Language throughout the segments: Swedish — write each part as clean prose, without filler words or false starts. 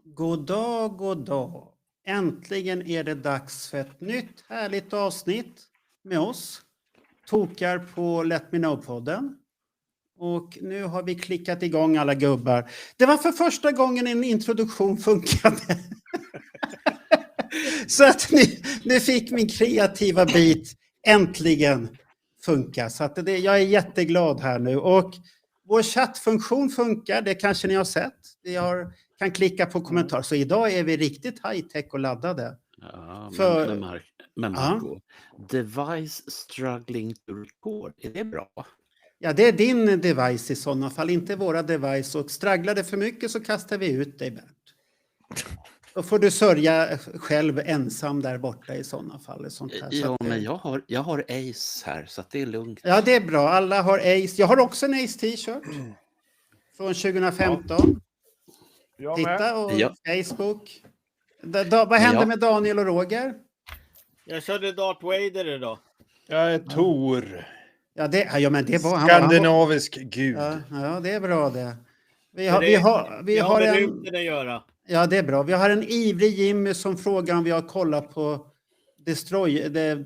God dag, god dag. Äntligen är det dags för ett nytt härligt avsnitt med oss. Tokar på Let Me Know-podden. Och nu har vi klickat igång alla gubbar. Det var för första gången en introduktion funkade. Så att nu fick min kreativa bit äntligen funka. Så att jag är jätteglad här nu. Och vår chattfunktion funkar, det kanske ni har sett. Kan klicka på kommentar. Så idag är vi riktigt high-tech och laddade. Ja, För- men Marco, device struggling to record, är det bra? Ja, det är din device i sådana fall, inte våra device. Och stragglar det för mycket så kastar vi ut dig, Bernt. Då får du sörja själv ensam där borta i sådana fall. Sånt här. Så Ja, att, men jag har Ace här så att det är lugnt. ja, det är bra. Alla har Ace. Jag har också en Ace t-shirt från 2015. Jag Titta med. och Ja. Facebook. Vad hände Ja. med Daniel och Roger? Jag körde Darth Vader idag. Jag är Tor. Ja, men det var han. Skandinavisk gud. Ja, det är bra det. Vi Det har med en... rymden att göra. Ja, det är bra. Vi har en ivrig Jimmy som frågar om vi har kollat på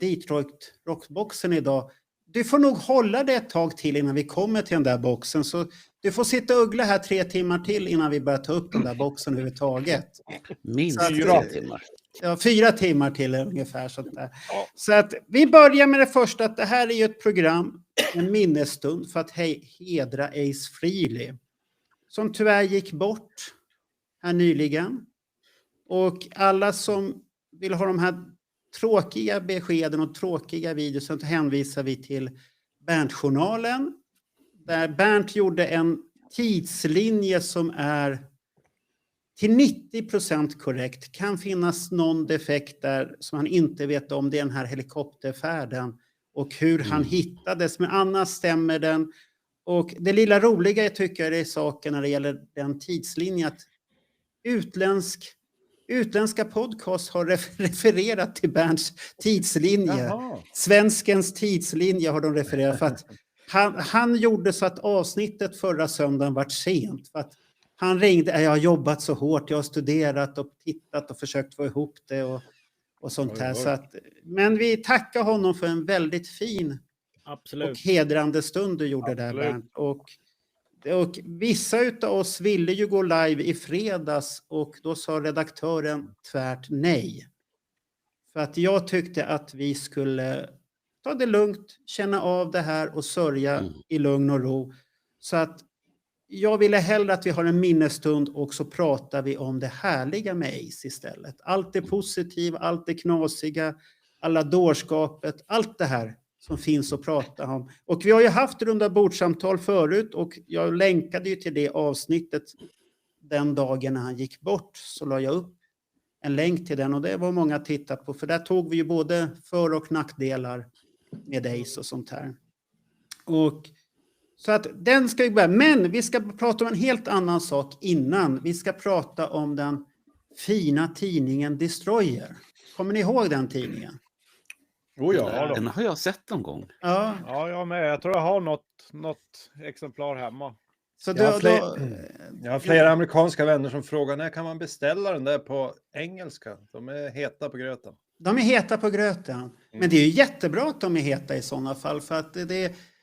Detroit Rockboxen idag. Du får nog hålla det ett tag till innan vi kommer till den där boxen. Så du får sitta och uggla här 3 timmar till innan vi börjar ta upp den där boxen överhuvudtaget. Minst Så att- 4 timmar. Ja, 4 timmar till ungefär. Sånt där. Så att vi börjar med det första. Att det här är ju ett program, en minnesstund för att hedra Ace Frehley. Som tyvärr gick bort här nyligen. Och alla som vill ha de här tråkiga beskeden och tråkiga videos så hänvisar vi till Bernt-journalen. Där Bernt gjorde en tidslinje som är till 90% korrekt. Kan finnas någon defekt där som han inte vet om. Det är den här helikopterfärden. Och hur han hittades. Men annars stämmer den. Och det lilla roliga jag tycker är saken när det gäller den tidslinjen. Att utländska podcast har refererat till Bernts tidslinje. Jaha. Svenskens tidslinje har de refererat. För att han gjorde så att avsnittet förra söndagen var sent. För att han ringde, jag har jobbat så hårt, jag har studerat och tittat och försökt få ihop det och sånt här. Oj. Så att, men vi tackar honom för en väldigt fin Absolut. och hedrande stund du gjorde där, Absolut. Bernt. Och vissa utav oss ville ju gå live i fredags och då sa redaktören tvärt nej. För att jag tyckte att vi skulle ta det lugnt, känna av det här och sörja i lugn och ro. Så att jag ville hellre att vi har en minnesstund och så pratar vi om det härliga med Ace istället. Allt det positiva, allt det knasiga, alla dårskapet, allt det här som finns att prata om. Och vi har ju haft runda bordsamtal förut och jag länkade ju till det avsnittet den dagen när han gick bort. Så la jag upp en länk till den och det var många tittat på. För där tog vi ju både för- och nackdelar med Ace och sånt här. Och så att den ska vi börja. Men vi ska prata om en helt annan sak innan. Vi ska prata om den fina tidningen Destroyer. Kommer ni ihåg den tidningen? Oh, ja, Den har jag sett någon gång. Ja. Ja, jag med. Jag tror jag har något exemplar hemma. Så Jag har flera amerikanska vänner som frågar när kan man beställa den där på engelska? De är heta på gröten. De är heta på gröten. Men det är ju jättebra att de är heta i sådana fall. För att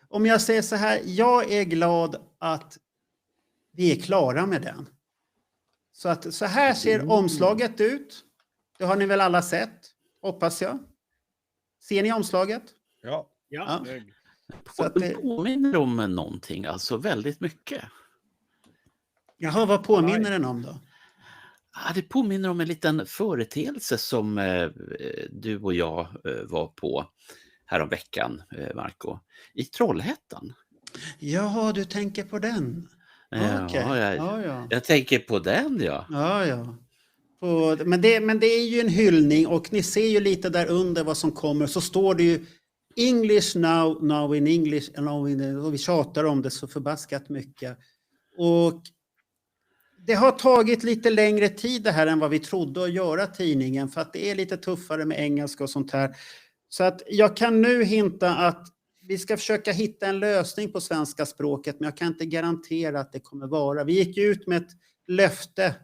om jag säger så här, jag är glad att vi är klara med den. Så att så här ser omslaget ut. Det har ni väl alla sett, hoppas jag. Ser ni omslaget? Ja. Ja. Snygg. Så att Det påminner om någonting, alltså väldigt mycket. Jaha, vad påminner den om då? Ja, det påminner om en liten företeelse som du och jag var på häromveckan, Marco, i Trollhättan. Jaha, du tänker på den. Ja, Okej. jag tänker på den, ja. Ja. Men det är ju en hyllning och ni ser ju lite där under vad som kommer. Så står det ju English now in English. Och vi tjatar om det så förbaskat mycket. Och det har tagit lite längre tid det här än vad vi trodde att göra tidningen. För att det är lite tuffare med engelska och sånt här. Så att jag kan nu hinta att vi ska försöka hitta en lösning på svenska språket. Men jag kan inte garantera att det kommer vara. Vi gick ut med ett löfte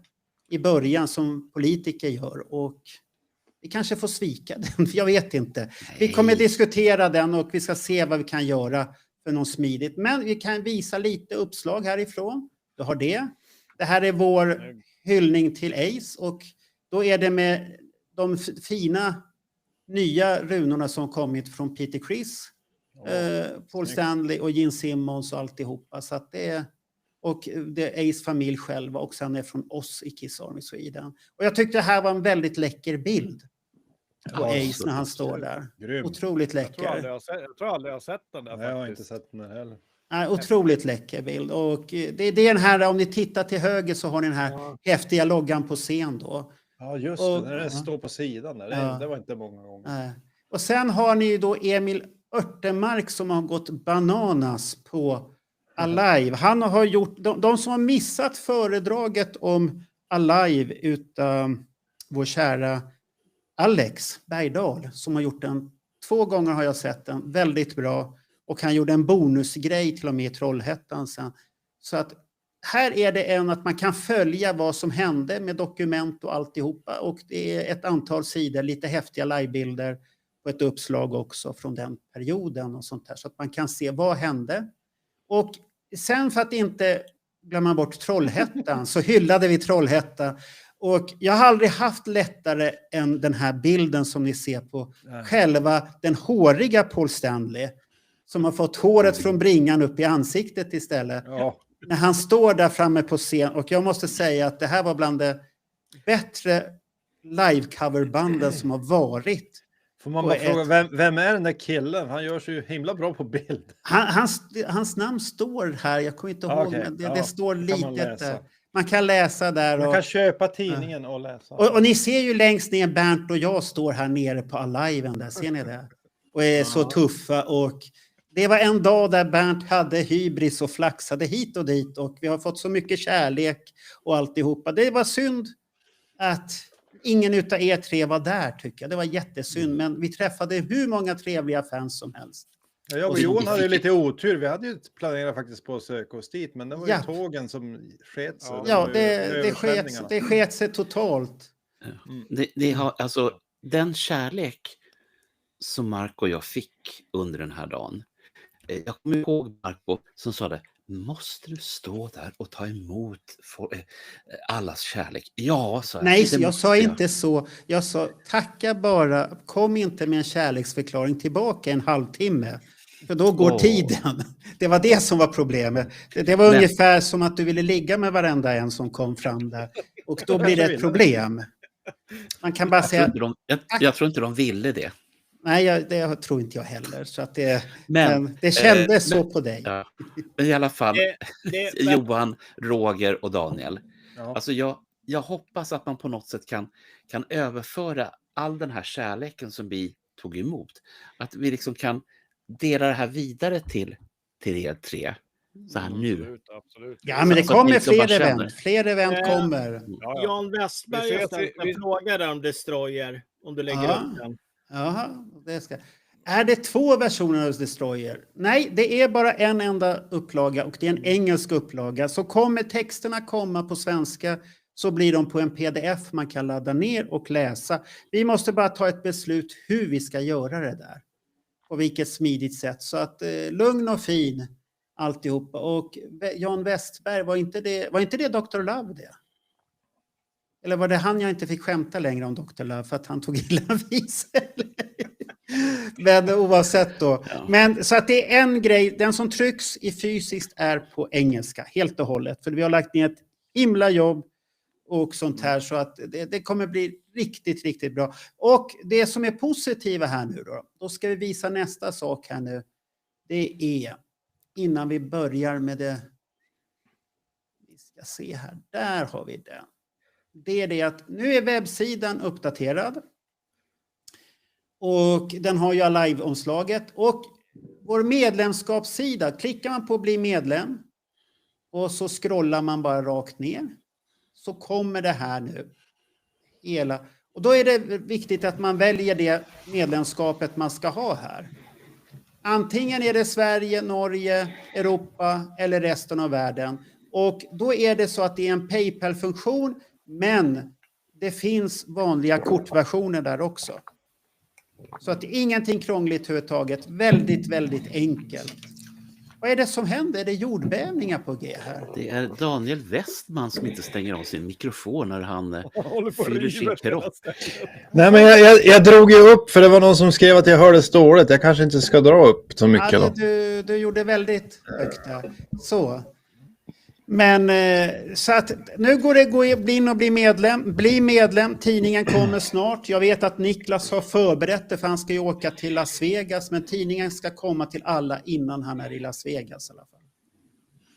i början som politiker gör. Och vi kanske får svika den, för jag vet inte. Vi kommer diskutera den och vi ska se vad vi kan göra för något smidigt. Men vi kan visa lite uppslag härifrån. Du har det. Det här är vår hyllning till Ace och då är det med de fina nya runorna som kommit från Peter Criss, Paul Stanley och Gene Simmons och alltihopa. Så att det är, och det är Ace familj själva och sen är från oss i Kiss Army Sweden. Och jag tyckte det här var en väldigt läcker bild på Ace när han står där. Grym. Otroligt läcker. Jag tror aldrig jag har sett den där. Nej, jag har inte sett den heller. Nej, otroligt läcker bild. Och det är den här, om ni tittar till höger så har ni den här häftiga loggan på scen då. Ja, just och, det. När det står på sidan där. Det var inte många gånger. Och sen har ni då Emil Örtemark som har gått bananas på Alive. Han har gjort, de som har missat föredraget om Alive utav vår kära Alex Bergdahl som har gjort den 2 gånger har jag sett den, väldigt bra. Och han gjorde en bonusgrej till och med i Trollhättan sen. Så att här är det att man kan följa vad som hände med dokument och alltihopa. Och det är ett antal sidor, lite häftiga livebilder på ett uppslag också från den perioden och sånt här. Så att man kan se vad hände. Och sen för att inte glömma bort Trollhättan så hyllade vi Trollhättan. Och jag har aldrig haft lättare än den här bilden som ni ser på själva den håriga Paul Stanley. Som har fått håret från bringan upp i ansiktet istället. Ja. När han står där framme på scen. Och jag måste säga att det här var bland det bättre live-coverbanden som har varit. Får man bara fråga, vem är den där killen? Han gör sig ju himla bra på bild. Hans namn står här. Jag kommer inte ihåg. Okay. Men det står lite. Man kan läsa där. Man kan köpa tidningen och läsa. Och ni ser ju längst ner Bernt och jag står här nere på Aliven. Där ser ni det. Och är så tuffa och... Det var en dag där Bernt hade hybris och flaxade hit och dit och vi har fått så mycket kärlek och alltihopa. Det var synd att ingen utav er 3 var där tycker jag. Det var jättesynd men vi träffade hur många trevliga fans som helst. Ja, jag och Johan hade ju lite otur. Vi hade ju planerat faktiskt på att söka oss dit men det var ju tågen som sket sig. Ja, det sket sig totalt. Det har, alltså, den kärlek som Marco och jag fick under den här dagen. Jag kommer ihåg Marco som sa det, måste du stå där och ta emot allas kärlek? Ja, sa jag. Nej, jag sa inte så. Jag sa, tacka bara, kom inte med en kärleksförklaring tillbaka en halvtimme. För då går tiden. Det var det som var problemet. Det var ungefär som att du ville ligga med varenda en som kom fram där. Och då blir det ett problem. Man kan bara säga... Jag tror inte de ville det. Nej, det tror inte jag heller. Så att men det kändes så på dig. Ja. Men i alla fall, Johan, Roger och Daniel. Ja. Alltså jag hoppas att man på något sätt kan överföra all den här kärleken som vi tog emot. Att vi liksom kan dela det här vidare till er 3. Så här nu. Absolut. Ja, men det kommer fler event. Fler event kommer. Jan Westberg har ställt en fråga där om Destroyer. Om du lägger upp den. Jaha, det ska. Är det 2 versioner av Destroyer? Nej, det är bara en enda upplaga och det är en engelsk upplaga. Så kommer texterna komma på svenska så blir de på en pdf man kan ladda ner och läsa. Vi måste bara ta ett beslut hur vi ska göra det där. På vilket smidigt sätt. Så att lugn och fin alltihopa. Och Jan Westberg, var inte det Dr. Love det? Eller var det han jag inte fick skämta längre om Dr. Love för att han tog illa vid sig? Men oavsett då. Ja. Men så att det är en grej, den som trycks i fysiskt är på engelska helt och hållet. För vi har lagt ner ett himla jobb och sånt här så att det kommer bli riktigt, riktigt bra. Och det som är positiva här nu då ska vi visa nästa sak här nu. Det är innan vi börjar med det. Vi ska se här, där har vi den. Det är det att nu är webbsidan uppdaterad. Och den har ju live-omslaget. Och vår medlemskapssida, klickar man på bli medlem. Och så scrollar man bara rakt ner. Så kommer det här nu. Och då är det viktigt att man väljer det medlemskapet man ska ha här. Antingen är det Sverige, Norge, Europa eller resten av världen. Och då är det så att det är en PayPal-funktion Men det finns vanliga kortversioner där också. Så att ingenting krångligt överhuvudtaget. Väldigt, väldigt enkelt. Vad är det som händer? Är det jordbävningar på G här? Det är Daniel Westman som inte stänger av sin mikrofon när han håller på fyller sin kropp. Nej, men jag drog ju upp för det var någon som skrev att jag hörde dåligt. Jag kanske inte ska dra upp så mycket. Ja, du gjorde väldigt högt där. Så. Men så att nu går det gå in och bli medlem. Tidningen kommer snart. Jag vet att Niklas har förberett det för han ska ju åka till Las Vegas. Men tidningen ska komma till alla innan han är i Las Vegas i alla fall.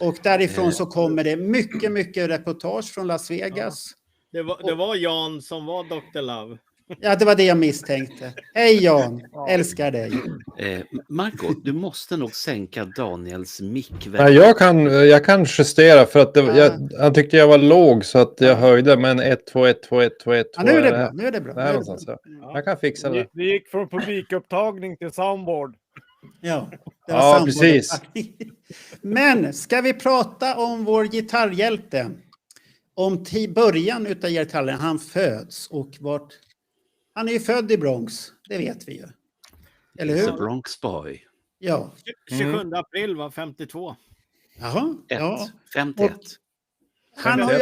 Och därifrån så kommer det mycket, mycket reportage från Las Vegas. Ja. Det var Jan som var Dr. Love. Ja, det var det jag misstänkte. Hej Jan, älskar dig. Marco, du måste nog sänka Daniels mick. Ja, jag kan justera för att han tyckte jag var låg så att jag höjde. Men 1, 2, 1, 2, 1, 2, 1, 2. Ja, nu är det bra. Nu är det bra. Det här någonstans. Jag kan fixa det. Vi gick från publikupptagning till soundboard. Ja, ja precis. Men ska vi prata om vår gitarrhjälte? Om början utav gitarren, han föds och vart... Han är ju född i Bronx, det vet vi ju. Eller hur? The Bronx boy. Ja. 27 april var 52. Jaha, ja. 51. Han har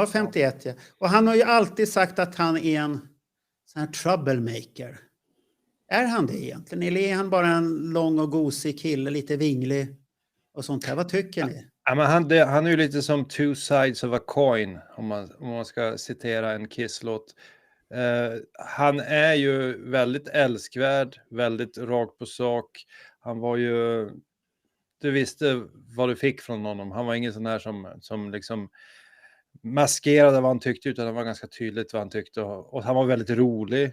ju 51, ja. Och han har ju alltid sagt att han är en sån här troublemaker. Är han det egentligen? Eller är han bara en lång och gosig kille, lite vinglig och sånt här? Vad tycker ni? Ja, men han är ju lite som two sides of a coin, om man ska citera en Kiss-låt. Han är ju väldigt älskvärd, väldigt rakt på sak. Han var ju... Du visste vad du fick från honom. Han var ingen sån här som liksom maskerade vad han tyckte, utan det var ganska tydligt vad han tyckte. Och han var väldigt rolig.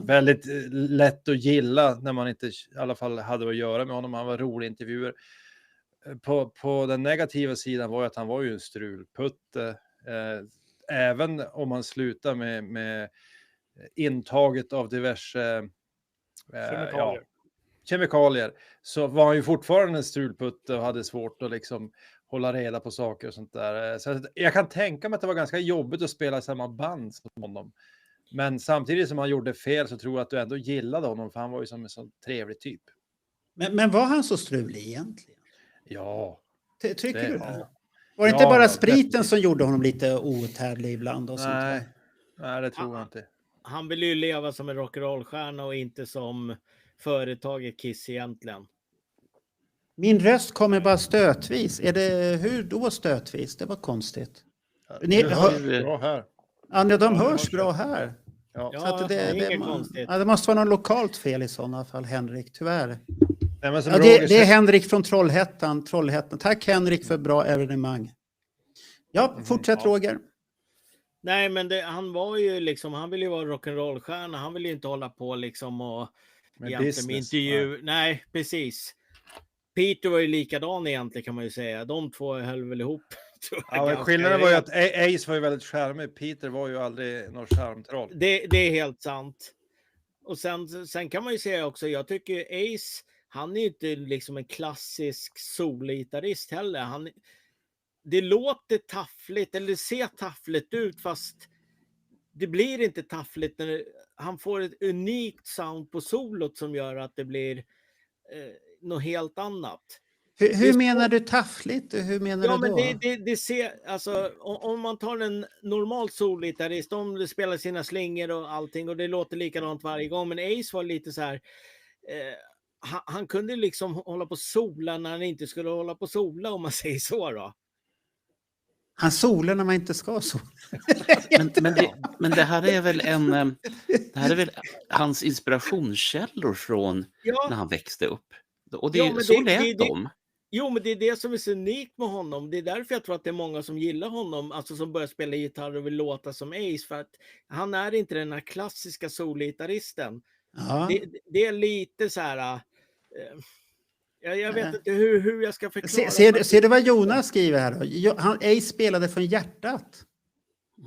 Väldigt lätt att gilla när man inte i alla fall hade att göra med honom. Han var rolig i intervjuer. På den negativa sidan var att han var ju en strulputte. Även om man slutar med intaget av diverse kemikalier så var han ju fortfarande en strulputte och hade svårt att liksom hålla reda på saker och sånt där. Så jag kan tänka mig att det var ganska jobbigt att spela i samma band som honom. Men samtidigt som han gjorde fel så tror jag att du ändå gillade honom, för han var ju som en sån trevlig typ. Men var han så strulig egentligen? Ja. Tycker du det? Var det inte bara spriten som gjorde honom lite outhärdlig ibland? Och sånt här? Nej, det tror jag inte. Han vill ju leva som en rock'n'roll-stjärna och inte som företaget Kiss egentligen. Min röst kommer bara stötvis. Hur då stötvis? Det var konstigt. Ni hör bra här. Ja, de hörs bra här. Ja, så att det är inget konstigt. Ja, det måste vara något lokalt fel i sådana fall, Henrik, tyvärr. Nej, men det är Henrik från Trollhättan. Tack Henrik för bra evenemang. Ja, fortsätt Roger. Nej, men han var ju liksom, han ville ju vara rock'n'roll-stjärna. Han ville ju inte hålla på liksom och med intervju. Nej, precis. Peter var ju likadan egentligen, kan man ju säga. De två höll väl ihop. Ja, skillnaden var ju att Ace var ju väldigt charmig. Peter var ju aldrig någon charmtroll. Det är helt sant. Och sen kan man ju säga också, jag tycker Ace, han är ju inte liksom en klassisk solgitarrist heller. Det låter taffligt, eller det ser taffligt ut, fast det blir inte taffligt när han får ett unikt sound på solot som gör att det blir något helt annat. Hur menar du taffligt? Hur menar du då? Men det ser, alltså, om man tar en normal solgitarrist, de spelar sina slingor och allting och det låter likadant varje gång, men Ace var lite så här, han kunde liksom hålla på sola när han inte skulle hålla på sola, om man säger så då. Han solar när man inte ska sola. men det här är väl hans inspirationskällor från när han växte upp. Och så lät de. Jo, men det är det som är så unikt med honom. Det är därför jag tror att det är många som gillar honom, alltså som börjar spela gitarr och vill låta som Ace, för att han är inte den här klassiska solgitarristen. Det är lite så här... Jag vet inte hur jag ska förklara. Ser du vad Jonas skriver här då? Ace spelade från hjärtat.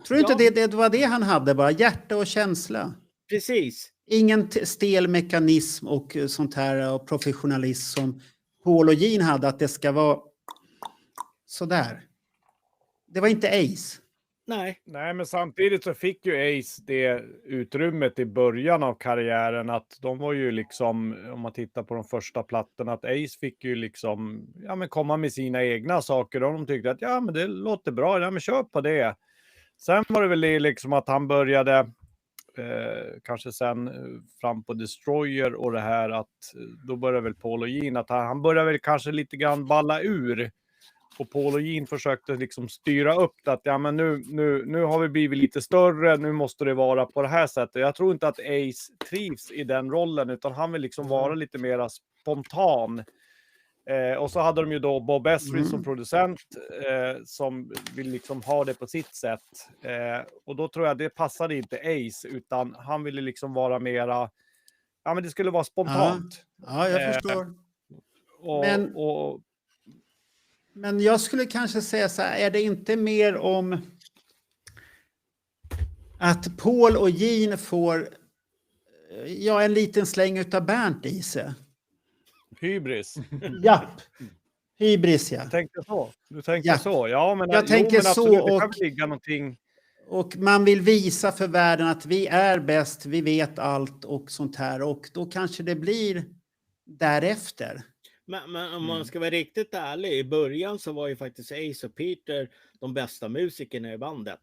Tror du inte det var det han hade, bara hjärta och känsla? Precis. Ingen stel mekanism och sånt här och professionalism som Paul och Gene hade, att det ska vara sådär. Det var inte Ace. Nej. Nej, men samtidigt så fick ju Ace det utrymmet i början av karriären att de var ju liksom, om man tittar på de första plattorna, att Ace fick ju liksom, ja men komma med sina egna saker och de tyckte att ja men det låter bra, ja men kör på det. Sen var det väl det liksom att han började, kanske sen fram på Destroyer och det här att då började väl Paul och Gene att han började väl kanske lite grann balla ur. Och Paul och Gene försökte liksom styra upp det att ja, men nu har vi blivit lite större, nu måste det vara på det här sättet. Jag tror inte att Ace trivs i den rollen utan han vill liksom vara lite mer spontan. Och så hade de ju då Bob Ezrin som producent som vill liksom ha det på sitt sätt. Och då tror jag det passade inte Ace utan han ville liksom vara mera, ja men det skulle vara spontant. Ja, jag förstår. Men Men jag skulle kanske säga så här, är det inte mer om att Paul och Gene får en liten släng utav Bernt i sig? Hybris. Japp. Hybris, ja. Du tänkte så? Du tänkte Ja. så? Ja, men Jag tänker men absolut, så, det kan och- ligga någonting. Och man vill visa för världen att vi är bäst, vi vet allt och sånt här. Och då kanske det blir därefter. Men om man ska vara riktigt ärlig, i början så var ju faktiskt Ace och Peter de bästa musikerna i bandet.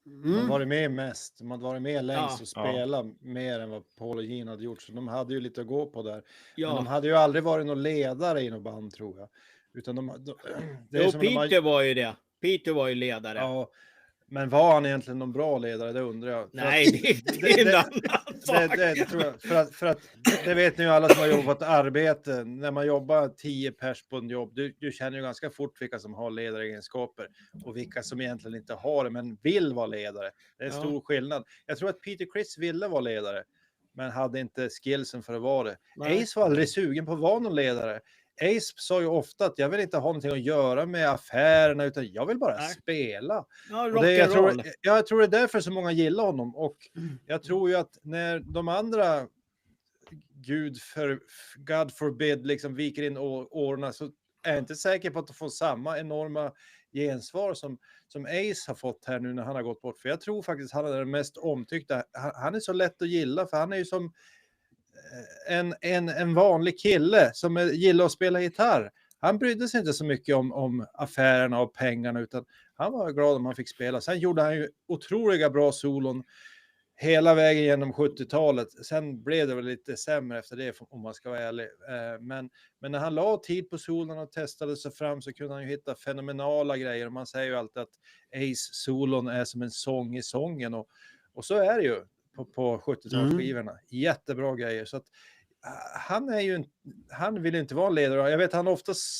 De har varit med mest. De hade varit med längst Ja. och spelat mer än vad Paul och Gene hade gjort. Så de hade ju lite att gå på där. Men Ja, de hade ju aldrig varit någon ledare i något band tror jag. Utan det är jo, som de har- Peter var ju det. Peter var ju ledare. Ja, men var han egentligen någon bra ledare? Det undrar jag. För Nej, att- det är en annan sak. det tror jag. För att det vet ni ju alla som har jobbat arbete. När man jobbar 10 pers på en jobb. Du känner ju ganska fort vilka som har ledaregenskaper. Och vilka som egentligen inte har det. Men vill vara ledare. Det är en Ja. stor skillnad. Jag tror att Peter Criss ville vara ledare. Men hade inte skillsen för att vara det. Nej. Ace var aldrig sugen på att vara någon ledare. Ace sa ju ofta att jag vill inte ha någonting att göra med affärerna. Utan jag vill bara Nej. spela. Ja, Och det, jag rock'n'roll. tror det är därför så många gillar honom. Och jag tror ju att när de andra God forbid liksom viker in åren så är jag inte säker på att de får samma enorma gensvar som Ace har fått här nu när han har gått bort. För jag tror faktiskt han är den mest omtyckta. Han är så lätt att gilla för han är ju som en vanlig kille som gillar att spela gitarr. Han brydde sig inte så mycket om affärerna och pengarna utan han var glad om han fick spela. Sen gjorde han ju otroliga bra solon hela vägen genom 70-talet. Sen blev det väl lite sämre efter det om man ska vara ärlig. Men när han la tid på solon och testade sig fram så kunde han ju hitta fenomenala grejer. Och man säger ju alltid att Ace-solon är som en sång i sången. Och så är det ju på 70-talsskivorna. Jättebra grejer. Så att han vill inte vara en ledare. Jag vet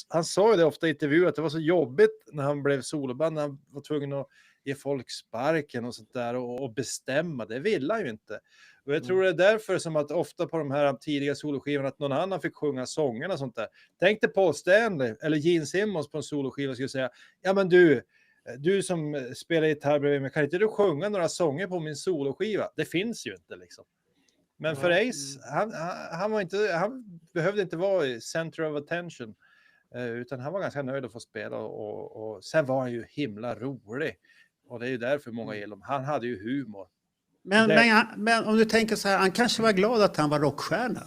han sa ju det ofta i intervjuer att det var så jobbigt när han blev soloband. När han var tvungen att ge folk sparken och sånt där och bestämma. Det vill han ju inte. Och jag tror det är därför som att ofta på de här tidiga soloskivorna att någon annan fick sjunga sångerna och sånt där. Tänk dig Paul Stanley eller Gene Simmons på en soloskiva skulle säga ja men du som spelar gitarr bredvid mig, kan inte du sjunga några sånger på min soloskiva? Det finns ju inte liksom. Men för Ace, han behövde inte vara i center of attention. Utan han var ganska nöjd att få spela och sen var han ju himla rolig. Och det är ju därför många gillar honom. Han hade ju humor. Men om du tänker så här, han kanske var glad att han var rockstjärna.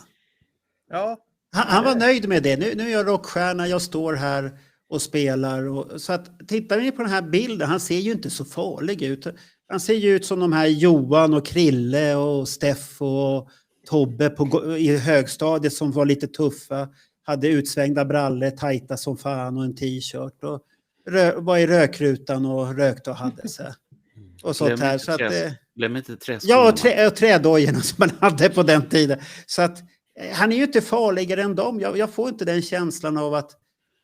Ja. Han var nöjd med det. Nu är jag rockstjärna, jag står här och spelar. Så att tittar ni på den här bilden, han ser ju inte så farlig ut. Han ser ju ut som de här Johan och Krille och Steff och Tobbe i högstadiet som var lite tuffa. Hade utsvängda brallor, tajta som fan och en t-shirt. Och var i rökrutan och rökte och hade sig. Och sånt här. Så att, glöm inte träskorna. ja, och trädojorna som man hade på den tiden. Så att han är ju inte farligare än dem. Jag får inte den känslan av att...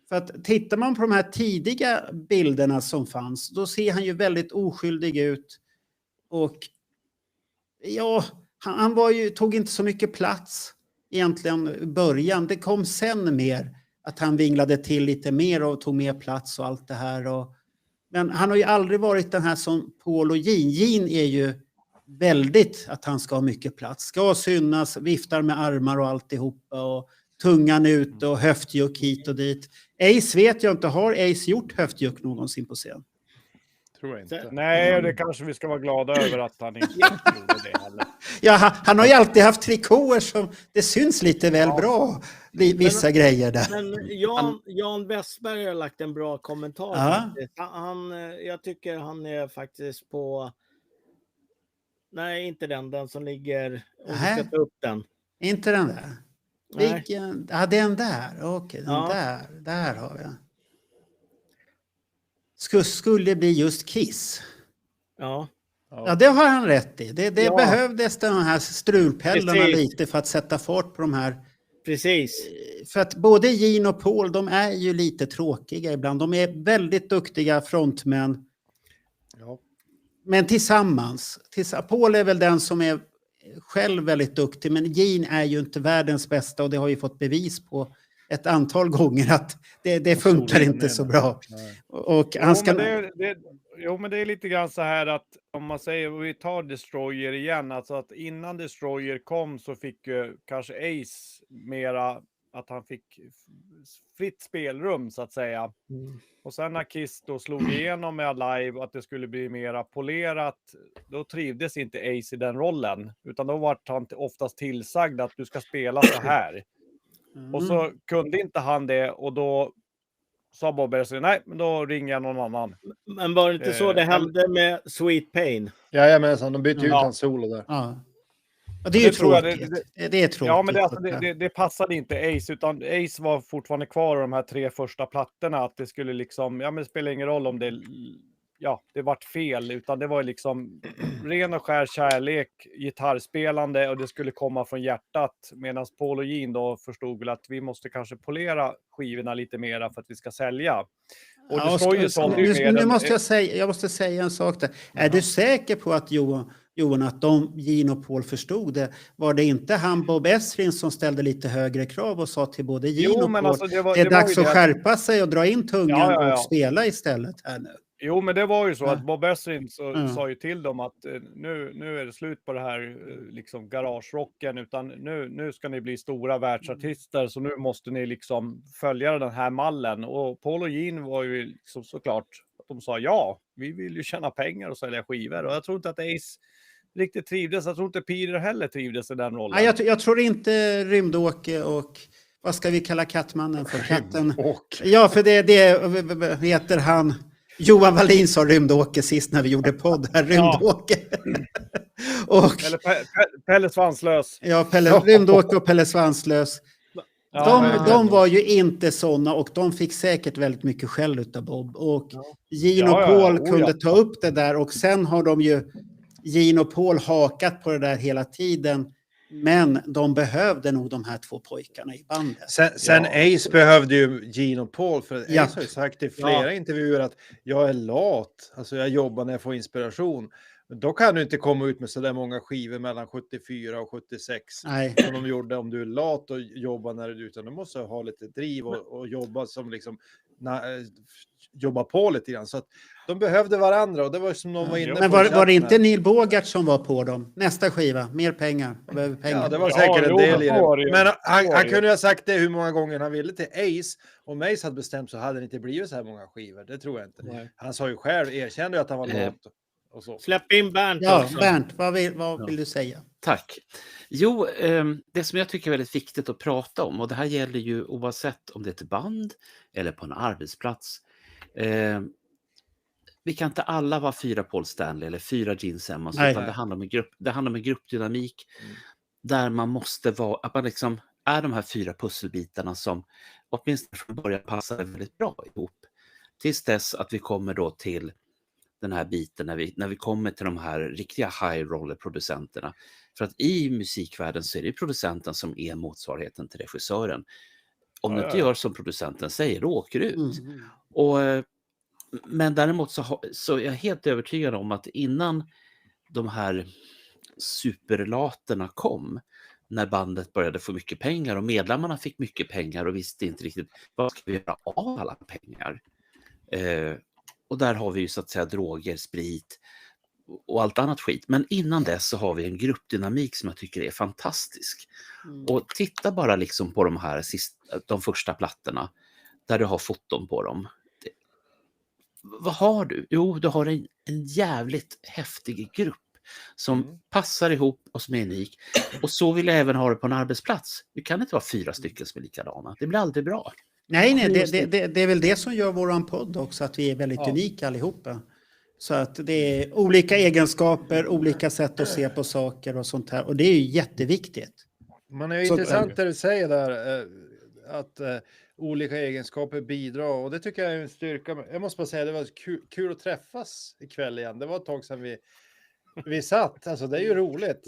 För att tittar man på de här tidiga bilderna som fanns, då ser han ju väldigt oskyldig ut. Och ja, han tog inte så mycket plats egentligen i början. Det kom sen mer att han vinglade till lite mer och tog mer plats och allt det här. Men han har ju aldrig varit den här som Paul och Gene. Gene är ju väldigt att han ska ha mycket plats. Ska synas, viftar med armar och alltihopa och tungan ut och höftjuck hit och dit. Ace vet jag inte, har Ace gjort höftjuck någonsin på scen? Tror jag inte. Nej, det kanske vi ska vara glada över att han inte gjorde det heller. Ja, han har ju alltid haft trikåer som det syns lite väl bra, vissa grejer där. Men Jan Westberg har lagt en bra kommentar. Ja. Jag tycker han är faktiskt på... Nej, inte den som ligger... Om vi ska ta upp den. Inte den där? Nej. Vilken? Ja, den där. Okej, den Ja. där har vi. Skulle bli just Kiss. Ja. Ja, det har han rätt i. Det Ja. behövdes de här strulpellarna Precis. lite för att sätta fart på de här. Precis. För att både Gene och Paul, de är ju lite tråkiga ibland. De är väldigt duktiga frontmän. Ja. Men tillsammans. Paul är väl den som är själv väldigt duktig. Men Gene är ju inte världens bästa. Och det har ju fått bevis på ett antal gånger att det funkar inte så bra. Och han ska... Men det är lite grann så här att om man säger, vi tar Destroyer igen, alltså att innan Destroyer kom så fick ju kanske Ace mera, att han fick fritt spelrum så att säga. Och sen när Kiss då slog igenom med Alive att det skulle bli mera polerat, då trivdes inte Ace i den rollen. Utan då var han oftast tillsagd att du ska spela så här. Och så kunde inte han det och då sa Bob Ezrin, nej, men då ringer jag någon annan. Men var det inte så det hände med Sweet Pain? Jajamensan, de bytte ut hans solo där. Ja. Och det är ju tråkigt. Det är tråkigt. Ja, men det passade inte Ace, utan Ace var fortfarande kvar i de här 3 första plattorna. Att det skulle liksom, ja men det spelar ingen roll om det vart fel, utan det var liksom ren och skär kärlek, gitarrspelande och det skulle komma från hjärtat. Medan Paul och Gene då förstod väl att vi måste kanske polera skivorna lite mera för att vi ska sälja. Och nu måste jag måste säga en sak där. Är du säker på att Johan, att Gene och Paul förstod det? Var det inte han Bob Ezrin som ställde lite högre krav och sa till både Gene och Paul alltså, det är dags att skärpa sig och dra in tungan och spela istället här nu? Jo, men det var ju så att Bob Ezrin sa ju till dem att nu är det slut på det här liksom garagerocken, utan nu ska ni bli stora världsartister, så nu måste ni liksom följa den här mallen. Och Paul och Gene var ju liksom såklart att de sa ja, vi vill ju tjäna pengar och sälja skivor. Och jag tror inte att Ace riktigt trivdes. Jag tror inte Peter heller trivdes i den rollen. Nej, jag tror inte Rymdåke och vad ska vi kalla kattmannen för? Katten. Ja, för det heter han. Johan Wallin sa Rymdåke sist när vi gjorde podd här. Rymdåke. Och, eller Pelle Svanslös. Ja, Rymdåke och Pelle Svanslös. De var ju inte sådana och de fick säkert väldigt mycket skäll utav Bob. Och Gene och Paul kunde ta upp det där och sen har de ju Gene och Paul hakat på det där hela tiden. Men de behövde nog de här 2 pojkarna i bandet. Sen Ace behövde ju Gene och Paul, för Ace har ju sagt i flera intervjuer att jag är lat. Alltså jag jobbar när jag får inspiration. Då kan du inte komma ut med så där många skivor mellan 74 och 76. Nej. Som de gjorde om du är lat och jobbar när du är utan. Du måste ha lite driv och jobba som liksom jobba på lite grann. Så att de behövde varandra och det var som de var inne på. Men var det inte Neil Bogart som var på dem? Nästa skiva, mer pengar. Behöver pengar. Ja, det var säkert en del i det. Men han kunde ju ha sagt det hur många gånger han ville till Ace. Om Ace hade bestämt så hade det inte blivit så här många skivor. Det tror jag inte. Nej. Han sa ju själv, erkände ju att han var lat. Och så. Släpp in Bernt. Ja, också. Bernt, vad vill du säga? Tack. Jo, det som jag tycker är väldigt viktigt att prata om, och det här gäller ju oavsett om det är ett band eller på en arbetsplats. Vi kan inte alla vara 4 Paul Stanley eller 4 Gene Simmons, utan det handlar om en gruppdynamik där man måste vara, att man liksom är de här 4 pusselbitarna som åtminstone från början passar väldigt bra ihop. Tills dess att vi kommer då till den här biten när vi kommer till de här riktiga high roller producenterna. För att i musikvärlden så är det producenten som är motsvarigheten till regissören. Om du inte gör som producenten säger, då åker du ut. Men däremot så är jag helt övertygad om att innan de här superlaterna kom, när bandet började få mycket pengar och medlemmarna fick mycket pengar och visste inte riktigt vad ska vi göra av alla pengar. Och där har vi ju så att säga droger, sprit och allt annat skit. Men innan dess så har vi en gruppdynamik som jag tycker är fantastisk. Och titta bara liksom på de första plattorna där du har foton på dem. vad har du? Jo, du har en jävligt häftig grupp som passar ihop och som är unik. Och så vill jag även ha det på en arbetsplats. Det kan inte vara 4 stycken som är likadana. Det blir aldrig bra. Nej, det är väl det som gör våran podd också, att vi är väldigt unika allihopa. Så att det är olika egenskaper, olika sätt att se på saker och sånt här. Och det är ju jätteviktigt. Man är ju intressant det du säger där, att olika egenskaper bidrar. Och det tycker jag är en styrka. Jag måste bara säga, det var kul att träffas ikväll igen. Det var ett tag sedan vi satt. Alltså det är ju roligt.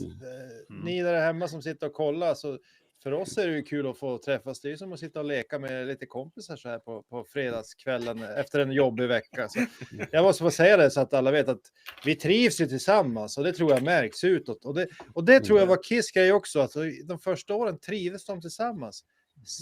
Ni där hemma som sitter och kollar, så för oss är det ju kul att få träffas. Det är ju som att sitta och leka med lite kompisar så här på fredagskvällen efter en jobbig vecka. Så jag måste bara säga det så att alla vet att vi trivs ju tillsammans, och det tror jag märks utåt. Och det tror jag var Kiss grej också. Alltså, de första åren trivdes de tillsammans.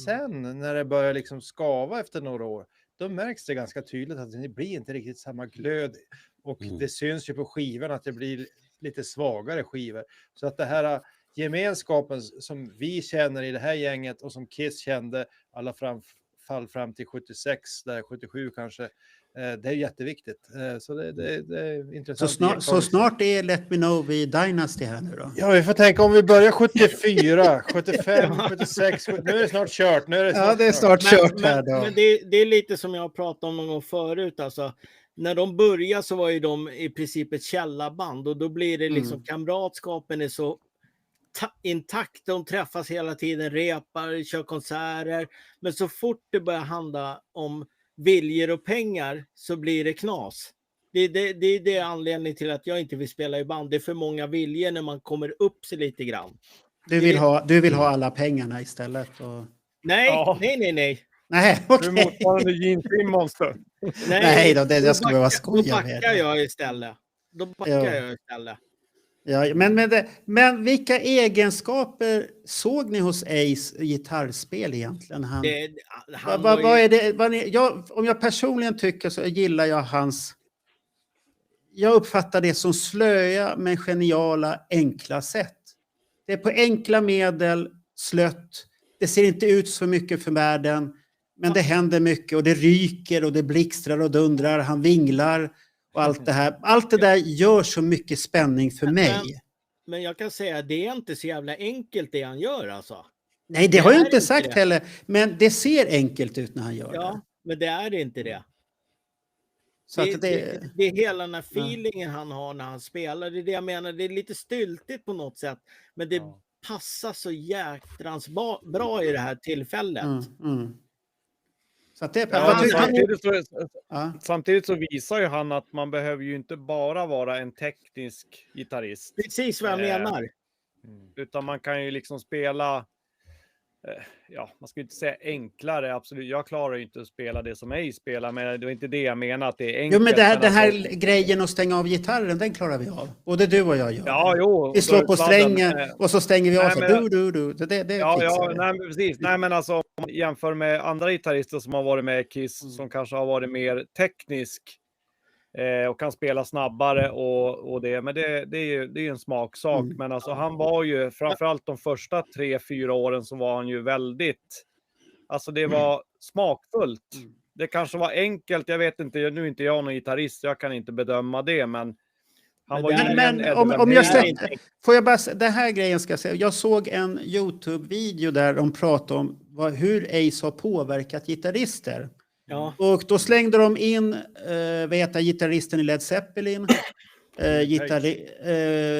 Sen när det börjar liksom skava efter några år, då märks det ganska tydligt att det blir inte riktigt samma glöd. Och det syns ju på skivan att det blir lite svagare skivor. Så att det här gemenskapen som vi känner i det här gänget och som Kiss kände alla fall fram till 76, där 77 kanske, det är jätteviktigt. Så det är intressant. Så snart är Let Me Know vid Dynasty här nu då? Ja, vi får tänka om vi börjar 74, 75, 76, nu är det snart kört. Det är snart kört här då. Men det är lite som jag pratade om någon gång förut. Alltså, när de började så var ju de i princip ett källarband, och då blir det liksom kamratskapen är så intakt. De träffas hela tiden, repar, kör konserter. Men så fort det börjar handla om viljor och pengar så blir det knas. Det är anledningen till att jag inte vill spela i band. Det är för många viljor när man kommer upp sig lite grann. Du vill ha alla pengarna istället? Och... Nej. Nej, okej. Du motsvarande Gene Simmons. Nej då, det ska vi vara skoja med. Då backar jag istället. Ja, men vilka egenskaper såg ni hos Ace gitarrspel egentligen? Om jag personligen tycker så gillar jag hans... Jag uppfattar det som slöja men geniala, enkla sätt. Det är på enkla medel, slött. Det ser inte ut så mycket för världen. Men det händer mycket och det ryker och det blixtrar och dundrar. Han vinglar och allt det här. Allt det där gör så mycket spänning för mig. Men jag kan säga att det är inte så jävla enkelt det han gör alltså. Nej, det har jag inte sagt heller. Men det ser enkelt ut när han gör det. Ja, men det är inte det. Så det är hela den här feelingen han har när han spelar. Det är det jag menar. Det är lite styltigt på något sätt. Men det passar så jäktrans bra i det här tillfället. Så att det samtidigt så visar ju han att man behöver ju inte bara vara en teknisk gitarrist. Precis vad jag menar. Utan man kan ju liksom spela, man ska inte säga enklare, absolut. Jag klarar ju inte att spela det som Ace spelar, men det var inte det jag menar att det är enkelt. Jo, men den här grejen att stänga av gitarren, den klarar vi av. Både du och jag gör. Ja, jo. Vi slår på strängen och så stänger vi av. Precis. Nej, men alltså om man jämför med andra gitarrister som har varit med i Kiss, som kanske har varit mer teknisk och kan spela snabbare och det. Men det är ju en smaksak. Men alltså han var ju, framförallt de första 3-4 åren så var han ju väldigt, alltså det var smakfullt. Det kanske var enkelt, jag vet inte, nu är inte jag någon gitarrist, jag kan inte bedöma det, men han var får jag bara, det här grejen ska jag säga. Jag såg en YouTube-video där de pratade om hur Ace har påverkat gitarrister. Ja. Och då slängde de in gitarristen i Led Zeppelin,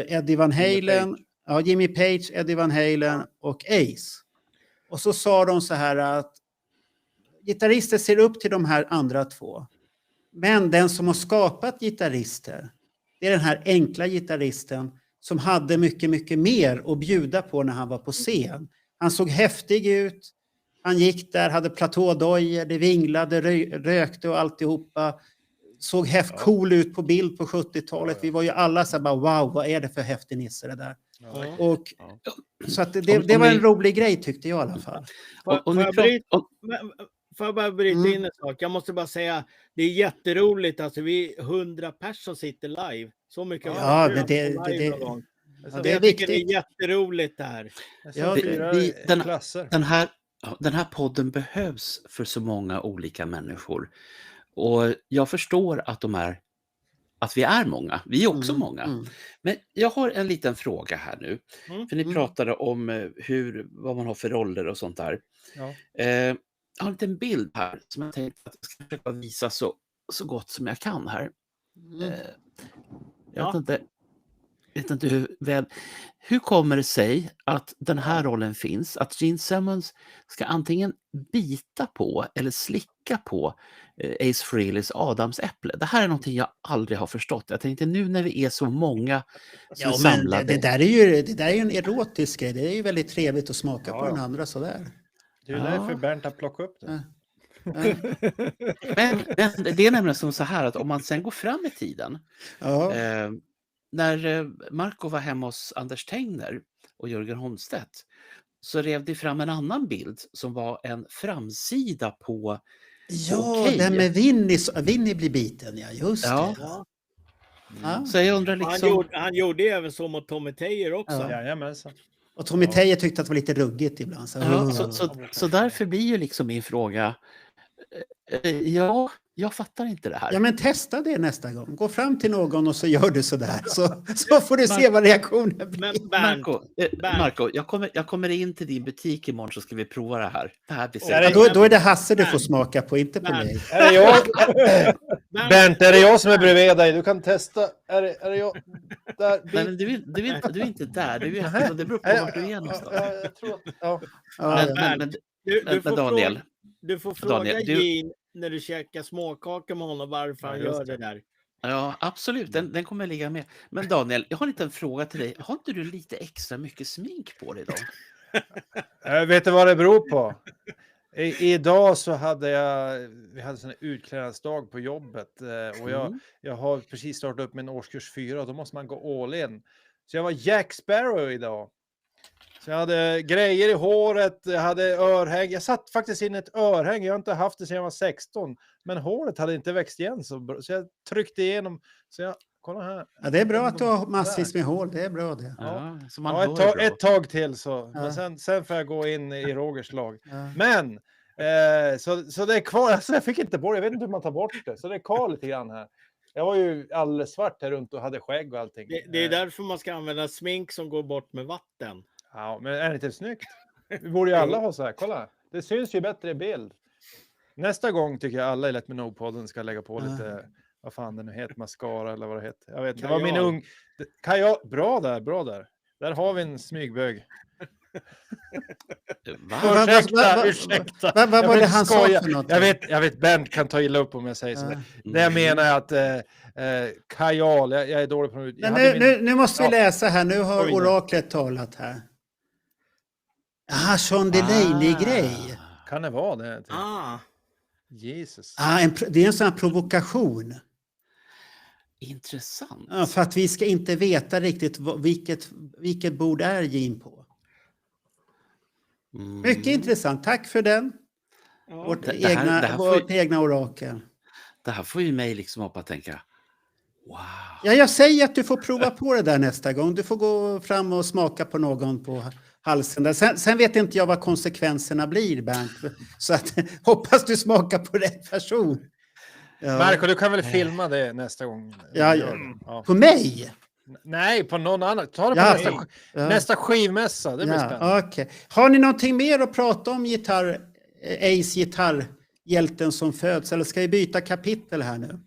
Eddie Van Halen, Jimmy Page, Eddie Van Halen och Ace. Och så sa de så här att gitarrister ser upp till de här andra två. Men den som har skapat gitarrister, det är den här enkla gitarristen som hade mycket, mycket mer att bjuda på när han var på scen. Han såg häftig ut. Han gick där, hade platådojor, det vinglade, rökte och alltihopa. Såg cool ut på bild på 70-talet. Vi var ju alla så här bara, wow, vad är det för häftig nisse det där? Och, så att det var en rolig grej tyckte jag i alla fall. Får jag bara bryta in en sak? Jag måste bara säga, det är jätteroligt. Alltså vi är 100 personer som sitter live. Så mycket. Ja, men det är viktigt. Det är jätteroligt det här. Den här podden behövs för så många olika människor. Och jag förstår att att vi är många. Vi är också många. Men jag har en liten fråga här nu. För ni pratade om vad man har för roller och sånt där. Ja. Jag har en liten bild här som jag tänkte att jag ska försöka visa så gott som jag kan här. Jag vet inte hur kommer det sig att den här rollen finns, att Gene Simmons ska antingen bita på eller slicka på Ace Frehleys Adamsäpple. Det här är någonting jag aldrig har förstått. Jag tänkte nu när vi är så många som är samlade. Det där är ju en erotisk grej. Det är ju väldigt trevligt att smaka på den andra sådär. Det är ju därför Bernt har plockat upp det. Men det är nämligen som så här att om man sen går fram i tiden, när Marco var hemma hos Anders Tengner och Jörgen Holmstedt, så rev de fram en annan bild som var en framsida på den med Vinny blir biten, just det. Ja. Så jag undrar liksom... Han gjorde även så mot Tommy Tejer också. Jajamensan. Och Tommy Tejer tyckte att det var lite ruggigt ibland. Så därför blir ju liksom min fråga, jag fattar inte det här. Ja, men testa det nästa gång. Gå fram till någon och så gör du sådär. Så får du se vad reaktionen blir. Marco, jag kommer in till din butik imorgon så ska vi prova det här. Då är det Hasse du får smaka på, inte på mig. Bernt, är det jag som är bredvid dig? Du kan testa. Är det jag? Där. Men du är inte där. Det beror på vart du är någonstans. Men Daniel. Du får fråga Gene när du käkar småkakor med honom varför han gör det där. Ja, absolut. Den kommer att ligga med. Men Daniel, jag har en liten fråga till dig. Har inte du lite extra mycket smink på dig idag? Vet du vad det beror på? Idag så hade vi hade en utklädnadsdag på jobbet och jag har precis startat upp min årskurs 4 och då måste man gå all in. Så jag var Jack Sparrow idag. Så jag hade grejer i håret, jag hade örhäng. Jag satt faktiskt in ett örhäng, jag har inte haft det sedan jag var 16. Men håret hade inte växt igen så jag tryckte igenom. Så kolla här. Ja, det är bra att du har massvis med hår, det är bra det. Ett tag till så. Ja. Men sen får jag gå in i Rogers lag. Ja. Men, så det är kvar, alltså jag fick inte bort, jag vet inte hur man tar bort det. Så det är kvar lite grann här. Jag var ju alldeles svart här runt och hade skägg och allting. Det är därför man ska använda smink som går bort med vatten. Ja, men är det inte snyggt? Vi borde ju alla ha så här. Kolla, det syns ju bättre i bild. Nästa gång tycker jag alla i Let Me Know-podden ska lägga på lite, vad fan det nu heter, mascara eller vad det heter. Jag vet inte, det var min ung... Bra där. Där har vi en smygbög. Ursäkta. Vad var det han sa för något? Jag vet, Bernt kan ta illa upp om jag säger så. Det jag menar är att kajal, jag är dålig på det. Nu måste vi läsa här, nu har oraklet talat här. Sean Delaney-grej. Kan det vara det? Jesus. Det är en sån här provokation. Intressant. Ja, för att vi ska inte veta riktigt vilket bord är Gene på. Mycket intressant. Tack för den. Vårt egna orakel. Det här får ju mig liksom upp att tänka. Wow. Ja, jag säger att du får prova på det där nästa gång. Du får gå fram och smaka på någon på halsen där. Sen vet inte jag vad konsekvenserna blir, Bernt. Så att, hoppas du smakar på rätt person. Ja. Marco, du kan väl filma det nästa gång? Ja. På mig? Nej, på någon annan. Ta det på nästa skivmässa. Det blir spännande. Okay. Har ni någonting mer att prata om Ace gitarrhjälten som föds? Eller ska vi byta kapitel här nu?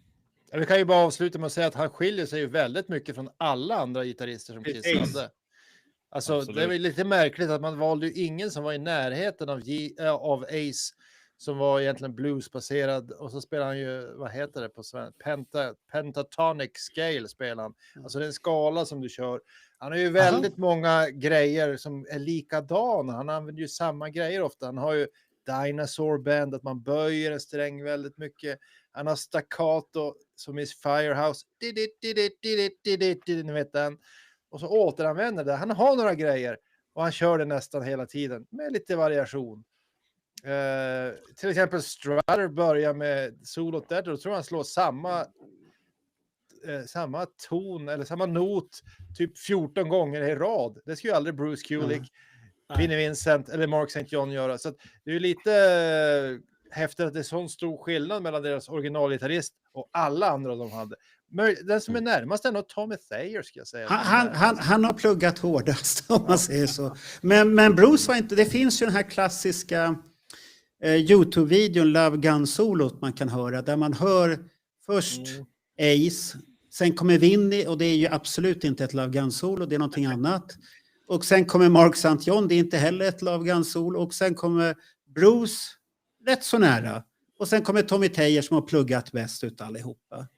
Ja, vi kan ju bara avsluta med att säga att han skiljer sig ju väldigt mycket från alla andra gitarrister som Kiss hade. Alltså, det var lite märkligt att man valde ju ingen som var i närheten av Ace som var egentligen bluesbaserad, och så spelar han ju, vad heter det på svenska? Pentatonic scale spelar han. Alltså det är en skala som du kör. Han har ju väldigt många grejer som är likadana. Han använder ju samma grejer ofta. Han har ju Dinosaur Band, att man böjer en sträng väldigt mycket. Han har staccato som i Firehouse. Ni vet den. Och så återanvänder det. Han har några grejer och han kör det nästan hela tiden med lite variation. Till exempel Strutter börjar med solot där, då tror jag han slår samma ton eller samma not typ 14 gånger i rad. Det ska ju aldrig Bruce Kulick, Vinnie Vincent eller Mark St. John göra. Så att det är ju lite häftigt att det är sån stor skillnad mellan deras originalgitarrist och alla andra de hade. Den som är närmast är nog Tommy Thayer, ska jag säga. Han har pluggat hårdast, om man säger så. Men Bruce var inte... Det finns ju den här klassiska YouTube-videon Love Gun-solot man kan höra. Där man hör först Ace, sen kommer Vinnie, och det är ju absolut inte ett Love Gun-solo, det är någonting annat. Och sen kommer Mark St. John, det är inte heller ett Love Gun-solo. Och sen kommer Bruce, rätt så nära. Och sen kommer Tommy Thayer som har pluggat bäst ut allihopa.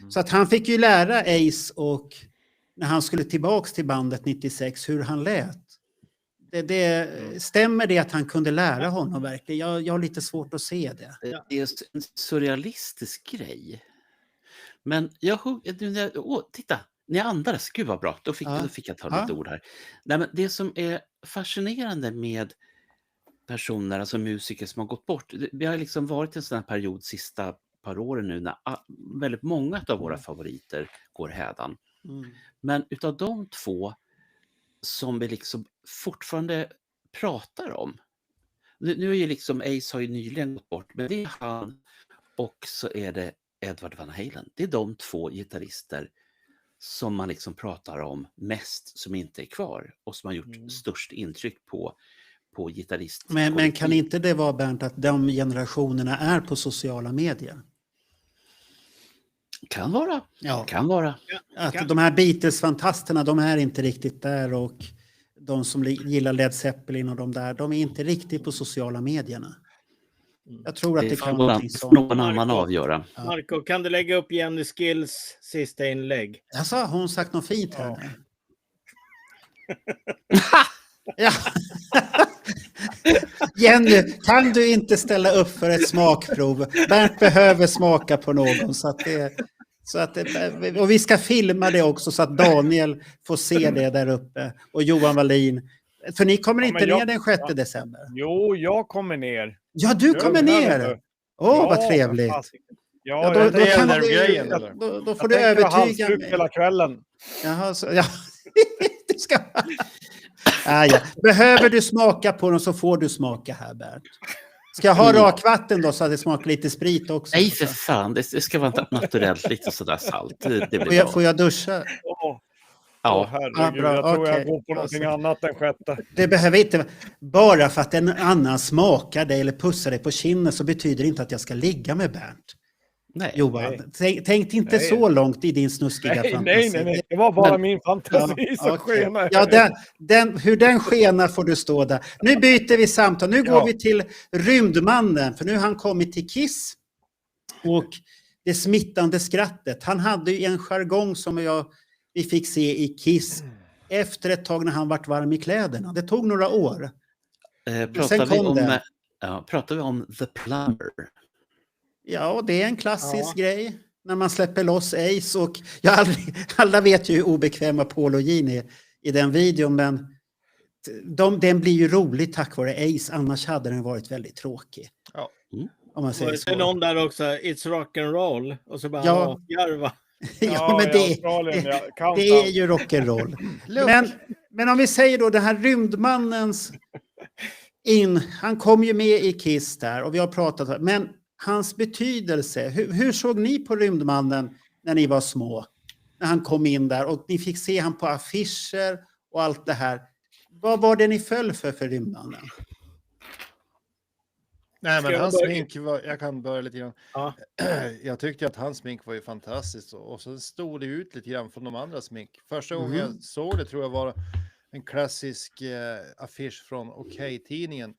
Så att han fick ju lära Ace, och när han skulle tillbaks till bandet 96, hur han lät. Stämmer det att han kunde lära honom verkligen? Jag har lite svårt att se det. Det är en surrealistisk grej. Men titta, ni andades, gud vad bra. Då fick jag ta lite ord här. Nej, men det som är fascinerande med personer, alltså musiker som har gått bort. Vi har liksom varit i en sån här period sista par åren nu när väldigt många av våra favoriter går hädan. Men utav de två som vi liksom fortfarande pratar om. Nu är ju liksom Ace har ju nyligen gått bort, men det är han och så är det Edward Van Halen. Det är de två gitarrister som man liksom pratar om mest, som inte är kvar och som har gjort störst intryck på gitarrist. Men kan inte det vara, Bernt, att de generationerna är på sociala medier? Kan vara. Ja. Kan vara. Att de här Beatles-fantasterna, de är inte riktigt där, och de som gillar Led Zeppelin och de där, de är inte riktigt på sociala medierna. Jag tror att det kan vara någonting sånt. Någon annan avgöra. Ja. Marco, kan du lägga upp Jenny Skills sista inlägg? Alltså, har hon sagt något fint här? Ja. Jenny, kan du inte ställa upp för ett smakprov? Bernt behöver smaka på någon, och vi ska filma det också så att Daniel får se det där uppe, och Johan Wallin. För ni kommer inte ner den 6 december. Jo, jag kommer ner. Ja, du kommer ner. Vad trevligt. Ja, då får du övertyga mig. Hela kvällen. Jaha, du ska... Behöver du smaka på dem så får du smaka här, Bernt. Ska jag ha rakvatten då så att det smakar lite sprit också? Nej, för fan. Det ska vara naturellt, lite sådär salt. Det blir bra. Får jag duscha? Ja, herregud. Bra. Jag tror jag går på någonting annat än 6. Det behöver inte... Bara för att en annan smakar dig eller pussar dig på kinden så betyder det inte att jag ska ligga med Bernt. Nej. Johan, tänk inte så långt i din snuskiga fantasi. Nej. Det var bara min fantasi som skenar. Ja, hur den skenar får du stå där. Nu byter vi samtal. Nu går vi till Rymdmannen. För nu har han kommit till Kiss. Och det smittande skrattet. Han hade ju en jargong som vi fick se i Kiss. Efter ett tag när han vart varm i kläderna. Det tog några år. Pratar vi om The Plumber? Ja, det är en klassisk grej. När man släpper loss Ace. Och alla vet ju hur obekväma Paul och Gene är i den videon. Men den blir ju rolig tack vare Ace. Annars hade den varit väldigt tråkig. Ja. Om man säger så. Det är någon där också. It's rock and roll. Och så bara garva. Ja, men det är ju rock'n'roll. Men om vi säger då den här Rymdmannens han kom ju med i Kiss där och vi har pratat, men hans betydelse, hur såg ni på Rymdmannen när ni var små? När han kom in där och ni fick se han på affischer och allt det här. Vad var det ni föll för Rymdmannen? Nej, men hans smink var, jag kan börja lite grann. Ja. Jag tyckte att hans smink var ju fantastiskt och så stod det ut lite grann från de andra smink. Första gången jag såg det tror jag var en klassisk affisch från Okej-tidningen.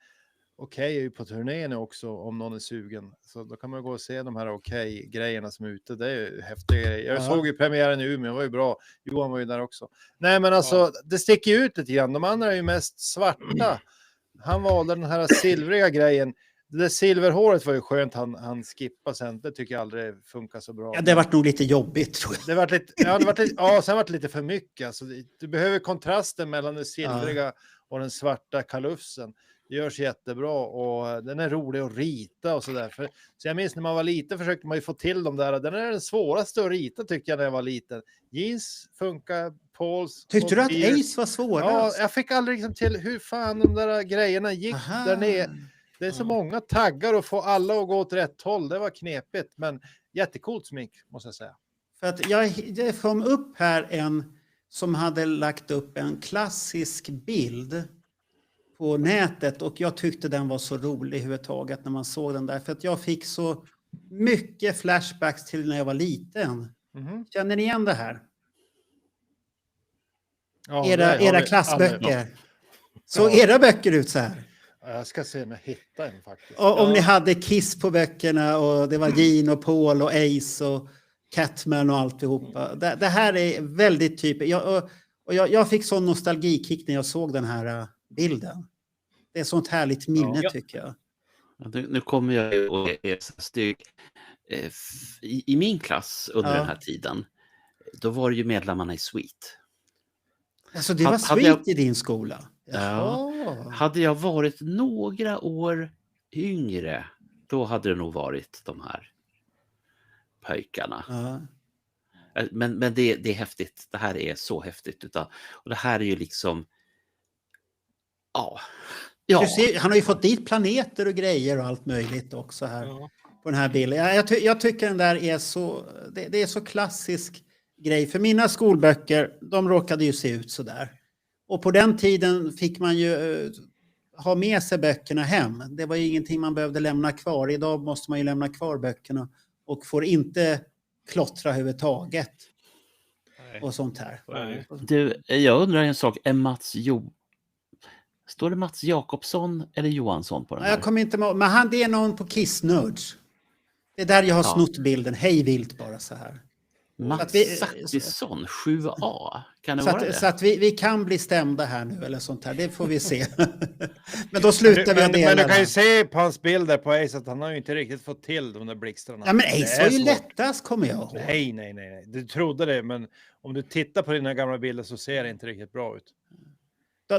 Okej är ju på turné nu också om någon är sugen. Så då kan man gå och se de här Okej-grejerna som är ute. Det är ju häftiga grejer. Jag såg ju premiären i Umeå, det var ju bra. Johan var ju där också. Nej, men alltså det sticker ut lite grann. De andra är ju mest svarta. Han valde den här silvriga grejen. Det där silverhåret var ju skönt han skippade sen. Det tycker jag aldrig funkar så bra. Ja, det var nog lite jobbigt tror jag. Sen var det lite för mycket. Alltså, du behöver kontrasten mellan det silvriga och den svarta kalufsen. Det görs jättebra och den är rolig att rita och sådär. Så jag minns när man var liten försökte man ju få till dem där. Den är den svåraste att rita tycker jag när jag var liten. Jeans funkar, Pauls. Tyckte du att Ace var svårast? Ja, jag fick aldrig liksom till hur fan de där grejerna gick där ner. Det är så många taggar och få alla att gå åt rätt håll. Det var knepigt, men jättecoolt smink måste jag säga. För att det kom upp här en som hade lagt upp en klassisk bild på nätet och jag tyckte den var så rolig överhuvudtaget när man såg den där. För att jag fick så mycket flashbacks till när jag var liten. Känner ni igen det här? Ja, Era klassböcker. Så era böcker ut så här. Jag ska se om jag hittar en faktiskt. Om ni hade Kiss på böckerna och det var Gene och Paul och Ace och Catman och alltihopa. Det här är väldigt typiskt. Jag fick sån nostalgikick när jag såg den här bilden. Det är sånt härligt minne tycker jag. Nu kommer jag och är stygg. I min klass under den här tiden, då var det ju medlemmarna i Sweet. Alltså det var Sweet i din skola? Ja. Hade jag varit några år yngre, då hade det nog varit de här pojkarna. Ja. Men det är häftigt. Det här är så häftigt. Och det här är ju liksom... Ja. Du ser, han har ju fått dit planeter och grejer och allt möjligt också här på den här bilden. Jag tycker den där är så... Det är så klassisk grej. För mina skolböcker, de råkade ju se ut så där. Och på den tiden fick man ju ha med sig böckerna hem. Det var ju ingenting man behövde lämna kvar. Idag måste man ju lämna kvar böckerna och får inte klottra överhuvudtaget. Och sånt här. Du, jag undrar en sak. Är står det Mats Jakobsson eller Johansson på den här? Jag kommer inte ihåg, men det är någon på Kiss Nerds. Det är där jag har snott bilden. Hej vilt bara så här. Mats Zachrisson, 7A. Kan det vara det? Så att vi kan bli stämda här nu eller sånt här. Det får vi se. Men då slutar vi Men du kan ju se på hans bilder på Ace att han har ju inte riktigt fått till de där blixtrarna. Ja, men Ace var ju lättast, kommer jag ihåg. Nej. Du trodde det, men om du tittar på dina gamla bilder så ser det inte riktigt bra ut.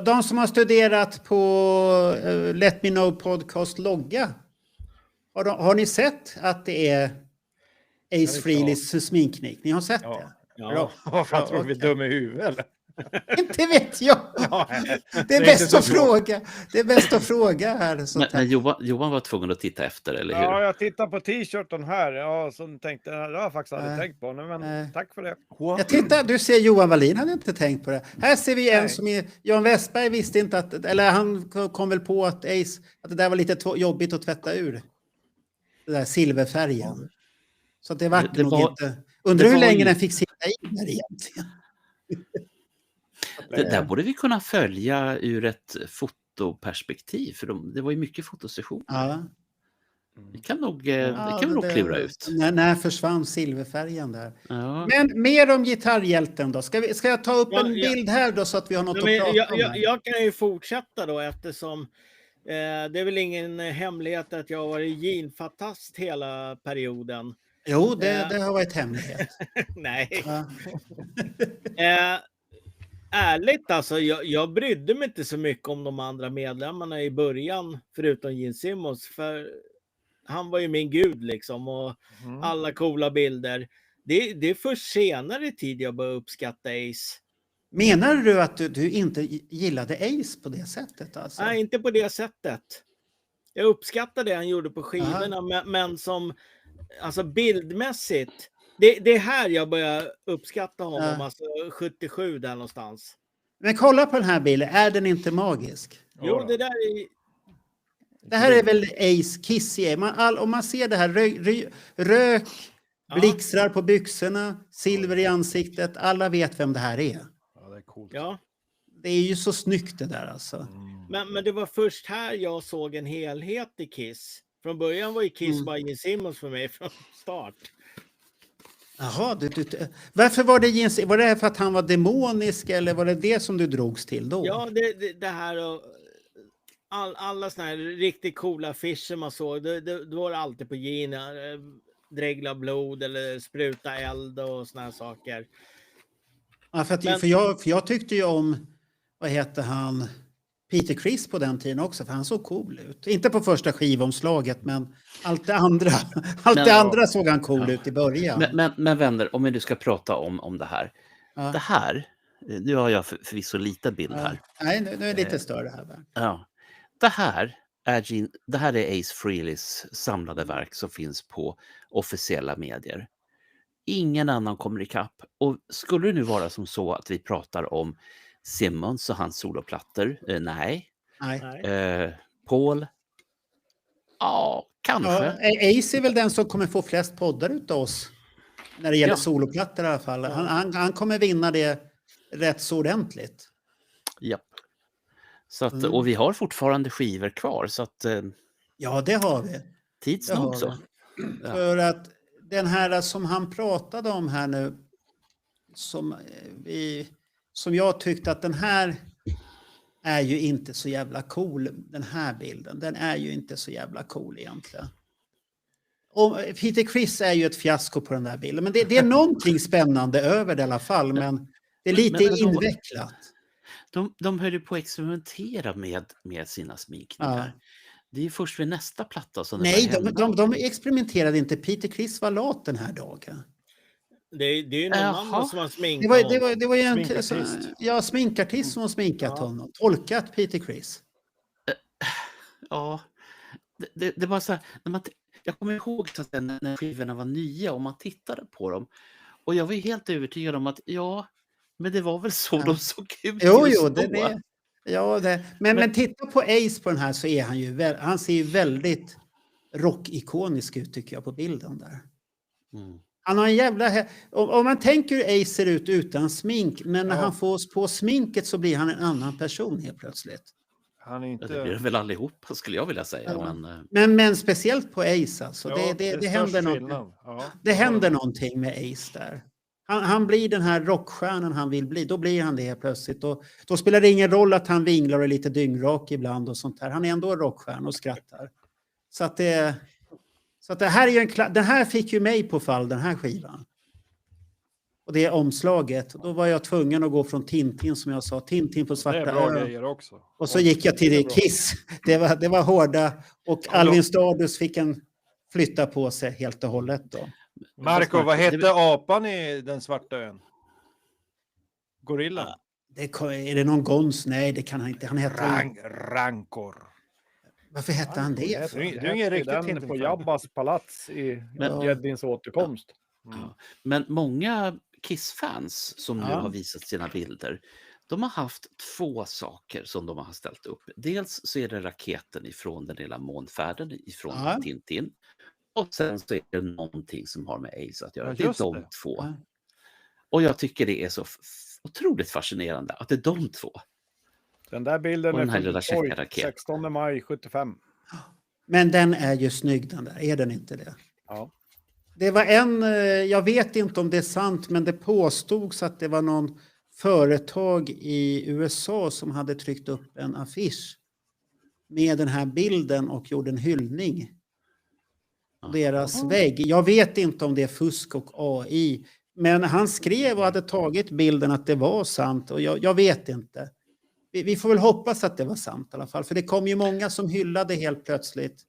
De som har studerat på Let Me Know Podcast logga. Har ni sett att det är Ace Frehleys sminkning? Ni har sett det? Ja. Varför tror vi dum i huvudet eller? Inte vet jag. Det är bäst att fråga. Det är bäst att fråga här. Men Johan var tvungen att titta efter, eller hur? Ja, jag tittar på t-shirten här. Ja, så tänkte jag, det har jag faktiskt aldrig tänkt på. Men tack för det. Jag tittar, du ser Johan Wallin hade inte tänkt på det. Här ser vi en som är, Jan Westberg visste inte att, eller han kom väl på att Ace, att det där var lite jobbigt att tvätta ur. Det där silverfärgen. Så att det var nog inte. Undrar hur länge den fick sitta i där egentligen. Det där borde vi kunna följa ur ett fotoperspektiv, för det var ju mycket fotosessioner. Ja. Vi kan nog klura ut. När försvann silverfärgen där. Ja. Men mer om gitarrhjälten då. Ska jag ta upp en bild här då så att vi har något att prata om? Jag kan ju fortsätta då eftersom det är väl ingen hemlighet att jag har varit Gene-fantast hela perioden. Jo, det har varit hemlighet. Nej. Ärligt alltså, jag brydde mig inte så mycket om de andra medlemmarna i början, förutom Gene Simmons, för han var ju min gud liksom, och alla coola bilder. Det är först senare tid jag började uppskatta Ace. Menar du att du inte gillade Ace på det sättet? Alltså? Nej, inte på det sättet. Jag uppskattade det han gjorde på skivorna, men som alltså bildmässigt, det är här jag börjar uppskatta honom, alltså 77 där någonstans. Men kolla på den här bilden, är den inte magisk? Jo, det där är... Det här är väl Ace Kiss. Om man ser det här, rök, blixtrar på byxorna, silver i ansiktet, alla vet vem det här är. Ja, det är coolt. Ja. Det är ju så snyggt det där alltså. Men det var först här jag såg en helhet i Kiss. Från början var ju Kiss bara Gene Simmons för mig från start. Jaha, varför var det Jens? Var det för att han var demonisk eller var det som du drogs till då? Ja, det här och alla såna här riktigt coola affischer man såg, det var alltid på Gene, dregla blod eller spruta eld och såna här saker. Ja, för jag tyckte ju om, vad heter han, Peter Criss på den tiden också, för han såg cool ut. Inte på första skivomslaget, men allt det andra såg han cool ut i början. Men vänner, om vi nu ska prata om det här. Ja. Det här, nu har jag förvisso lite bild här. Nej, nu är det lite större här. Ja. Det här, det här är Ace Frehleys samlade verk som finns på officiella medier. Ingen annan kommer ikapp. Och skulle det nu vara som så att vi pratar om Simmons och hans soloplattor? Nej. Paul? Ja, kanske. Ja, Ace är väl den som kommer få flest poddar utav oss. När det gäller soloplattor i alla fall. Han kommer vinna det rätt så ordentligt. Japp. Så att, och vi har fortfarande skivor kvar. Så att, ja, det har vi. Tids nog så. Ja. För att den här som han pratade om här nu. Som jag tyckte att den här är ju inte så jävla cool. Den här bilden. Den är ju inte så jävla cool egentligen. Och Peter Criss är ju ett fiasko på den där bilden. Men det är någonting spännande över det i alla fall. Men det är lite invecklat. De höll ju på att experimentera med sina sminkningar. Det är ju först vid nästa platta som de experimenterade inte. Peter Criss var lat den här dagen. Det är ju någon annan som har sminkat honom. Det var ju en sminkartist som har sminkat honom. Tolkat Peter Criss. Ja, det var så här, jag kommer ihåg att när skivorna var nya och man tittade på dem. Och jag var helt övertygad om att men det var väl så de såg ut. Men titta på Ace på den här så är han ju han ser ju väldigt rockikonisk ut tycker jag på bilden där. Han har en jävla... Om man tänker hur Ace ser ut utan smink, men när han får på sminket så blir han en annan person helt plötsligt. Han är inte... Det blir väl allihop skulle jag vilja säga. Ja. Men speciellt på Ace alltså. Det händer något. Det händer någonting med Ace där. Han blir den här rockstjärnan han vill bli. Då blir han det helt plötsligt. Och då spelar det ingen roll att han vinglar och är lite dyngrak ibland och sånt här. Han är ändå rockstjärna och skrattar. Så att det här är ju den här fick ju mig på fall, den här skivan. Och det är omslaget. Då var jag tvungen att gå från Tintin som jag sa. Tintin på svarta grejer också. Och så gick jag till Kiss. Det var hårda. Och Alvin Stardust fick en flytta på sig helt och hållet då. Marco, vad hette apan i den svarta ön? Gorilla? Är det någon gons? Nej, det kan han inte. Han heter... Rancor. Varför hette han det? Det är ingen riktigt den på Jabbas palats i Jeddins återkomst. Men många Kiss-fans som nu har visat sina bilder, de har haft två saker som de har ställt upp. Dels så är det raketen ifrån den lilla månfärden ifrån Tintin. Och sen så är det någonting som har med Ace att göra. Det är de två. Och jag tycker det är så otroligt fascinerande att det är de två. Den där bilden är från 16 maj 75. Men den är ju snygg den där, är den inte det? Ja. Det var jag vet inte om det är sant, men det påstods att det var någon företag i USA som hade tryckt upp en affisch med den här bilden och gjorde en hyllning. Deras vägg. Jag vet inte om det är fusk och AI, men han skrev och hade tagit bilden att det var sant och jag vet inte. Vi får väl hoppas att det var sant i alla fall. För det kom ju många som hyllade helt plötsligt.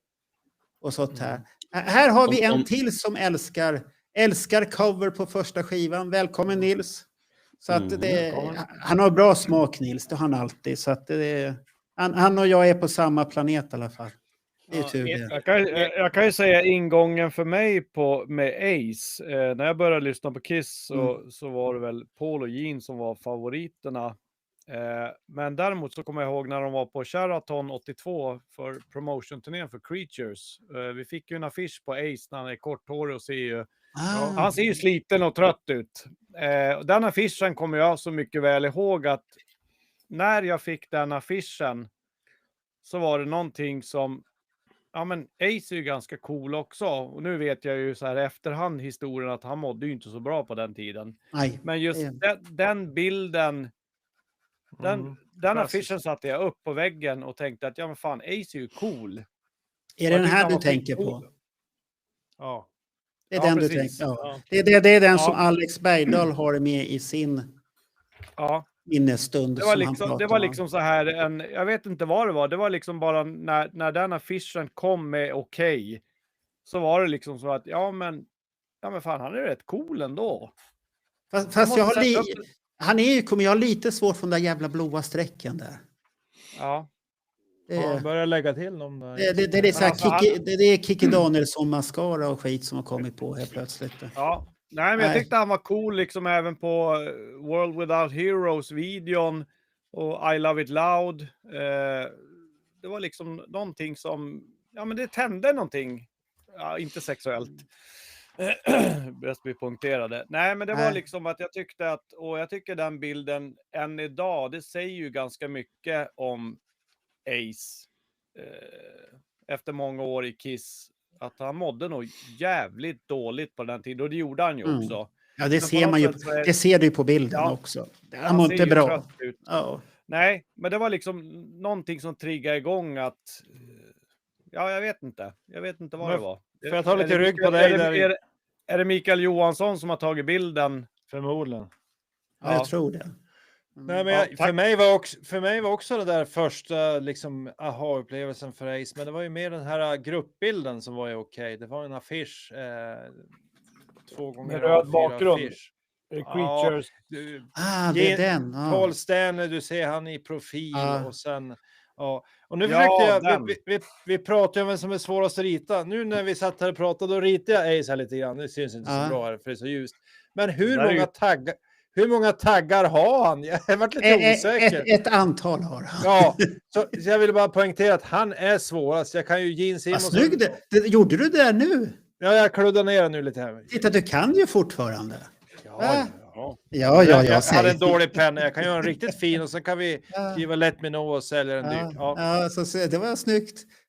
Och sånt här. Här har vi en till som älskar cover på första skivan. Välkommen Nils. Så att han har bra smak Nils. Det har han alltid. Så att han och jag är på samma planet i alla fall. Det är tur det. Jag kan ju säga ingången för mig med Ace. När jag började lyssna på Kiss så var det väl Paul och Gene som var favoriterna. Men däremot så kommer jag ihåg när de var på Sheraton 82 för promotion-turnén för Creatures. Vi fick ju en affisch på Ace när han är korthårig och ser ju... Han ser ju sliten och trött ut. Den affischen kommer jag så mycket väl ihåg att när jag fick den affischen så var det någonting som... Ja men Ace är ju ganska cool också. Och nu vet jag ju så här efterhand historien att han mådde ju inte så bra på den tiden. Nej. Men just den bilden... Den affischen satte jag upp på väggen och tänkte att ja men fan, Ace är ju cool. Är det den här du tänker på? Ja. Det är den du tänker på. Ja. Det är den som Alex Bergdahl har med i sin minnesstund. Det var liksom så här, jag vet inte vad det var. Det var liksom bara när den affischen kom med okej, så var det liksom så att ja men fan, han är rätt cool ändå. Fast jag har lite svårt för den där jävla blåa strecken där. Ja. Ja, börjar lägga till dem där. Det är lite så här, det är Kikki Danielsson mascara och skit som har kommit på helt plötsligt. Ja, nej, men jag tyckte han var cool liksom även på World Without Heroes-videon och I Love It Loud. Det var liksom någonting som, ja men det tände någonting. Ja, inte sexuellt. Bäst vi punkterade. Nej, men det var liksom att jag tyckte att, och jag tycker den bilden än idag, det säger ju ganska mycket om Ace. Efter många år i Kiss, att han mådde nog jävligt dåligt på den tiden, och det gjorde han ju också. Ja, det ser man ju. Det ser du ju på bilden också. Han mår inte bra. Ja. Nej, men det var liksom någonting som triggade igång att, ja, jag vet inte vad det var. För jag tar lite rygg på dig där. Är det Mikael Johansson som har tagit bilden? Förmodligen. Ja, jag tror det. Nej, men för mig var också det där första liksom aha-upplevelsen för Ace, men det var ju mer den här gruppbilden som var ju okej. Det var en affisch 2 gånger röd bakgrund. Affisch. Creatures. Ja, det är den. Ja. Paul Stanley, du ser han i profil och sen och nu försökte vi pratade om vem som är svårast att rita. Nu när vi satt här och pratade, då ritade jag Ace här lite grann. Det syns inte så bra här för det är så ljust. Men hur många taggar har han? Jag har varit lite osäker. Ett antal har han. Ja, så jag ville bara poängtera att han är svårast. Jag kan ju Gene Simmons. Vad snygg det. Gjorde du det nu? Ja, jag kluddar ner nu lite här. Titta, du kan ju fortfarande. Ja. Jag har en dålig penna. Jag kan göra en riktigt fin och sen kan vi skriva Let Me Know och sälja den dyrt. Ja, så det var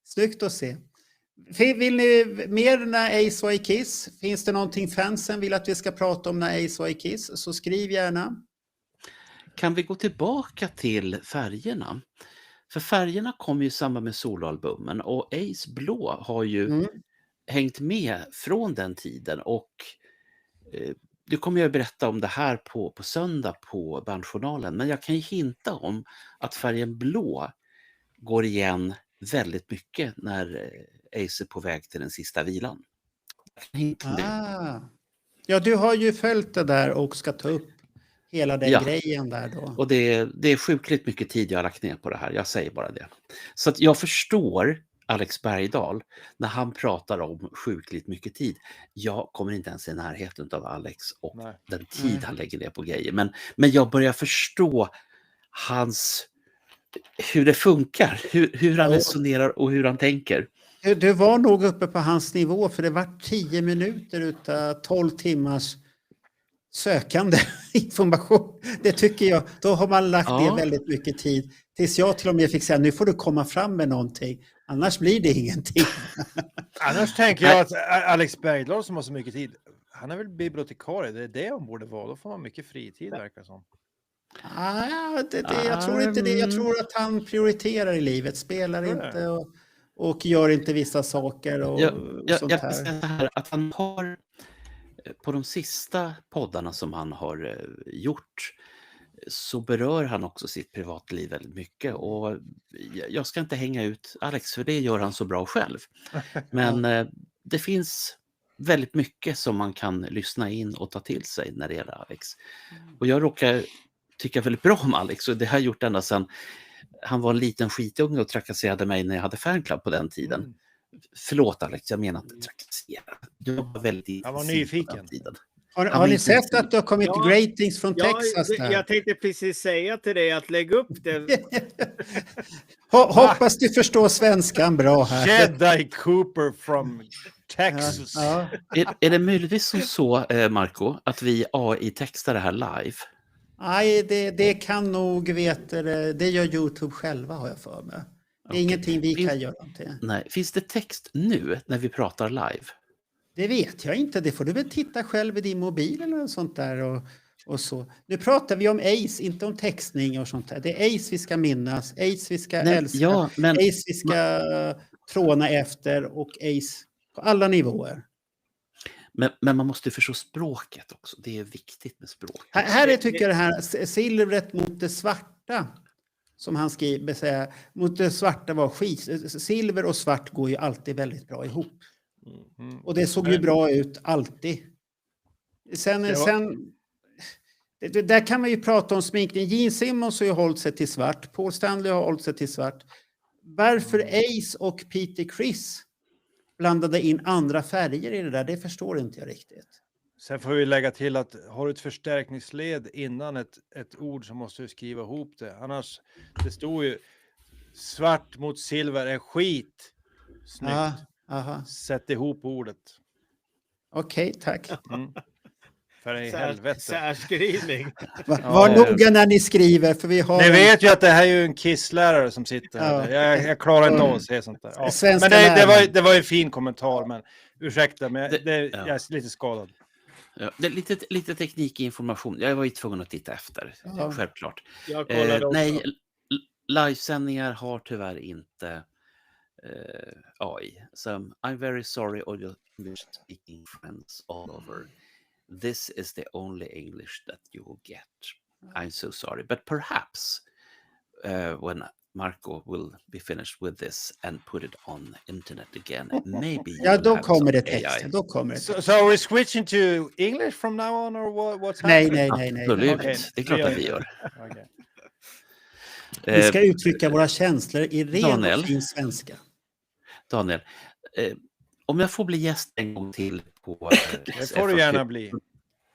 snyggt att se. Vill ni mer när Ace var i Kiss? Finns det någonting fansen vill att vi ska prata om när Ace var i Kiss? Så skriv gärna. Kan vi gå tillbaka till färgerna? För färgerna kom ju i samband med soloalbumen och Ace blå har ju hängt med från den tiden, och du kommer jag berätta om det här på söndag på Bandjournalen, men jag kan ju hinta om att färgen blå går igen väldigt mycket när Ace är på väg till den sista vilan. Ja, du har ju följt det där och ska ta upp hela den grejen där då. Och det är sjukligt mycket tid jag har lagt ner på det här, jag säger bara det. Så att jag förstår Alex Bergdahl när han pratar om sjukligt mycket tid. Jag kommer inte ens i närheten av Alex och den tid han lägger ner på grejer. Men jag börjar förstå hur det funkar, hur han resonerar och hur han tänker. Du var nog uppe på hans nivå, för det var 10 minuter utav 12 timmars sökande information. Det tycker jag, då har man lagt ner väldigt mycket tid. Tills jag till och med fick säga, nu får du komma fram med någonting. Annars blir det ingenting. Annars tänker jag att Alex Bergdahl som har så mycket tid, han är väl bibliotekarie, det är det han borde vara. Då får man mycket fritid, verkar som. Jag tror inte det. Jag tror att han prioriterar i livet, spelar inte och gör inte vissa saker och sånt här. Jag säga här att han har på de sista poddarna som han har gjort så berör han också sitt privatliv väldigt mycket, och jag ska inte hänga ut Alex för det gör han så bra själv. Men det finns väldigt mycket som man kan lyssna in och ta till sig när det gäller Alex. Och jag råkar tycka väldigt bra om Alex, och det har jag gjort ända sedan han var en liten skitunge och trakasserade mig när jag hade fanclub på den tiden. Förlåt Alex, jag menar inte trakassera. Du var väldigt jag var nyfiken. Har ni sett att det har kommit greetings från Texas? Jag tänkte precis säga till dig att lägga upp det. Hoppas du förstår svenskan bra här. Jedi Cooper from Texas. Ja. Är det möjligtvis så, Marco, att vi AI-textar det här live? Nej, det kan nog, det gör YouTube själva, har jag för mig. Det är ingenting vi kan göra till. Nej, finns det text nu när vi pratar live? Det vet jag inte, det får du väl titta själv i din mobil eller något sånt där och så. Nu pratar vi om Ace, inte om textning och sånt där. Det är Ace vi ska minnas, Ace vi ska älska, Ace vi ska tråna efter och Ace på alla nivåer. Men man måste förstå språket också, det är viktigt med språk. Här tycker jag det här, silvret mot det svarta, som han skriver, mot det svarta var skit. Silver och svart går ju alltid väldigt bra ihop. Och det såg ju bra ut alltid. Sen där kan man ju prata om sminkning. Gene Simmons har ju hållit sig till svart. Paul Stanley har hållit sig till svart. varför Ace och Peter Criss blandade in andra färger i det där, det förstår inte jag riktigt. Sen får vi lägga till att har du ett förstärkningsled innan ett ord så måste du skriva ihop det. Annars, det står ju svart mot silver är skit. Snyggt. Aha. Sätt ihop ordet. Okej, tack. För i helvete. Särskrivning. Var noga när ni skriver, för vi har... Ni vet ju att det här är ju en kisslärare som sitter här. Jag klarar inte av att se sånt där. Ja. Men det var en fin kommentar, men ursäkta, men jag är lite skadad. Ja, det är lite teknikinformation. Jag var ju tvungen att titta efter, självklart. Jag kollade också. Nej, livesändningar har tyvärr inte AI. So I'm very sorry all your English speaking friends all over. This is the only English that you will get. I'm so sorry. But perhaps when Marco will be finished with this and put it on internet again, maybe då kommer det texten. Då kommer det. So are we switching to English from now on, or what's happening? Nej. Absolut, Okay. det är klart att vi gör. Okay. Vi ska uttrycka våra känslor i ren och fin svenska. Daniel, om jag får bli gäst en gång till på... Det får du gärna bli.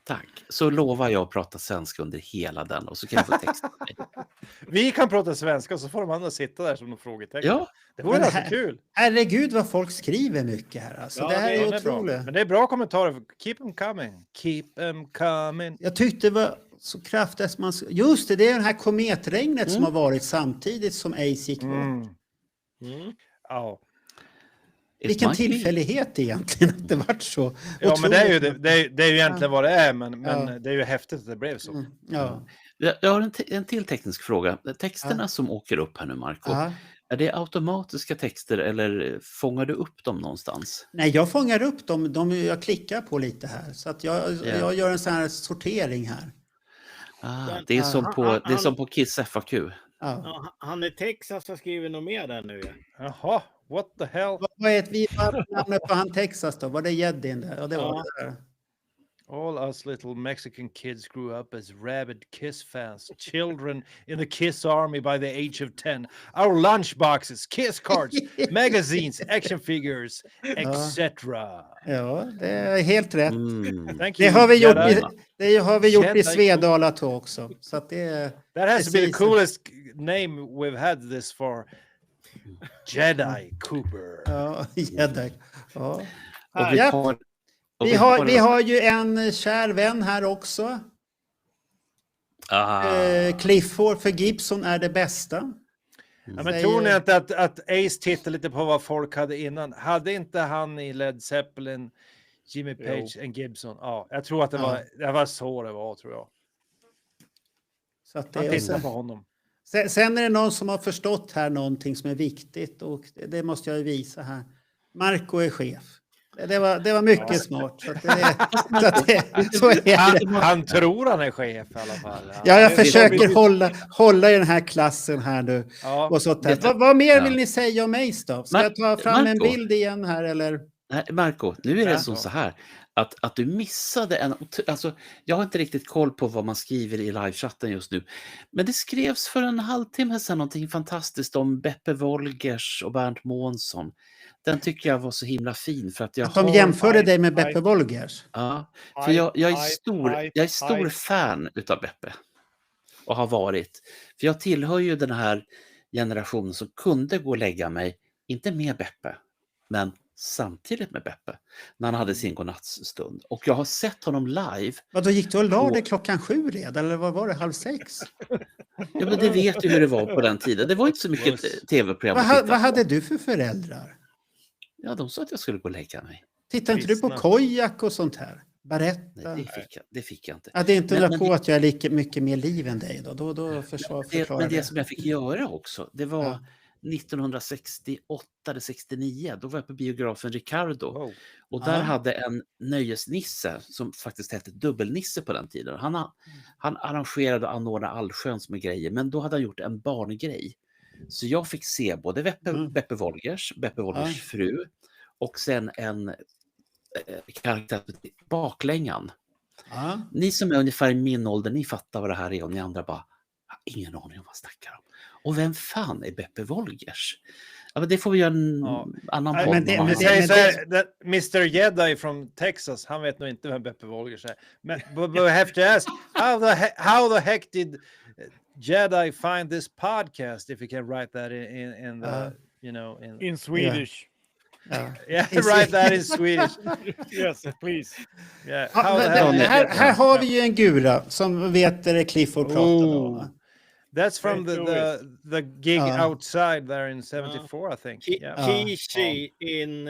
Tack. Så lovar jag att prata svenska under hela den och så kan jag få texta. Vi kan prata svenska och så får de andra sitta där som de frågetecken. Ja. Det vore alltså kul. Herregud vad folk skriver mycket här. Alltså, det här är otroligt. Men det är bra kommentarer. Keep them coming. Keep them coming. Jag tyckte det var så kraftigt. Just det, det är det här kometregnet som har varit samtidigt som Ace gick bort. Ja. Vilken tillfällighet egentligen att det vart så. Ja, men det är ju egentligen vad det är, men det är ju häftigt att det blev så. Ja. Jag har en till teknisk fråga. Texterna som åker upp här nu, Marco, är det automatiska texter eller fångar du upp dem någonstans? Nej, jag fångar upp dem. Jag klickar på lite här. Så att jag gör en sån här sortering här. Det är som på Kiss FAQ. Ja, han i Texas har skrivit något mer där nu. Jaha, what the hell? Vad är vi namnet på han Texas då? Var det Jedin där? Ja, det var det där. All us little Mexican kids grew up as rabid Kiss fans, children in the Kiss army by the age of 10. Our lunchboxes, Kiss cards, magazines, action figures, etc. Ja, det är helt rätt. Thank you, det har vi gjort i Svedala också. Så att det that has to be the coolest name we've had this far. Jedi Cooper. Ja, Jedi. Ja. Och vi har ju en kär vän här också. Clifford, för Gibson är det bästa. Ja, men tror ni inte att Ace tittar lite på vad folk hade innan? Hade inte han i Led Zeppelin, Jimmy Page och Gibson? Ja, jag tror att det var så det var, tror jag. Så att han tittar på honom. Sen är det någon som har förstått här någonting som är viktigt och det måste jag ju visa här. Marco är chef. Det var mycket smart. Han tror han är chef i alla fall. Ja, jag försöker hålla i den här klassen här nu. Ja, och så vad mer vill ni säga om Ace då? Ska jag ta fram en bild igen här eller? Nej, Marco, nu är det så här att du missade alltså jag har inte riktigt koll på vad man skriver i livechatten just nu. Men det skrevs för en halvtimme sedan någonting fantastiskt om Beppe Wolgers och Bernt Månsson. Den tycker jag var så himla fin för att de jämförde dig med Beppe Wolgers. Ja, för jag är stor fan utav Beppe och har varit. För jag tillhör ju den här generationen som kunde gå och lägga mig, inte med Beppe, men samtidigt med Beppe när han hade sin godnattsstund. Och jag har sett honom live. Vad då gick du och la dig 7:00 redan? Eller vad var det, 5:30? Ja, men det vet ju hur det var på den tiden. Det var inte så mycket tv-program. Vad hade du för föräldrar? Ja, de sa att jag skulle gå och lägga mig. Tittar inte du på Kojak och sånt här? Berätta. Nej, det fick jag inte. Ja, det är inte på att jag är lika mycket mer liv än dig då. Då förklarar men det som jag fick göra också, det var 1968 eller 69. Då var jag på biografen Ricardo. Wow. Och där hade en nöjesnisse som faktiskt hette Dubbelnisse på den tiden. Han arrangerade och anordnade allsköns med grejer, men då hade han gjort en barngrej. Så jag fick se både Beppe Wolgers fru och sen en karaktär Baklängan. Ni som är ungefär i min ålder, ni fattar vad det här är och ni andra bara har ingen aning om vad snackar om. Och vem fan är Beppe Wolgers? Ja, men det får vi göra en annan podd. Men Mr. Jedi from Texas, han vet nog inte vem Beppe Wolgers är. Men but we have to ask, how the heck did Jedi find this podcast if you can write that in the, in Swedish. Yeah, write that in Swedish. Yes, please. Yeah. Här har vi ju en gura som vet Clifford pratade om. That's from the gig outside there in 74, I think. Kishi in...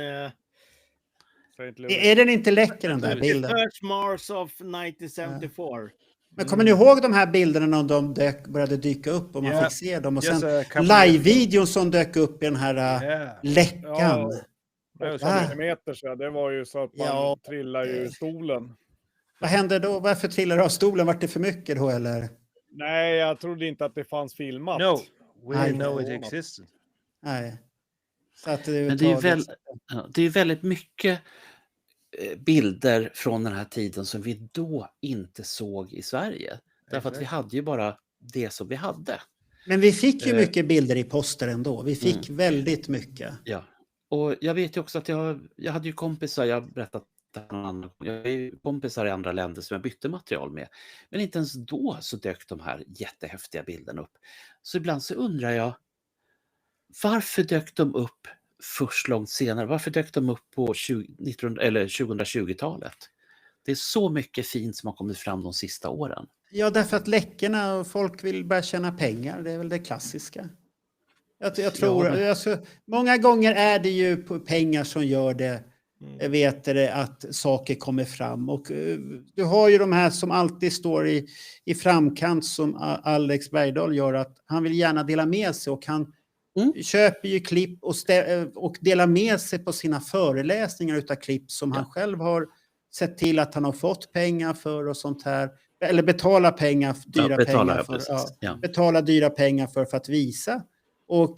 Är den inte läcker den där bilden? First Mars of 1974. Men kommer ni ihåg de här bilderna när de började dyka upp och man fick se dem? Och sen live-videon som dök upp i den här läckan. Det var ju så att man trillade ur stolen. Vad hände då? Varför trillade du av stolen? Var det för mycket då eller? Nej, jag trodde inte att det fanns filmat. No, we didn't know it existed. Nej. Så att men det är väldigt mycket bilder från den här tiden som vi då inte såg i Sverige. Därför att vi hade ju bara det som vi hade. Men vi fick ju mycket bilder i poster ändå. Vi fick väldigt mycket. Ja, och jag vet ju också att jag hade ju kompisar, jag har berättat, jag har ju kompisar i andra länder som jag bytte material med. Men inte ens då så dök de här jättehäftiga bilderna upp. Så ibland så undrar jag, varför dök de upp först långt senare? Varför dök de upp på 2020-talet? Det är så mycket fint som har kommit fram de sista åren. Ja, därför att läckorna och folk vill börja tjäna pengar. Det är väl det klassiska. Jag tror, alltså, många gånger är det ju pengar som gör det, att saker kommer fram. Och du har ju de här som alltid står i framkant som Alex Bergdahl gör, att han vill gärna dela med sig och han köper ju klipp och delar med sig på sina föreläsningar utav klipp som han själv har sett till att han har fått pengar för och sånt här. Eller betala pengar, betala dyra pengar för att visa. Och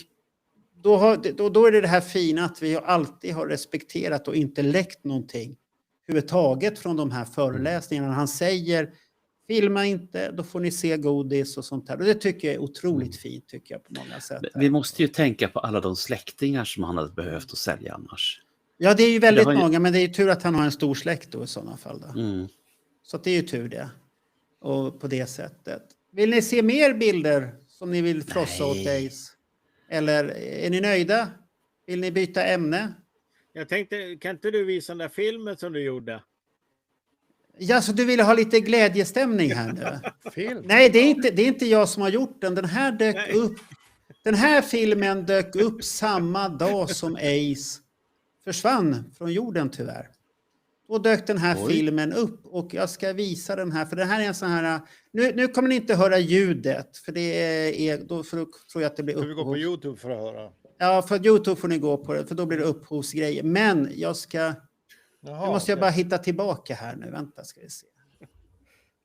då är det här fina att vi alltid har respekterat och inte läckt någonting överhuvudtaget från de här föreläsningarna. Han säger, filma inte, då får ni se godis och sånt här. Och det tycker jag är otroligt fint, tycker jag på många sätt. Vi måste ju tänka på alla de släktingar som han hade behövt att sälja annars. Ja, det är ju väldigt många, men det är ju tur att han har en stor släkt då i sådana fall. Då. Så att det är ju tur det. Och på det sättet. Vill ni se mer bilder som ni vill frossa åt Ace? Eller är ni nöjda? Vill ni byta ämne? Jag tänkte, kan inte du visa den där filmen som du gjorde? Ja, så du ville ha lite glädjestämning här nu? Nej, det är inte jag som har gjort den. Den här dök upp. Den här filmen dök upp samma dag som Ace försvann från jorden tyvärr. Då dök den här filmen upp och jag ska visa den här. För det här är en sån här... Nu kommer ni inte höra ljudet. För det är... Då tror jag att det blir upphovs. Ska vi gå på YouTube för att höra? Ja, för YouTube får ni gå på det. För då blir det upphovsgrejer. Men jag ska... nu måste jag bara hitta tillbaka här nu. Vänta, ska vi se.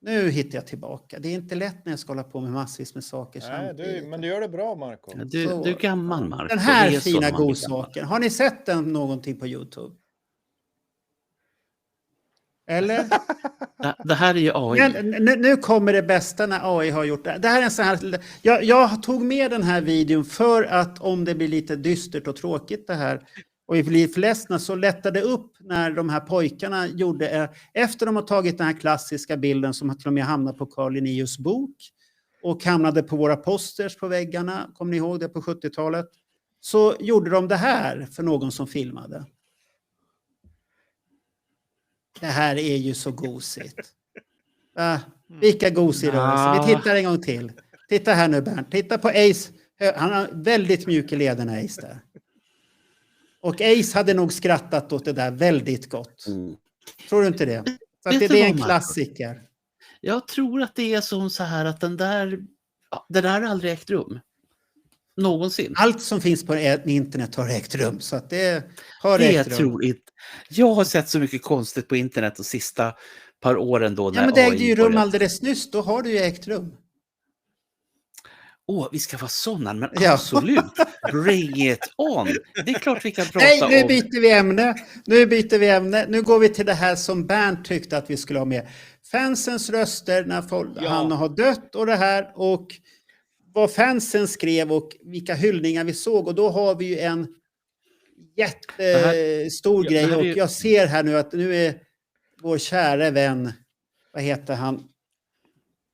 Nu hittar jag tillbaka. Det är inte lätt när jag ska hålla på med massvis med saker samtidigt. Men du gör det bra, Marco. Du är gammal, Marco. Den här fina godsaken. Har ni sett den någonting på YouTube? Eller? Det här är ju AI. Nu kommer det bästa när AI har gjort det. Det här är en sån här... Jag tog med den här videon för att om det blir lite dystert och tråkigt det här och vi blir för ledsna så lättade upp när de här pojkarna gjorde... Efter de har tagit den här klassiska bilden som till och med hamnade på Carl Linnaeus bok och hamnade på våra posters på väggarna, kommer ni ihåg det på 70-talet? Så gjorde de det här för någon som filmade. Det här är ju så gosigt. Vilka gosig rörelse. Vi tittar en gång till. Titta här nu Bernt. Titta på Ace. Han har väldigt mjuk i lederna Ace där. Och Ace hade nog skrattat åt det där väldigt gott. Tror du inte det? Så att det är en klassiker. Jag tror att det är som så här att det där har aldrig ägt rum. Någonsin. Allt som finns på internet har ägt rum. Så att det har ägt rum. Tror inte. Jag har sett så mycket konstigt på internet de sista par åren då. Ja, men det ägde ju rum alldeles nyss. Då har det ju ägt rum. Vi ska vara sådana, men absolut. Bring it on. Det är klart vi kan prata om. Nej, nu byter vi ämne. Nu går vi till det här som Bernt tyckte att vi skulle ha med. Fansens röster när han har dött och det här. Och vad fansen skrev och vilka hyllningar vi såg. Och då har vi ju en jättestor grej. Och jag ser här nu att nu är vår kära vän, vad heter han?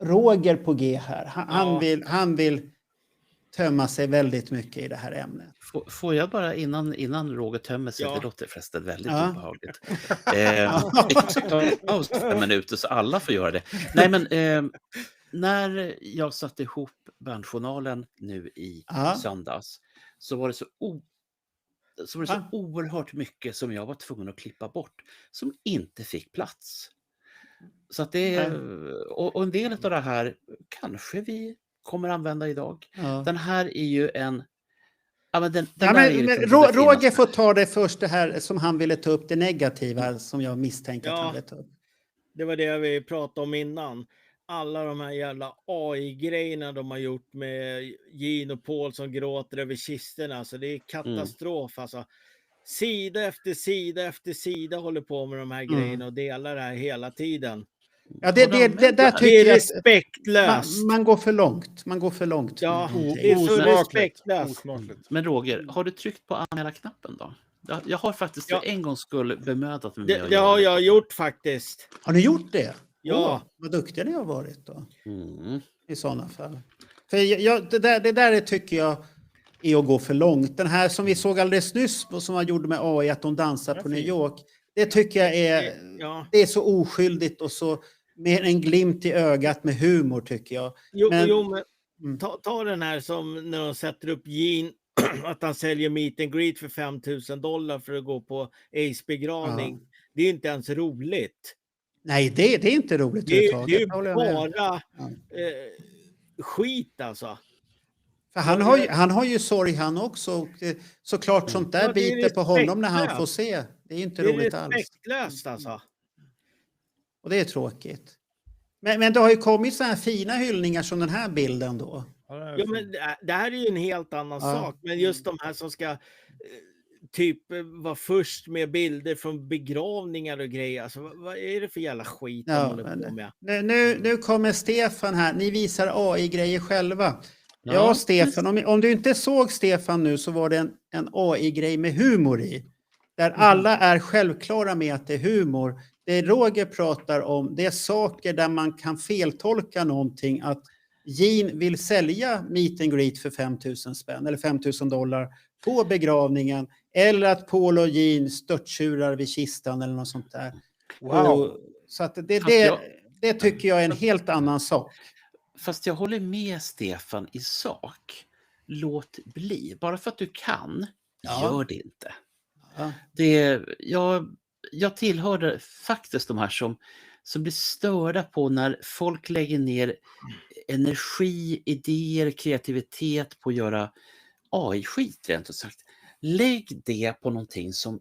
Roger på G här. Han vill tömma sig väldigt mycket i det här ämnet. Får jag bara innan Roger tömmer sig, det låter förresten väldigt obehagligt. 5 minuter så alla får göra det. Nej, men när jag satte ihop bandjournalen nu i söndags så var det så oerhört mycket som jag var tvungen att klippa bort som inte fick plats. Så att det och en del av det här kanske vi kommer använda idag. Den här är ju en... Roger får ta det först, det här som han ville ta upp, det negativa som jag misstänker att han ville ta upp. Det var det vi pratade om innan. Alla de här jävla AI-grejerna de har gjort med Gene och Paul som gråter över kisterna. Alltså det är katastrof. Alltså, sida efter sida efter sida håller på med de här grejerna och delar det här hela tiden. Ja, det tycker är respektlöst. Man går för långt. Man går för långt. Ja, det är så respektlöst. Men Roger, har du tryckt på anmäla-knappen då? Jag har faktiskt för en gångs skull bemödat mig. Det har jag gjort faktiskt. Har ni gjort det? Ja. Vad duktiga ni har varit då. I sådana fall. För det där tycker jag är att gå för långt. Den här som vi såg alldeles nyss som man gjorde med AI, att de dansar på New York. Det tycker jag är, det är så oskyldigt och så med en glimt i ögat med humor tycker jag. Men ta den här som när de sätter upp Gene, att han säljer meet and greet för $5,000 för att gå på Ace begravning. Det är inte ens roligt. Nej, det är inte roligt. Det är bara skit alltså. För han har ju sorg han också. Och såklart sånt där biter på honom när han får se. Det är inte roligt alls. Det är respektlöst alltså. Och det är tråkigt. Men det har ju kommit så här fina hyllningar som den här bilden då. Ja, men det här är ju en helt annan sak. Men just de här som ska typ vara först med bilder från begravningar och grejer. Alltså, vad är det för jävla skit de håller på med? Nu kommer Stefan här. Ni visar AI-grejer själva. Ja, Stefan. Om du inte såg Stefan nu så var det en AI-grej med humor i. Där alla är självklara med att det är humor. Det Roger pratar om, det är saker där man kan feltolka någonting. Att Gene vill sälja meet and greet för 5,000 spänn eller $5,000 på begravningen. Eller att Paul och Gene störttjurar vid kistan eller något sånt där. Wow. Så att det tycker jag är en helt annan sak. Fast jag håller med Stefan i sak. Låt bli. Bara för att du kan, gör det inte. Jag tillhörde faktiskt de här som blir störda på när folk lägger ner energi, idéer, kreativitet på att göra AI-skit rent ut sagt. Lägg det på någonting som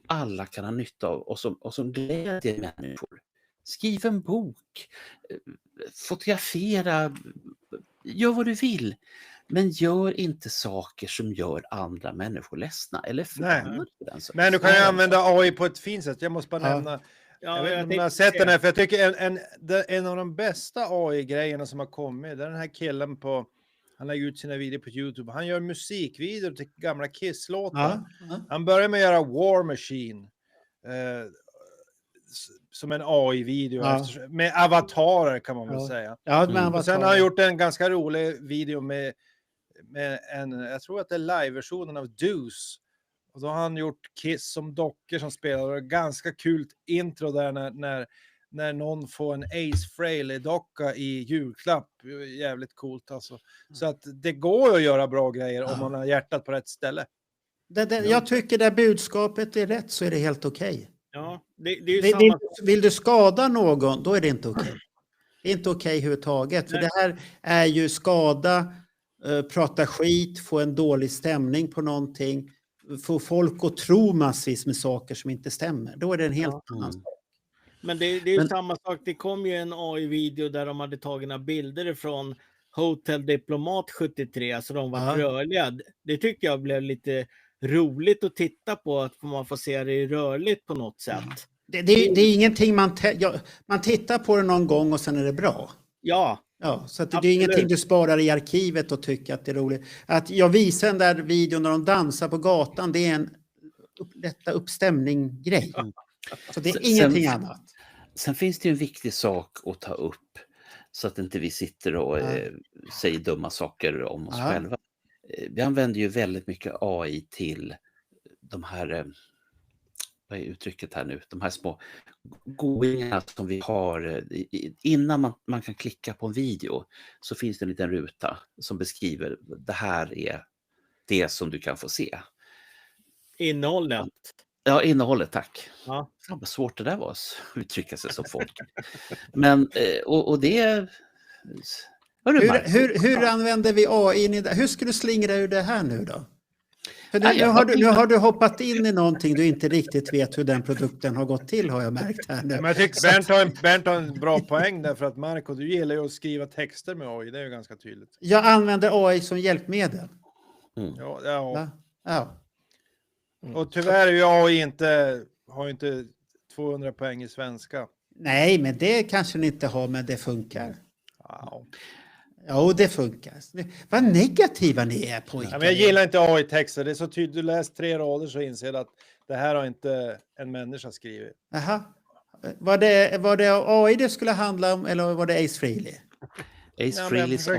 alla kan ha nytta av och som glädjer människor. Skriv en bok, fotografera, gör vad du vill. Men gör inte saker som gör andra människor ledsna. Eller förbannade. Men du kan ju använda AI på ett fint sätt. Jag måste bara nämna. Jag vet inte om jag har sett den här. För jag tycker en av de bästa AI-grejerna som har kommit. Det är den här killen han lägger ut sina videor på YouTube. Han gör musikvideor till gamla Kiss-låtar. Han börjar med att göra War Machine. Som en AI-video. Med avatarer kan man väl säga. Och sen har han gjort en ganska rolig video med jag tror att det är live-versionen av Deuce. Och då har han gjort Kiss som dockor som spelar. Och ganska kul intro där när någon får en Ace Frehley-docka i julklapp. Jävligt coolt alltså. Så att det går att göra bra grejer om man har hjärtat på rätt ställe. Jag tycker där budskapet är rätt så är det helt okej. Ja, det är samma... Vill du skada någon, då är det inte okej. Det är inte okej överhuvudtaget. För det här är ju skada, prata skit, få en dålig stämning på någonting. Få folk att tro massvis med saker som inte stämmer. Då är det en helt annan sak. Men det är ju samma sak. Det kom ju en AI-video där de hade tagit bilder från Hotel Diplomat 73. Alltså de var rörliga. Det tycker jag blev lite roligt att titta på. Att man får se det rörligt på något sätt. Det är ingenting man tittar på det någon gång och sen är det bra. Ja. Ja, så att det är ingenting du sparar i arkivet och tycker att det är roligt. Att jag visar den där videon när de dansar på gatan, det är en lätta uppstämning-grej. Så det är ingenting annat. Sen finns det ju en viktig sak att ta upp så att inte vi sitter och säger dumma saker om oss själva. Vi använder ju väldigt mycket AI till de här, vad är uttrycket här nu, de här små godingarna som vi har. Innan man kan klicka på en video så finns det en liten ruta som beskriver det här är det som du kan få se. Innehållet. Ja, innehållet, tack. Ja. Ja, vad svårt det där var att uttrycka sig som folk. Men, och det... Hur använder vi AI? Hur ska du slingra ur det här nu då? För nu har du hoppat in i någonting du inte riktigt vet hur den produkten har gått till, har jag märkt här nu. Men jag tycker Bernt har en bra poäng där, för att Marco, du gillar ju att skriva texter med AI, det är ju ganska tydligt. Jag använder AI som hjälpmedel. Ja. Och tyvärr är ju AI har ju inte 200 poäng i svenska. Nej, men det kanske ni inte har, men det funkar. Wow. Ja, det funkar. Vad negativa ni är, pojkar. Ja, men jag gillar inte AI-texter. Det är så tydligt. Du läser 3 rader så inser att det här har inte en människa skrivit. Jaha. Var det AI det skulle handla om, eller var det Ace Frehley? Ace Frehleys AI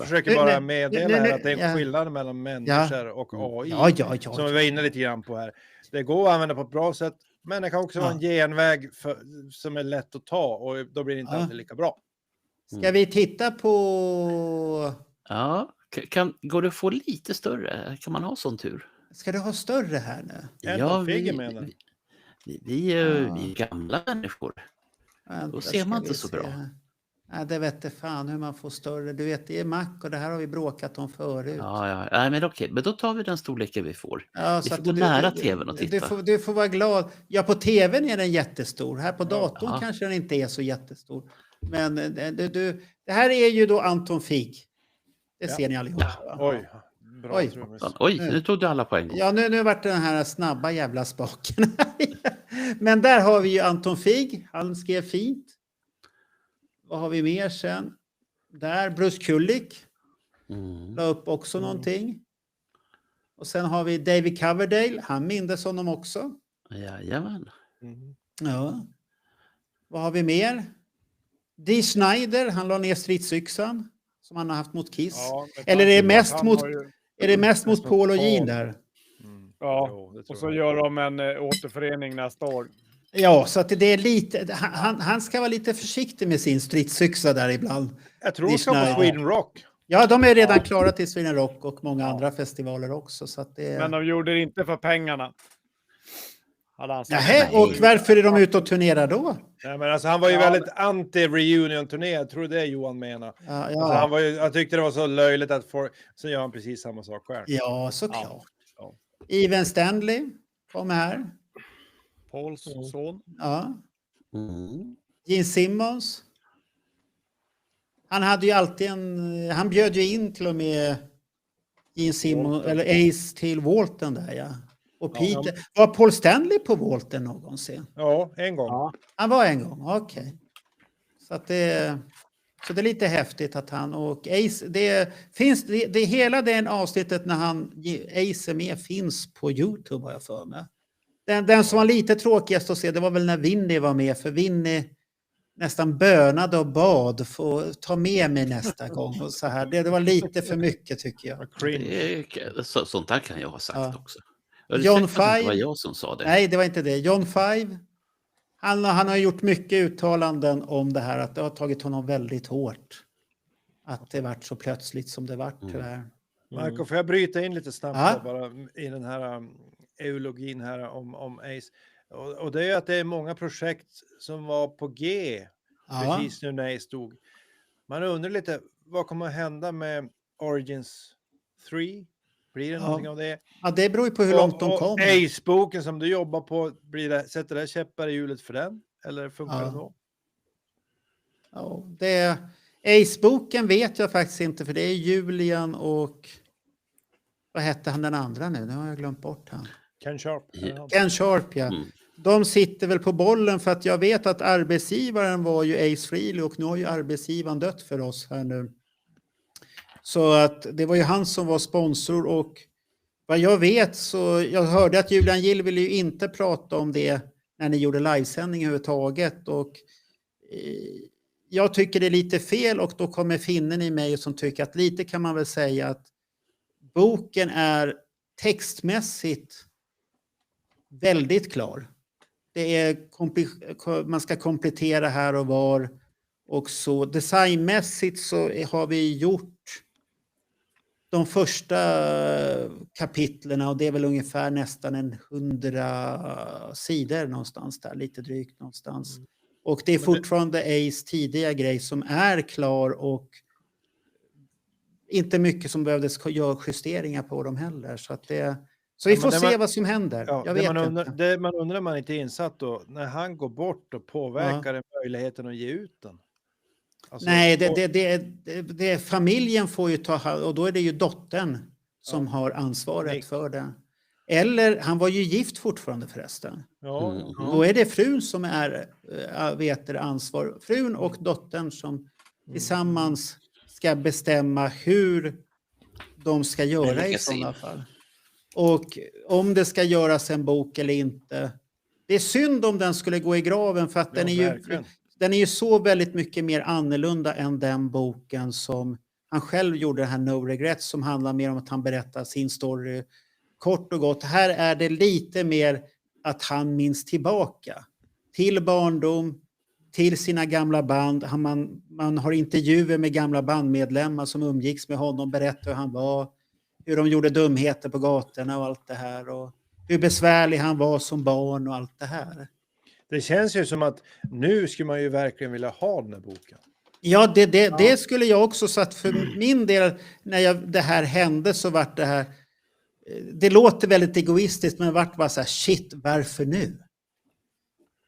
försöker bara meddela här att det är en skillnad mellan människor och AI. Ja. Som vi var inne lite grann på här. Det går att använda på ett bra sätt, men det kan också vara en genväg som är lätt att ta, och då blir det inte alltid lika bra. Ska vi titta på... Ja, går det att få lite större? Kan man ha sån tur? Ska du ha större här nu? Vi är gamla människor. Då ser man inte så bra. Ja, det vet jag fan hur man får större. Du vet, det är Mac och det här har vi bråkat om förut. Ja. Nej, men okej. Men då tar vi den storleken vi får. Ja, vi får gå nära tvn och titta. Du får vara glad. Ja, på tvn är den jättestor. Här på datorn kanske den inte är så jättestor. Men det här är ju då Anton Fig. Det ser ni allihopa. Oj, bra. Oj, nu tog du alla poäng. Ja, nu vart det den här snabba jävla spaken. Men där har vi ju Anton Fig. Han skrev fint. Vad har vi mer sen? Där, Bruce Kulick. La upp också någonting. Och sen har vi David Coverdale. Han mindes honom också. Jajamän. Ja. Vad har vi mer? Dee Snider, han la ner stridsyxan som han har haft mot Kiss. Ja, eller är det mest mot Paul och Gene där? Ja, och så gör de en återförening nästa år. Ja, så att det är lite... Han ska vara lite försiktig med sin stridsyxa där ibland. Jag tror de ska på Sweden Rock. Ja, de är redan klara till Sweden Rock och många andra festivaler också. Så att det... Men de gjorde det inte för pengarna. Och varför är de ute och turnerar då? Nej, men alltså, han var ju väldigt anti-reunion-turné. Jag tror det är Johan menar. Alltså, jag tyckte det var så löjligt att så gör han precis samma sak själv. Ja, såklart. Ja. Even Stanley kom här. Pauls son. Ja. Gene Simmons. Han hade ju alltid han bjöd ju in till och med Gene Simmons eller Ace till Walton där, ja. Och Peter. Var Paul Stanley på Walton någonsin? Ja, en gång. Ja. Han var en gång, okej. Så att det är lite häftigt att han och Ace, det hela den avsnittet när Ace är med finns på YouTube, har jag för mig. Den som var lite tråkigast att se, det var väl när Vinny var med, för Vinny nästan bönade och bad för att ta med mig nästa gång och så här. Det var lite för mycket, tycker jag. Sånt där kan jag ha sagt också. John Five. Det var jag som sa det. Nej, det var inte det. John Five. Han har gjort mycket uttalanden om det här, att det har tagit honom väldigt hårt. Att det vart så plötsligt som det vart, tyvärr. Marco, får jag bryta in lite snabbt bara i den här eulogin här om Ace. Och det är att det är många projekt som var på G precis nu när Ace stod. Man undrar lite, vad kommer att hända med Origins 3? Blir det någonting av det? Ja, det beror ju på hur långt de kommer. Ace-boken som du jobbar på, sätter det käppar i hjulet för den? Eller funkar det då? Ja, Ace-boken vet jag faktiskt inte, för det är Julian och... Vad hette han den andra nu? Nu har jag glömt bort han. Ken Sharp. Ken Sharp, ja. de sitter väl på bollen för att jag vet att arbetsgivaren var ju Ace Frehley och nu har ju arbetsgivaren dött för oss här nu. Så att det var ju han som var sponsor och vad jag vet så jag hörde att Julian Gill ville ju inte prata om det när ni gjorde livesändning överhuvudtaget och jag tycker det är lite fel och då kommer finnen i mig som tycker att lite kan man väl säga att boken är textmässigt väldigt klar. Det är man ska komplettera här och var och så designmässigt så har vi gjort de första kapitlerna och det är väl ungefär nästan 100 sidor någonstans där, lite drygt någonstans. Och det är fortfarande Ace tidiga grej som är klar och inte mycket som behövdes göra justeringar på dem heller. Så vi får se vad som händer. Ja, jag vet det man undrar man inte är insatt då, när han går bort och påverkar det möjligheten att ge ut den? Alltså, nej, familjen får ju ta och då är det ju dottern som har ansvaret för det. Eller, han var ju gift fortfarande förresten. Då är det frun som är ansvar. Frun och dottern som tillsammans ska bestämma hur de ska göra i sådana fall. Och om det ska göras en bok eller inte. Det är synd om den skulle gå i graven för att den är ju så väldigt mycket mer annorlunda än den boken som han själv gjorde, den här No Regrets, som handlar mer om att han berättar sin story kort och gott. Här är det lite mer att han minns tillbaka till barndom, till sina gamla band. Man har intervjuer med gamla bandmedlemmar som umgicks med honom, berättar hur han var, hur de gjorde dumheter på gatorna och allt det här och hur besvärlig han var som barn och allt det här. Det känns ju som att nu skulle man ju verkligen vilja ha den här boken. Ja, det skulle jag också, så att för min del när det här hände så vart det här, det låter väldigt egoistiskt men vart bara så här, shit, varför nu?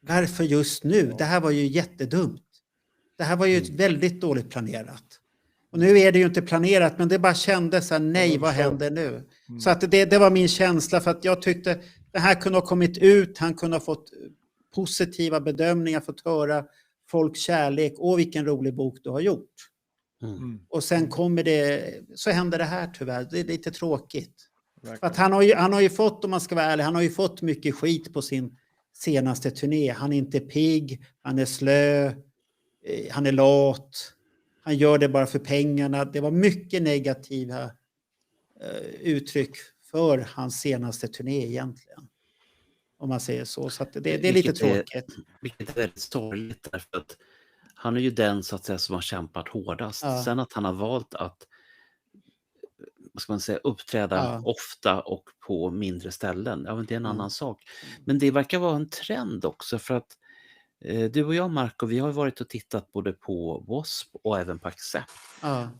Varför just nu? Det här var ju jättedumt. Det här var ju väldigt dåligt planerat. Och nu är det ju inte planerat men det bara kändes så här, nej, vad händer nu? Så att det var min känsla för att jag tyckte det här kunde ha kommit ut, han kunde ha fått positiva bedömningar, fått höra folks kärlek och vilken rolig bok du har gjort. Och sen så händer det här tyvärr. Det är lite tråkigt. För att han har ju fått, om man ska vara ärlig, han har ju fått mycket skit på sin senaste turné. Han är inte pigg, han är slö, han är lat, han gör det bara för pengarna. Det var mycket negativa uttryck för hans senaste turné egentligen. Om man säger så. Så att det är lite tråkigt. Vilket är väldigt sorgligt därför att han är ju den så att säga som har kämpat hårdast. Ja. Sen att han har valt att vad ska man säga, uppträda ofta och på mindre ställen. Ja, men det är en annan sak. Men det verkar vara en trend också för att du och jag, Marco, vi har varit och tittat både på W.A.S.P. och även på Accept.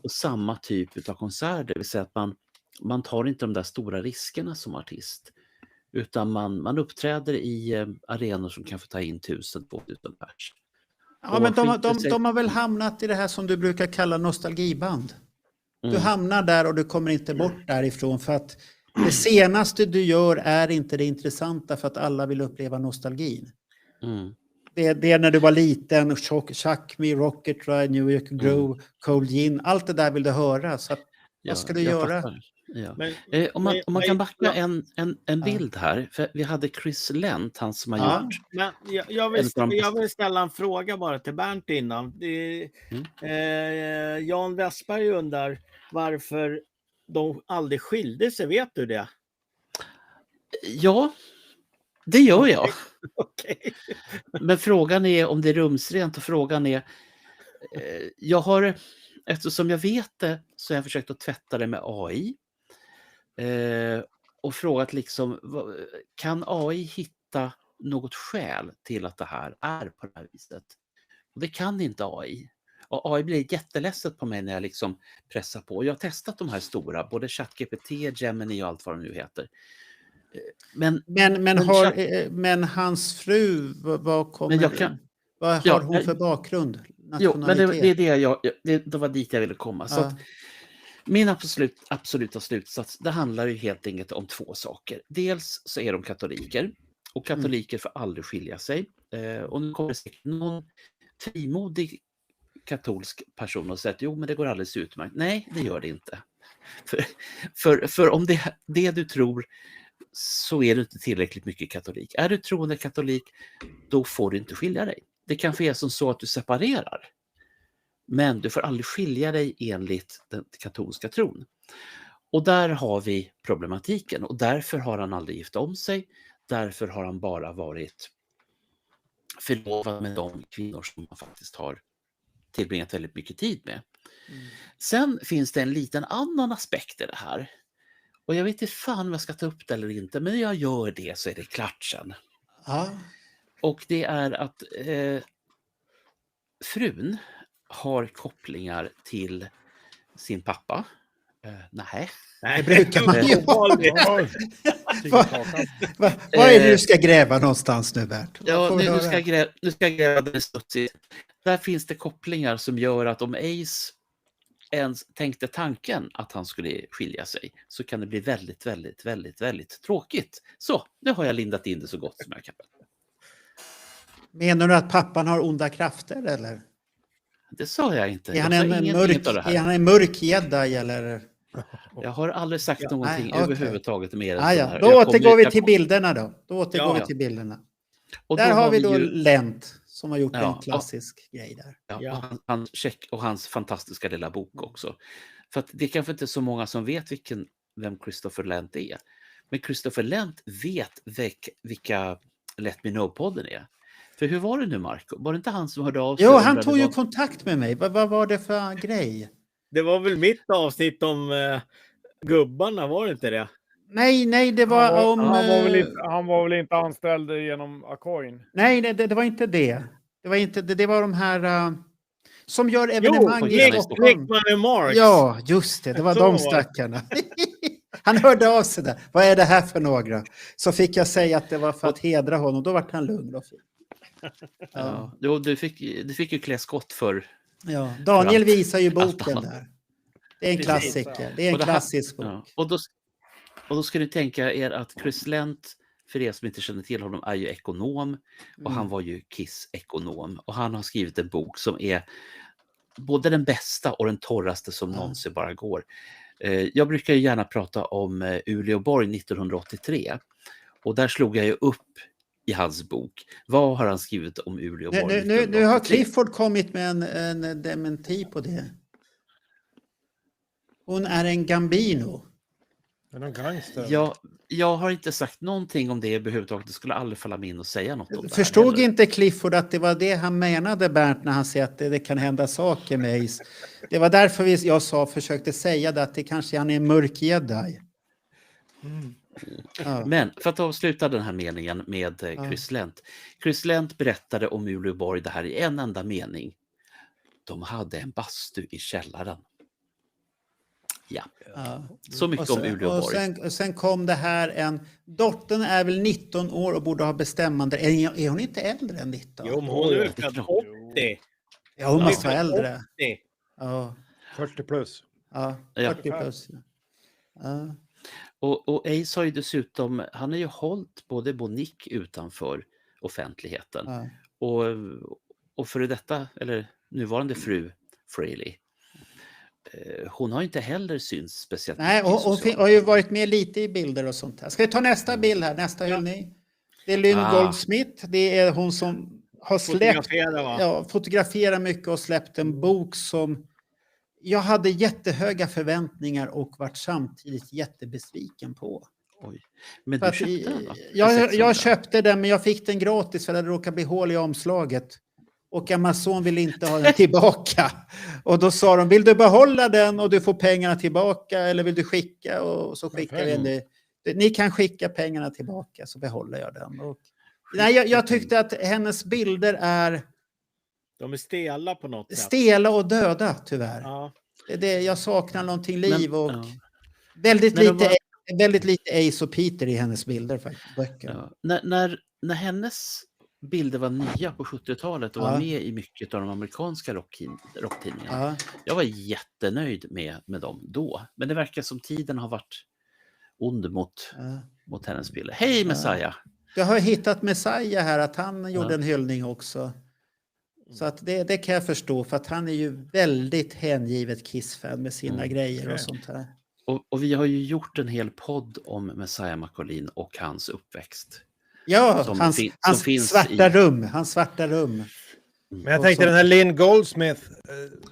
Och samma typ av konserter, det vill säga att man tar inte de där stora riskerna som artist. Utan man uppträder i arenor som kan få ta in 1000-2000 pers. Ja, men de har väl hamnat i det här som du brukar kalla nostalgiband. Du hamnar där och du kommer inte bort därifrån för att det senaste du gör är inte det intressanta för att alla vill uppleva nostalgin. Det är när du var liten, Chuck Me, Rocket Ride, New York Groove, Cold Gin, allt det där vill du höra. Så att, vad ska du göra? Ja. Om man kan backa en bild här, för vi hade Chris Lent, han som har gjort... Men jag vill ställa en fråga bara till Bernt innan. Jan Westberg undrar varför de aldrig skilde sig, vet du det? Ja, det gör jag. Okay. Men frågan är om det är rumsrent och frågan är... eftersom jag vet det så har jag försökt att tvätta det med AI. Och frågat liksom, kan AI hitta något skäl till att det här är på det här viset? Och det kan inte AI. Och AI blir jätteledset på mig när jag liksom pressar på. Jag har testat de här stora, både ChatGPT, Gemini och allt vad de nu heter. Men hans fru, vad har hon för bakgrund? Jo, men det var dit jag ville komma. Så att min absoluta slutsats, det handlar ju helt enkelt om två saker. Dels så är de katoliker. Och katoliker får aldrig skilja sig. Och nu kommer det säkert någon frimodig katolsk person och säger att jo, men det går alldeles utmärkt. Nej, det gör det inte. För om det du tror, så är du inte tillräckligt mycket katolik. Är du troende katolik, då får du inte skilja dig. Det kanske är som så att du separerar. Men du får aldrig skilja dig enligt den katolska tron. Och där har vi problematiken. Och därför har han aldrig gift om sig. Därför har han bara varit förlovad med de kvinnor som han faktiskt har tillbringat väldigt mycket tid med. Sen finns det en liten annan aspekt i det här. Och jag vet inte fan om jag ska ta upp det eller inte, men när jag gör det så är det klart sen. Ja. Och det är att frun har kopplingar till sin pappa. Nej. Det brukar man ju ha. Vad är det du ska gräva någonstans nu, Bert? Ja, nu ska jag gräva den studsigt. Där finns det kopplingar som gör att om Ace ens tänkte tanken att han skulle skilja sig, så kan det bli väldigt, väldigt, väldigt, väldigt tråkigt. Så, nu har jag lindat in det så gott som jag kan. Menar du att pappan har onda krafter, eller? Det sa jag inte. Är han en mörk jedi, eller? Jag har aldrig sagt någonting överhuvudtaget mer än så här. Då återgår vi till bilderna då. Till bilderna. Och där har vi då Lent som har gjort en klassisk grej där. Ja. Och hans fantastiska lilla bok också. För att det är kanske inte så många som vet vem Christopher Lent är. Men Christopher Lent vet vilka Let Me Know-podden är. För hur var det nu, Marco? Var det inte han som hörde av sig? Jo, han tog ju kontakt med mig. Vad var det för grej? Det var väl mitt avsnitt om gubbarna, var det inte det? Nej, det var om... Han var väl inte anställd genom Acoin? Nej, det var inte det. Det var de här som gör evenemang i Stockholm. Marks. Ja, just det. Det var de stackarna. Han hörde av sig där. Vad är det här för några? Så fick jag säga att det var för att hedra honom. Då var han lugn och fin. Ja. Du fick ju klä skott för... Ja, Daniel visar ju boken där. Det är en klassiker. Det är en klassisk bok. Ja. Och då ska ni tänka er att Chris Lent, för er som inte känner till honom, är ju ekonom. Och han var ju Kiss-ekonom. Och han har skrivit en bok som är både den bästa och den torraste som någonsin bara går. Jag brukar ju gärna prata om Uleåborg 1983. Och där slog jag ju upp i hans bok. Vad har han skrivit om Uleåborg? Nu har Clifford kommit med en dementi på det. Hon är en Gambino. Är någon gangster? Jag har inte sagt någonting om det överhuvudtaget. Det skulle aldrig falla mig in och säga något om det. Förstod inte Clifford att det var det han menade, Bernt, när han säger att det kan hända saker med Ace? Det var därför jag försökte säga det, att det kanske han är en mörk jedi. Ja. Men för att avsluta den här meningen med Chris Lent. Chris Lent berättade om Uleåborg det här i en enda mening. De hade en bastu i källaren. Ja. Så mycket om Uleåborg. Och sen kom det här dottern är väl 19 år och borde ha bestämmande. Är hon inte äldre än 19? Jo, men hon är väl född 80. Ja, hon måste vara äldre. 80. Ja. 40 plus. Ja, 40 plus. Ja. Och Ace har ju dessutom, han har ju hållit både Monique utanför offentligheten. Och före detta, eller nuvarande fru Fraley, hon har inte heller synts speciellt. Nej, hon har ju varit med lite i bilder och sånt här. Ska vi ta nästa bild här? Nästa hyllning. Det är Lynn Goldsmith. Det är hon som har släppt, fotograferar mycket och släppt en bok som jag hade jättehöga förväntningar och vart samtidigt jättebesviken på. Oj. Men du köpte den, va? Jag köpte den, men jag fick den gratis för det råkade bli hål i omslaget. Och Amazon vill inte ha den tillbaka. Och då sa de, vill du behålla den och du får pengarna tillbaka, eller vill du skicka? Och så skickar vi den. Ni kan skicka pengarna tillbaka, så behåller jag den. Och, nej, jag tyckte att hennes bilder är... De är stela på något sätt. Stela och döda, tyvärr. Ja. Jag saknar någonting liv och väldigt lite Ace och Peter i hennes bilder. Faktiskt. Ja. När hennes bilder var nya på 70-talet och var med i mycket av de amerikanska rocktidningarna. Jag var jättenöjd med dem då. Men det verkar som tiden har varit ond mot hennes bilder. Hej Messiah! Du har hittat Messiah här, att han gjorde en hyllning också. Så att det kan jag förstå, för att han är ju väldigt hängivet Kiss-fan med sina grejer och sånt här. Och vi har ju gjort en hel podd om Messiah McAulin och hans uppväxt. Ja, Som hans finns svarta rum. Hans svarta rum. Men jag tänkte den här Lynn Goldsmith,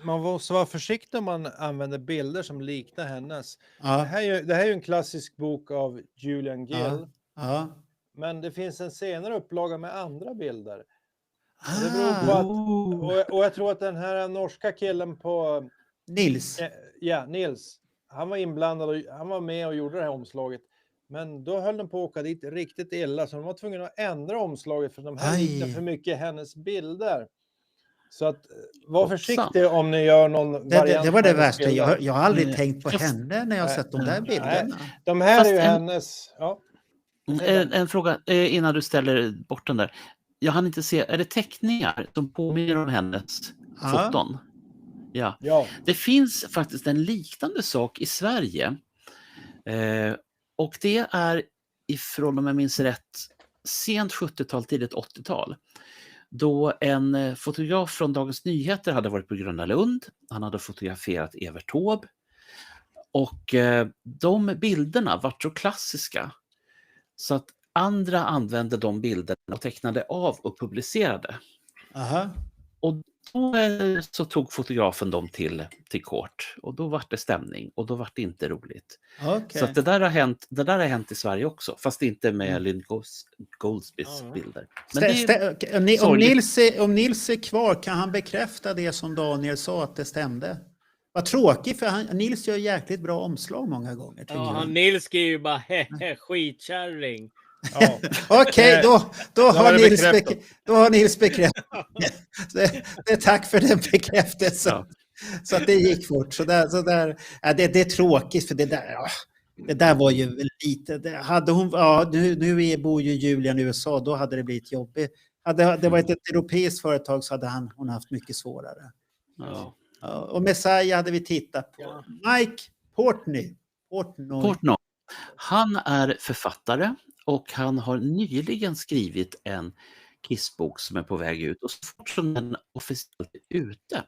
man måste vara försiktig om man använder bilder som liknar hennes. Ja. Det här är ju en klassisk bok av Julian Gill. Ja. Men det finns en senare upplaga med andra bilder. Och det beror på att, och jag tror att den här norska killen på... Nils. Ja, Nils. Han var inblandad och han var med och gjorde det här omslaget. Men då höll de på att åka dit riktigt illa, så de var tvungna att ändra omslaget för de här liknar för mycket hennes bilder. Så att var försiktig om ni gör någon variant. Det var det värsta. Jag har aldrig tänkt på henne när jag har sett de där bilderna. De här är ju hennes... Ja. En fråga innan du ställer bort den där. Jag hann inte se, är det teckningar som påminner om hennes foton? Ja. Det finns faktiskt en liknande sak i Sverige. Och det är ifrån, om jag minns rätt, sent 70-tal, tidigt 80-tal. Då en fotograf från Dagens Nyheter hade varit på Gröna Lund. Han hade fotograferat Evert Taube. Och de bilderna var så klassiska så att andra använde de bilderna och tecknade av och publicerade. Aha. Och då så tog fotografen dem till kort och då var det stämning och då var det inte roligt. Okay. Så att det där har hänt i Sverige också, fast inte med Lynn Goldsmiths bilder. Men om Nils är kvar, kan han bekräfta det som Daniel sa, att det stämde? Vad tråkigt, för Nils gör jäkligt bra omslag många gånger. Nils skriver ju bara skitkärring. Ja. Okej, då har Nils bekräftat. Tack för den bekräftelsen. Ja. Så att det gick fort. Så där, det är tråkigt, för det där var ju lite... Hade hon, nu bor ju Julian i USA, då hade det blivit jobbigt. Hade det varit ett europeiskt företag så hade hon haft mycket svårare. Ja. Och Messiah hade vi tittat på. Ja. Mike Portnoy. Han är författare och han har nyligen skrivit en Kiss-bok som är på väg ut. Och så fort som den officiellt är ute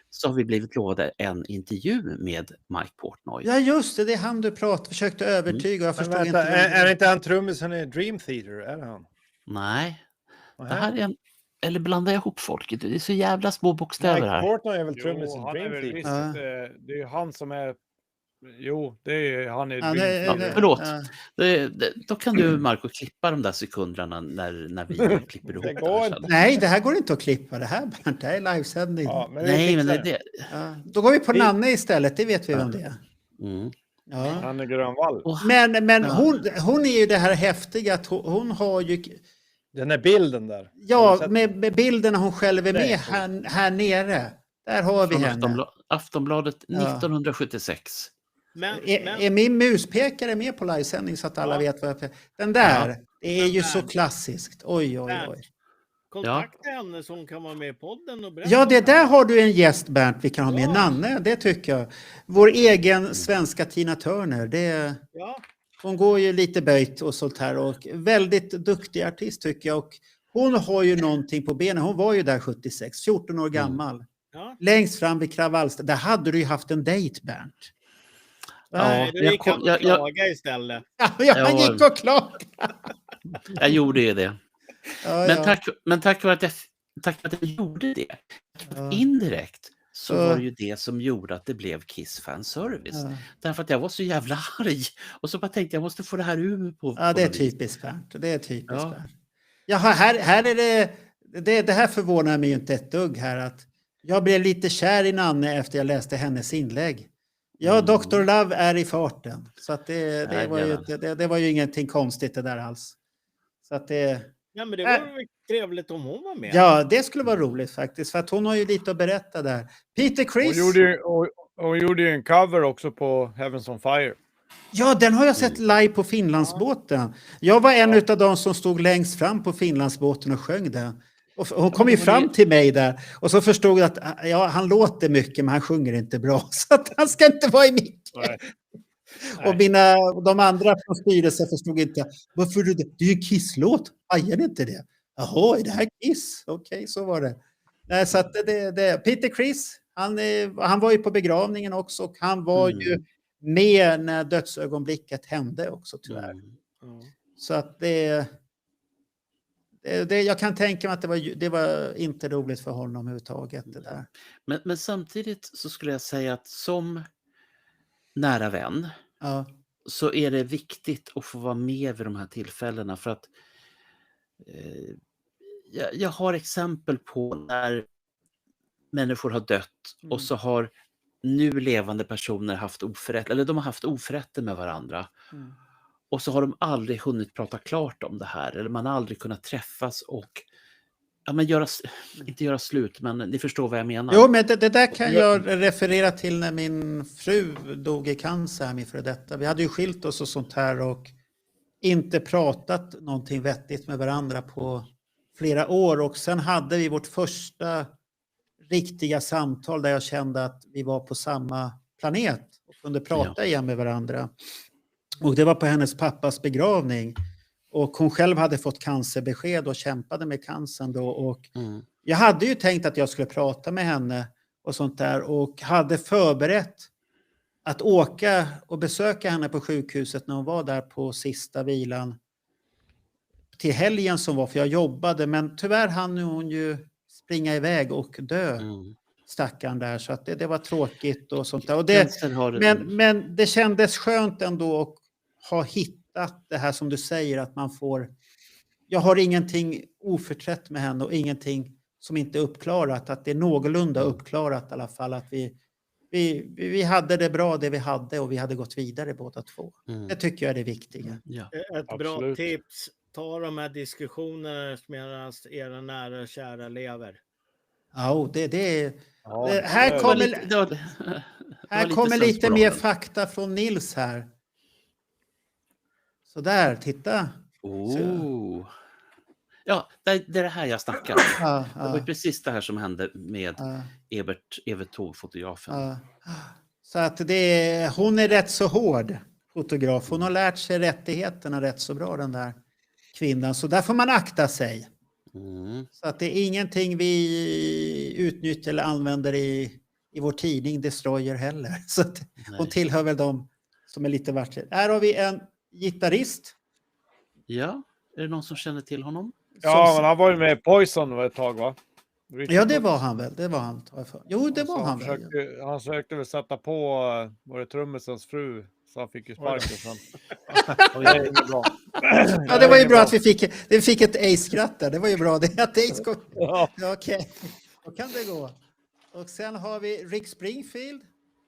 så har vi blivit lovade en intervju med Mike Portnoy. Ja, just det. Det är han du försökte övertyga. Jag förstår inte. Är det inte han trummisen i Dream Theater? Är det han? Nej. Det här är eller blandar jag ihop folket? Det är så jävla små bokstäver här. Mike Portnoy är väl trummisen i Dream Theater? Visst, det är ju han som är... Jo, det är han är... Förlåt. Då kan du, Marco, klippa de där sekunderna när vi klipper ihop det. Nej, det här går inte att klippa. Det här är livesändning. Ja, men då går vi på Nanne istället. Det vet vi om det är. Ja. Nanne Grönvall. Men hon är ju det här häftiga att hon har ju... Den är bilden där. Ja, med bilden när hon själv är med här nere. Där har vi henne. Aftonbladet 1976. Är min muspekare med på livesändning så att alla vet vad jag... Den där, det är ju så klassiskt. Oj. Kontakta henne så hon kan vara med i podden och berätta. Ja, det där har du en gäst, Bernt. Vi kan ha med Nanne, det tycker jag. Vår egen svenska Tina Turner. Hon går ju lite böjt och sånt här. Och väldigt duktig artist tycker jag. Och hon har ju någonting på benen. Hon var ju där 76, 14 år gammal. Längst fram vid kravallstället. Där hade du ju haft en dejt, Bernt. Nej, du gick och klaga istället. Han gick och klagade. Jag gjorde ju det. Men tack för att jag gjorde det. Indirekt så var det ju det som gjorde att det blev Kiss Fan Service. Därför att jag var så jävla arg. Och så bara tänkte jag måste få det här ur på. Ja, det är typiskt Bernt. Det är typiskt Bernt. Jaha, här är det här förvånar mig ju inte ett dugg här. Att jag blev lite kär i Nanne efter jag läste hennes inlägg. Ja, Dr. Love är i farten. Så att det var ju ingenting konstigt det där alls. Så att det... Ja, men det var väl trevligt om hon var med. Ja, det skulle vara roligt faktiskt. För att hon har ju lite att berätta där. Peter Criss. Hon gjorde ju en cover också på Heavens on Fire. Ja, den har jag sett live på Finlandsbåten. Jag var en av de som stod längst fram på Finlandsbåten och sjöng den. Och hon kom ju fram till mig där. Och så förstod jag att han låter mycket men han sjunger inte bra. Så att han ska inte vara i micken. Och de andra från styrelsen förstod inte. Varför det? Det är ju en Kiss-låt. Hajar ni inte det? Jaha, är det här Kiss? Okej, så var det. Nej, så att Peter Criss, han var ju på begravningen också. Och han var ju med när dödsögonblicket hände också, tyvärr. Så att jag kan tänka mig att det var inte roligt för honom överhuvudtaget. Det där. Men samtidigt så skulle jag säga att som nära vän så är det viktigt att få vara med vid de här tillfällena, för att jag har exempel på när människor har dött och så har nu levande personer haft oförrätt, eller de har haft oförrätter med varandra. Och så har de aldrig hunnit prata klart om det här, eller man har aldrig kunnat träffas och inte göra slut, men ni förstår vad jag menar. Jo, men det där kan jag referera till när min fru dog i cancer, min före detta. Vi hade ju skilt oss och sånt här och inte pratat någonting vettigt med varandra på flera år. Och sen hade vi vårt första riktiga samtal där jag kände att vi var på samma planet och kunde prata igen med varandra. Och det var på hennes pappas begravning. Och hon själv hade fått cancerbesked och kämpade med cancern då. Och jag hade ju tänkt att jag skulle prata med henne och sånt där. Och hade förberett att åka och besöka henne på sjukhuset när hon var där på sista vilan. Till helgen som var, för jag jobbade. Men tyvärr hann hon ju springa iväg och dö. Stackaren där. Så att det var tråkigt och sånt där. Och men det kändes skönt ändå att ha hittat det här som du säger, att man får... Jag har ingenting oförträtt med henne och ingenting som inte är uppklarat. Att det är någorlunda uppklarat i alla fall. Att vi hade det bra det vi hade och vi hade gått vidare båda två. Det tycker jag är det viktiga. Ett bra tips. Ta de här diskussionerna medan era nära och kära lever. Ja, här kommer lite mer fakta från Nils här. Så där, titta. Ja, det är det här jag snackar om. Det var precis det här som hände med Evert Taube, fotografen. Så att hon är rätt så hård fotograf. Hon har lärt sig rättigheterna rätt så bra, den där kvinnan. Så där får man akta sig. Så att det är ingenting vi utnyttjar eller använder i vår tidning Destroyer heller. Så att hon tillhör väl dem som är lite varsel. Här har vi en gitarrist. Ja, är det någon som känner till honom? Ja, men han var ju med i Poison ett tag, va? Ja, det var han väl. Det var han. Jo, det var han väl. Han försökte väl sätta på vår trummisens fru, så han fick ju sparken sen. Ja, det var ju bra att vi fick ett Ace-skratt där. Det var ju bra. Det att Ace kom. Ja, okej. Då kan det gå. Och sen har vi Rick Springfield.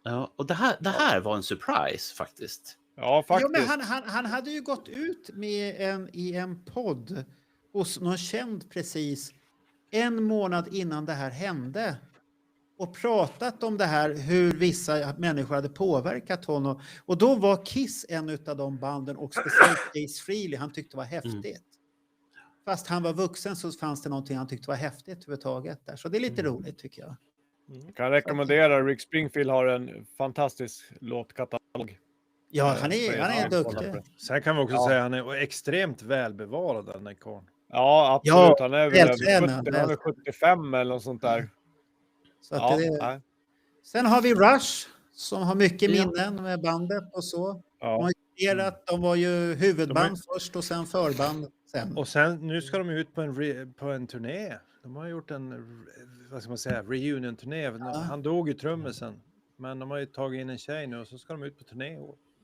Ja, och det här var en surprise faktiskt. Ja, faktiskt. Jo, men han hade ju gått ut med i en podd hos någon känd precis en månad innan det här hände och pratat om det här, hur vissa människor hade påverkat honom. Och då var Kiss en av de banden, och speciellt Ace Frehley han tyckte var häftigt. Fast han var vuxen så fanns det någonting han tyckte var häftigt överhuvudtaget där. Så det är lite roligt tycker jag. Jag kan rekommendera, Rick Springfield har en fantastisk låtkatalog. Ja, han är duktig. Sen kan vi också säga att han är extremt välbevarad, den där karln. Ja, absolut. Ja, han är väl 75 eller något sånt där. Så att sen har vi Rush som har mycket minnen med bandet och så. De var ju huvudband först och sen förband sen. Och sen nu ska de ut på en turné. De har gjort en, vad ska man säga, reunion-turné. Han dog i trummisen. Men de har ju tagit in en tjej nu och så ska de ut på turné.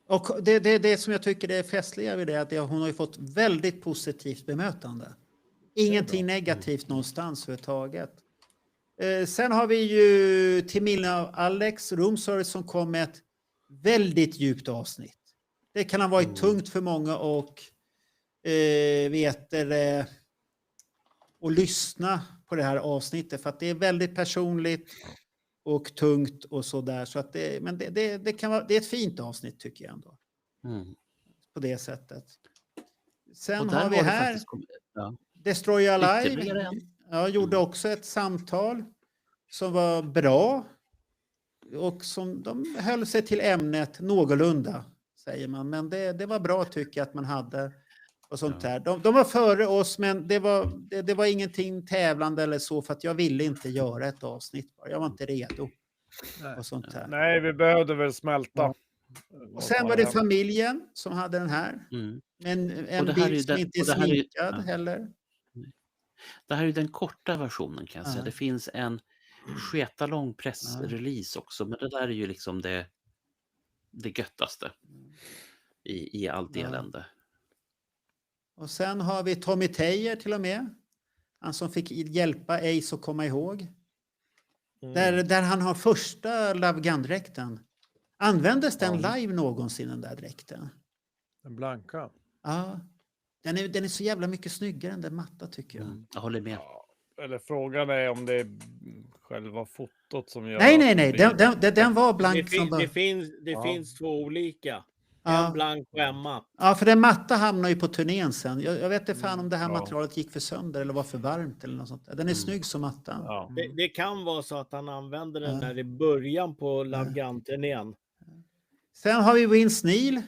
Och det som jag tycker är festliga vid det är att hon har ju fått väldigt positivt bemötande. Ingenting negativt någonstans överhuvudtaget. Sen har vi ju Timilla och Alex Room Service som kom med ett väldigt djupt avsnitt. Det kan ha varit tungt för många och och lyssna på det här avsnittet för att det är väldigt personligt och tungt och så där. Så att det är ett fint avsnitt tycker jag ändå. På det sättet. Sen har vi här Destroy Alive. Jag gjorde också ett samtal som var bra och som de höll sig till ämnet någorlunda. säger man. Men det var bra tycker jag att man hade och sånt där. De var före oss, men det var ingenting tävlande eller så, för att jag ville inte göra ett avsnitt. Jag var inte redo. Och sånt där. Nej, vi behövde väl smälta. Ja. Och sen var det familjen som hade den här. Men en bild som inte är sminkad heller. Det här är ju den korta versionen kan jag säga. Det finns en sketalång pressrelease också, men det där är ju liksom det göttaste i allt elände. Och sen har vi Tommy Tejer till och med. Han som fick hjälpa Ace att komma ihåg. Där han har första Love Gun-dräkten. Användes den live någonsin, den där dräkten? Den blanka. Ja. Den är så jävla mycket snyggare än den matta tycker jag. Jag håller med. Ja, eller frågan är om det är själva fotot som gör... Nej. Den var blank. Det finns två olika. En blank och en matt. Ja, för den matta hamnar ju på turnén sen. Jag vet inte fan om det här materialet gick för sönder eller var för varmt eller något sånt där. Den är snygg som mattan. Ja. Det kan vara så att han använder den där i början på Love Gun-turnén. Sen har vi Vince Neil.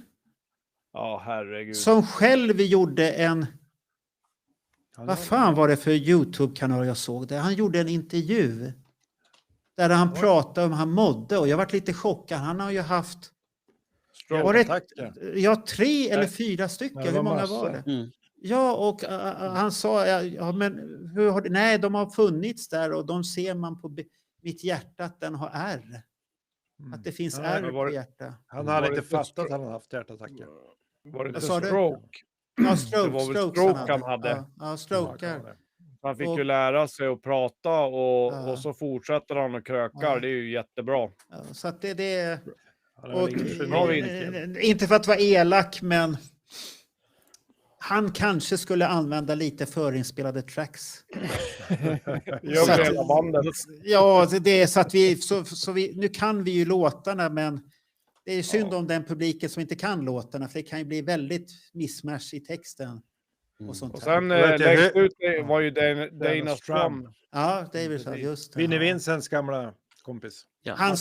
Ja, herregud. Som själv gjorde en... Vad fan var det för YouTube-kanal jag såg det? Han gjorde en intervju. Där han pratade om han mådde. Och jag varit lite chockad. Han har ju haft... Ja, 3 eller 4 stycken. Hur många var det? Ja, och han sa... Ja, men hur har det... Nej, de har funnits där. Och de ser man på mitt hjärta att den har ärr. Att det finns ärr på hjärtat. Han hade inte fattat att han hade haft hjärtattacker. Var det inte stroke? Ja, det var väl stroke han hade. Ja, stroke. Han fick ju lära sig att prata och så fortsätter han och krökar. Det är ju jättebra. Ja, så att det och, inte för att vara elak, men han kanske skulle använda lite förinspelade tracks. Ja, det är så att vi nu kan vi ju låtarna, men det är synd om den publiken som inte kan låtarna, för det kan ju bli väldigt missmatch i texten. Och sen längst ut var ju Dana Strum. Ja, David, just det. Vinnie Vincents gamla kompis. Ja,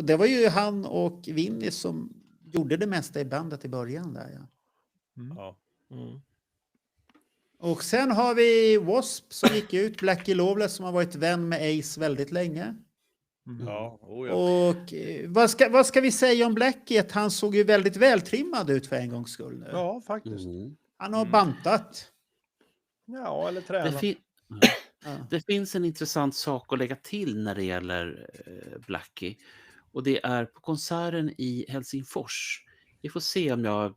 det var ju han och Vinnie som gjorde det mesta i bandet i början där. Och sen har vi W.A.S.P. som gick ut, Blackie Lawless som har varit vän med Ace väldigt länge. Och vad ska vi säga om Blackie? Han såg ju väldigt vältrimmad ut för en gångs skull nu. Ja, faktiskt. Han har bantat. Ja, eller tränat. Det finns en intressant sak att lägga till när det gäller Blackie. Och det är på konserten i Helsingfors. Vi får se om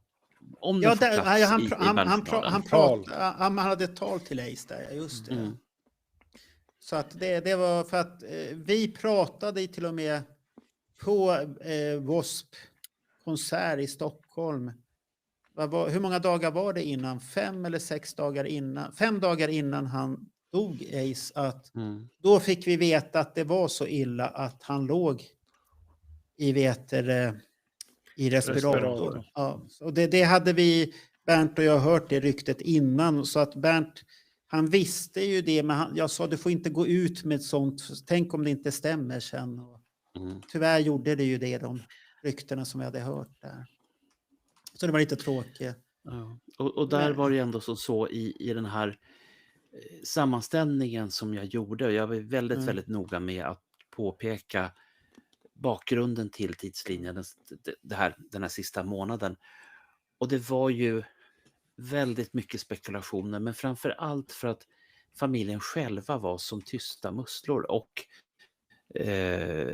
han hade ett tal till Ace där, just det. Så att det var för att vi pratade till och med på W.A.S.P. konsert i Stockholm. Hur många dagar var det innan? 5 eller 6 dagar innan? 5 dagar innan han dog, Ace. Då fick vi veta att det var så illa att han låg i respirator. Ja, och det hade vi, Bernt och jag, hört det ryktet innan. Så att Bernt, han visste ju det, men jag sa du får inte gå ut med sånt. Tänk om det inte stämmer sen. Tyvärr gjorde det ju det, de ryktena som jag hade hört där. Så det var lite tråkigt. Ja. Och där var det ändå så i den här sammanställningen som jag gjorde. Och jag var väldigt, väldigt noga med att påpeka bakgrunden till tidslinjen den här sista månaden. Och det var ju väldigt mycket spekulationer, men framför allt för att familjen själva var som tysta musslor och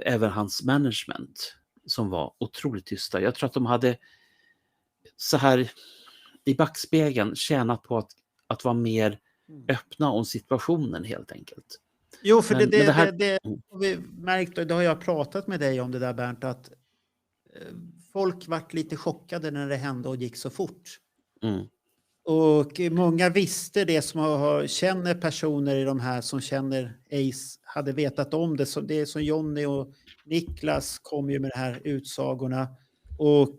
även hans management som var otroligt tysta. Jag tror att de hade så här i backspegeln tjänat på att vara mer öppna om situationen helt enkelt. Jo, för det har vi märkt, och det har jag pratat med dig om det där, Bernt, att folk vart lite chockade när det hände och gick så fort. Och många visste det som känner personer i de här som känner Ace hade vetat om det. Så det är som Johnny och Niklas kom ju med de här utsagorna. Och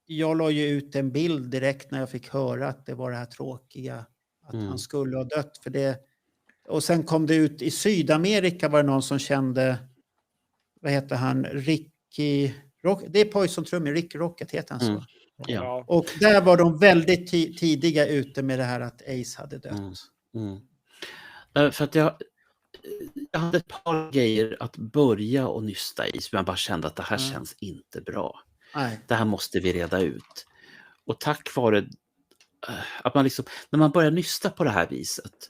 jag la ju ut en bild direkt när jag fick höra att det var det här tråkiga. Att han skulle ha dött för det. Och sen kom det ut i Sydamerika, var det någon som kände, vad heter han, Ricky Det är Poison-trummor, Rick Rocket heter han så. Mm. Ja. Och där var de väldigt tidiga ute med det här att Ace hade dött. För att jag hade ett par grejer att börja och nysta i som jag bara kände att det här känns inte bra. Nej. Det här måste vi reda ut. Och tack vare att man liksom, när man börjar nysta på det här viset,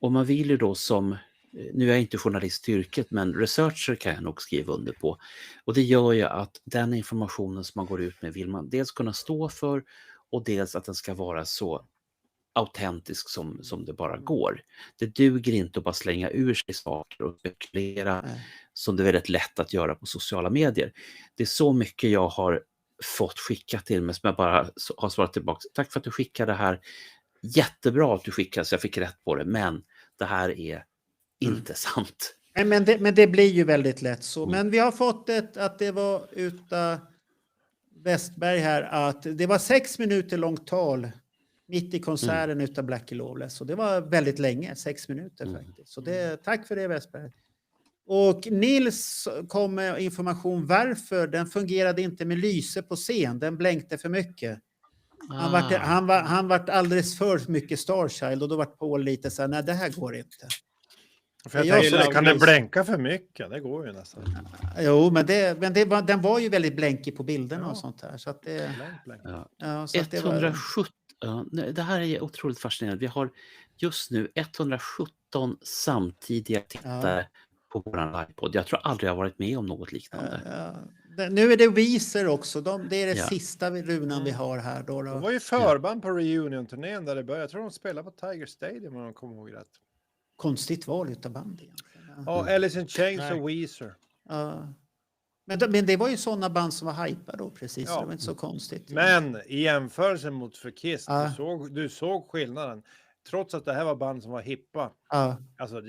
och man vill ju då som, nu är jag inte journalist i yrket, men researcher kan jag nog skriva under på. Och det gör ju att den informationen som man går ut med vill man dels kunna stå för, och dels att den ska vara så autentisk som det bara går. Det duger inte att bara slänga ur sig saker och spekulera som det är väldigt lätt att göra på sociala medier. Det är så mycket jag har fått skicka till mig som jag bara har svarat tillbaka. Tack för att du skickade det här. Jättebra att du skickade så jag fick rätt på det, men det här är inte sant. Men det blir ju väldigt lätt så. Men vi har fått att det var utav Westberg här att det var 6 minuter långt tal mitt i konserten utav Blackie Lawless. Och det var väldigt länge, 6 minuter faktiskt. Så tack för det Westberg. Och Nils kom med information varför den fungerade inte med lyse på scen. Den blänkte för mycket. Han vart alldeles för mycket Starchild och då vart Paul lite så här, nej det här går inte. För jag tänkte, kan den blänka för mycket? Det går ju nästan. Jo, men den var ju väldigt blänkig på bilderna och sånt här. Så att det, så att 170, det här är otroligt fascinerande. Vi har just nu 117 samtidiga tittare på vår livepodd. Jag tror aldrig jag har varit med om något liknande. Nu är det Weezer också. Det är det sista runan vi har här. Då. Det var ju förband på reunion-turnén där det började. Jag tror de spelade på Tiger Stadium om de kommer ihåg rätt. Konstigt val utav band egentligen. Ja, Alice in Chains och Weezer. Men det var ju sådana band som var hypade då precis. Det var inte så konstigt. Men i jämförelse mot för Kiss, du såg skillnaden. Trots att det här var band som var hippa. Alltså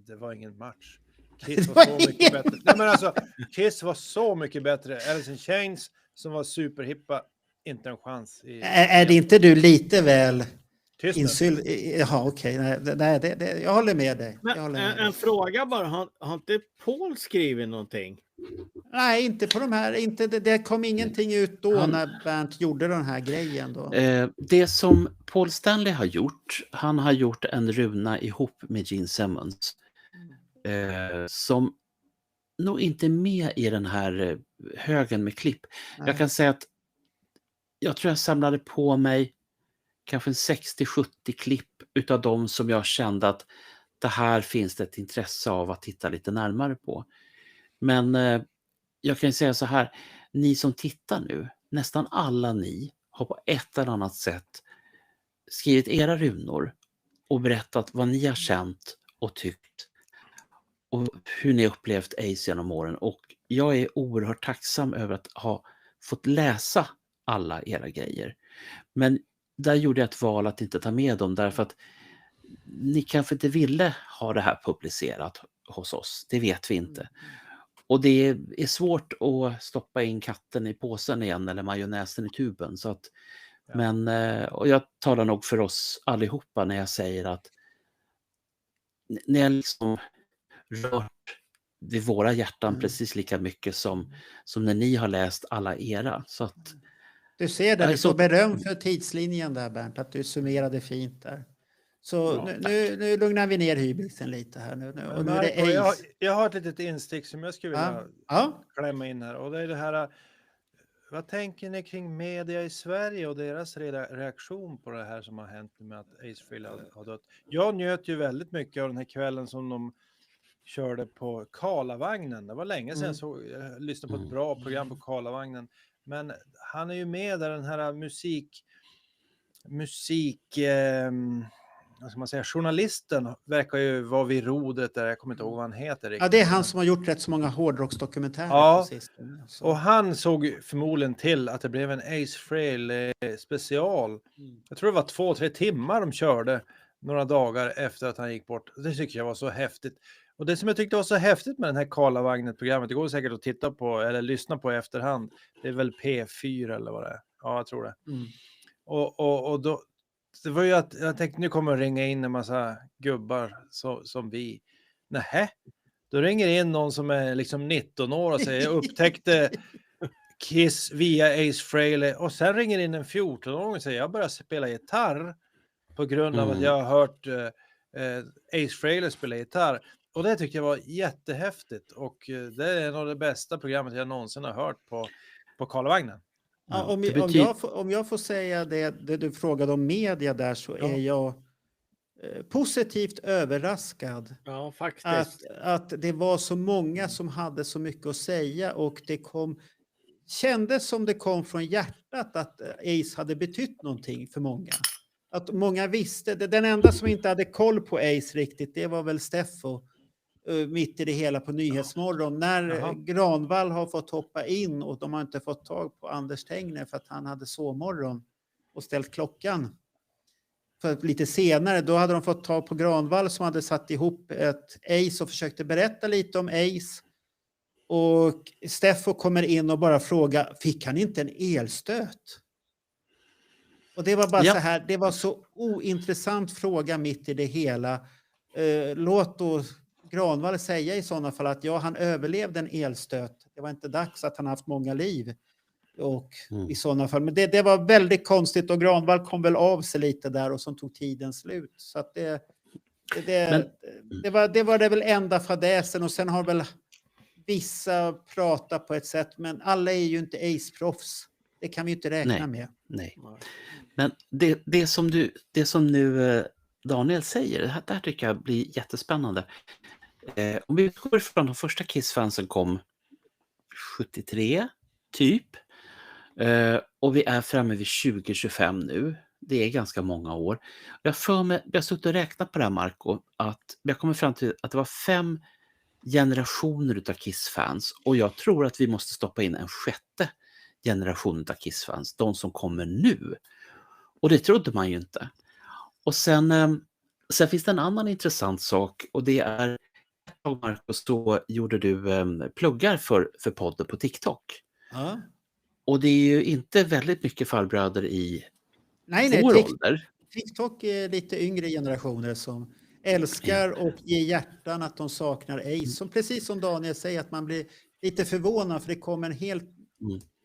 det var ingen match. Kiss var så mycket bättre. Nej, men alltså, Kiss var så mycket bättre. Alice in Chains som var superhippa, inte en chans. Är det inte du lite väl Insyl? Ja, okej. Nej, jag håller med dig. Men en fråga bara, har inte Paul skrivit någonting? Nej, inte på de här. Det kom ingenting ut då när Bernt gjorde den här grejen. Då. Det som Paul Stanley har gjort, han har gjort en runa ihop med Gene Simmons. Som nog inte är med i den här högen med klipp. Jag kan säga att jag tror jag samlade på mig kanske 60-70 klipp utav dem som jag kände att det här finns det ett intresse av att titta lite närmare på. Men jag kan säga så här, ni som tittar nu, nästan alla ni har på ett eller annat sätt skrivit era runor och berättat vad ni har känt och tyckt och hur ni upplevt Ace genom åren. Och jag är oerhört tacksam över att ha fått läsa alla era grejer. Men där gjorde jag ett val att inte ta med dem därför att ni kanske inte ville ha det här publicerat hos oss. Det vet vi inte. Och det är svårt att stoppa in katten i påsen igen eller majonnäsen i tuben. Så att, men, och jag talar nog för oss allihopa när jag säger att ni har liksom rört vid våra hjärtan precis lika mycket som när ni har läst alla era. Så att, du ser det, du får beröm för tidslinjen där Bernt, att du summerade fint där. Så nu lugnar vi ner hybrisen lite här. Nu är det Ace. Jag har ett litet instick som jag skulle vilja klämma in här. Och det är det här, vad tänker ni kring media i Sverige och deras reaktion på det här som har hänt med att Ace Frehley har dött? Jag njöt ju väldigt mycket av den här kvällen som de körde på Karlavagnen. Det var länge sedan jag lyssnade på ett bra program på Karlavagnen. Men han är ju med där, den här vad ska man säga, journalisten verkar ju vara vid rodret där, jag kommer inte ihåg vad han heter riktigt. Ja, det är han som har gjort rätt så många hårdrocksdokumentärer. Ja, och han såg förmodligen till att det blev en Ace Frehley special. Jag tror det var 2-3 timmar de körde några dagar efter att han gick bort. Det tycker jag var så häftigt. Och det som jag tyckte var så häftigt med den här Karlavagnen-programmet, det går säkert att titta på eller lyssna på i efterhand. Det är väl P4 eller vad det är. Ja, jag tror det. Och då, det var ju att jag tänkte nu kommer ringa in en massa gubbar som vi. Nähä, Då ringer in någon som är liksom 19 år och säger jag upptäckte Kiss via Ace Frehley, och sen ringer in en 14-åring och säger jag börjar spela gitarr på grund av att jag har hört Ace Frehley spela gitarr. Och det tyckte jag var jättehäftigt, och det är nog det bästa programmet jag någonsin har hört på Karlavagnen. Ja, om jag får säga det du frågade om media där, så är jag positivt överraskad. Ja, faktiskt. Att det var så många som hade så mycket att säga, och det kändes som det kom från hjärtat att Ace hade betytt någonting för många. Att många visste. Den enda som inte hade koll på Ace riktigt, det var väl Steffo mitt i det hela på Nyhetsmorgon. När Granvall har fått hoppa in och de har inte fått tag på Anders Tengner för att han hade sovmorgon och ställt klockan för lite senare, då hade de fått tag på Granvall som hade satt ihop ett Ace och försökte berätta lite om Ace. Och Steffo kommer in och bara frågar, fick han inte en elstöt? Och det var bara så här, det var så ointressant fråga mitt i det hela. Låt då Granvall säga i sådana fall att han överlevde en elstöt. Det var inte dags att han haft många liv. Och i sådana fall. Men det var väldigt konstigt, och Granvall kom väl av sig lite där och så tog tiden slut. Så att det var det väl enda fadäsen, och sen har väl vissa pratat på ett sätt, men alla är ju inte Ace-proffs. Det kan vi ju inte räkna med. Nej. Men det som nu Daniel säger, det här tycker jag blir jättespännande. Om vi går ifrån de första Kiss-fansen kom 73 typ, och vi är framme vid 2025 nu. Det är ganska många år. Jag har suttit och räknat på det här, Marco, att jag kommer fram till att det var 5 generationer utav Kiss-fans, och jag tror att vi måste stoppa in en 6:e generation av Kiss-fans, de som kommer nu. Och det trodde man ju inte. Och sen finns det en annan intressant sak, och det är, Marco, så gjorde du pluggar för podden på TikTok. Ja. Och det är ju inte väldigt mycket farbröder i vår ålder. TikTok är lite yngre generationer som älskar och ger hjärtan att de saknar Ace. Som, precis som Daniel säger, att man blir lite förvånad för det kommer en helt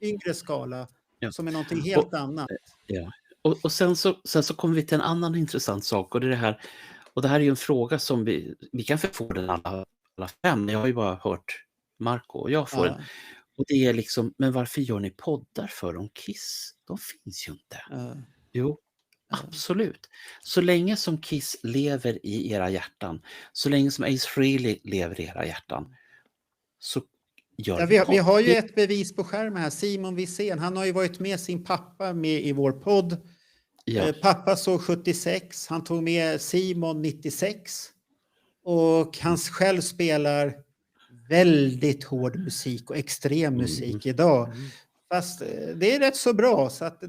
yngre skala som är någonting helt annat. Ja. Och sen så kommer vi till en annan intressant sak, och det är det här. Och det här är ju en fråga som vi kan få den alla 5. Jag har ju bara hört Marco och jag får den. Och det är liksom, men varför gör ni poddar för om Kiss? De finns ju inte. Jo, absolut. Så länge som Kiss lever i era hjärtan, så länge som Ace Frehley lever i era hjärtan, så gör vi har ju ett bevis på skärmen här. Simon Wiesén, han har ju varit med sin pappa med i vår podd. Ja. Pappa såg 76, han tog med Simon 96, och han själv spelar väldigt hård musik och extrem musik idag. Fast det är rätt så bra, så att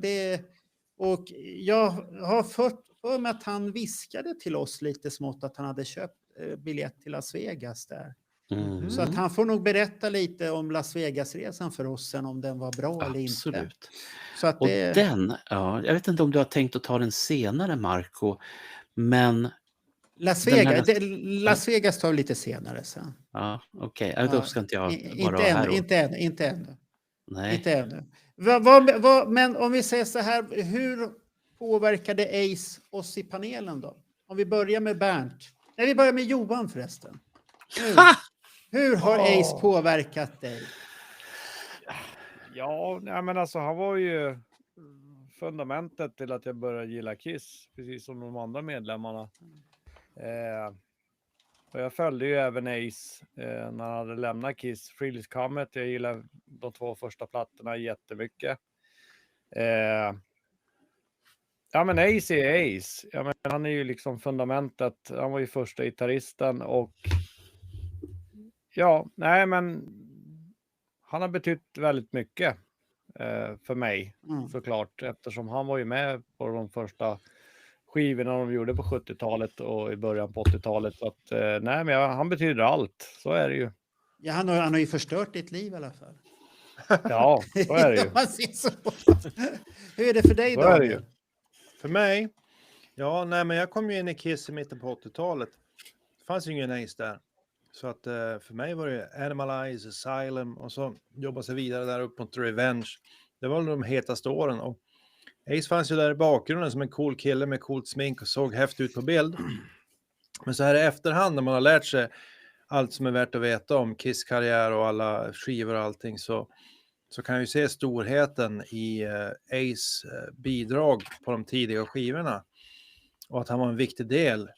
och jag har för mig att han viskade till oss lite smått att han hade köpt biljett till Las Vegas där. Så att han får nog berätta lite om Las Vegas-resan för oss sen, om den var bra eller inte. Absolut. Så att och jag vet inte om du har tänkt att ta den senare, Marco, men Las Vegas tar lite senare sen. Ja, okej. Då ska inte jag vara här. Inte ännu. Nej. Inte ännu. Men om vi säger så här, hur påverkade Ace oss i panelen då? Om vi börjar med Bernt. Nej, vi börjar med Johan förresten. Hur har Ace påverkat dig? Ja, men alltså han var ju fundamentet till att jag började gilla Kiss, precis som de andra medlemmarna. Och jag följde ju även Ace när han hade lämnat Kiss. Frehley's Comet, jag gillar de 2 första plattorna jättemycket. Ja, men Ace är Ace. Ja, men han är ju liksom fundamentet. Han var ju första gitarristen, och men han har betytt väldigt mycket för mig, såklart, eftersom han var ju med på de första skivorna de gjorde på 70-talet och i början på 80-talet. Så att, han betyder allt. Så är det ju. Ja, han har ju förstört ditt liv i alla fall. Ja, så är det ju. Hur är det för dig då? Är det ju. För mig? Ja, men jag kom ju in i Kiss i mitten på 80-talet. Det fanns ju ingen Ace där. Så att för mig var det Animalize, Asylum och så jobba sig vidare där upp mot Revenge. Det var de hetaste åren. Och Ace fanns ju där i bakgrunden som en cool kille med coolt smink och såg häftigt ut på bild. Men så här i efterhand när man har lärt sig allt som är värt att veta om Kiss karriär och alla skivor och allting, så kan jag ju se storheten i Ace bidrag på de tidiga skivorna. Och att han var en viktig del.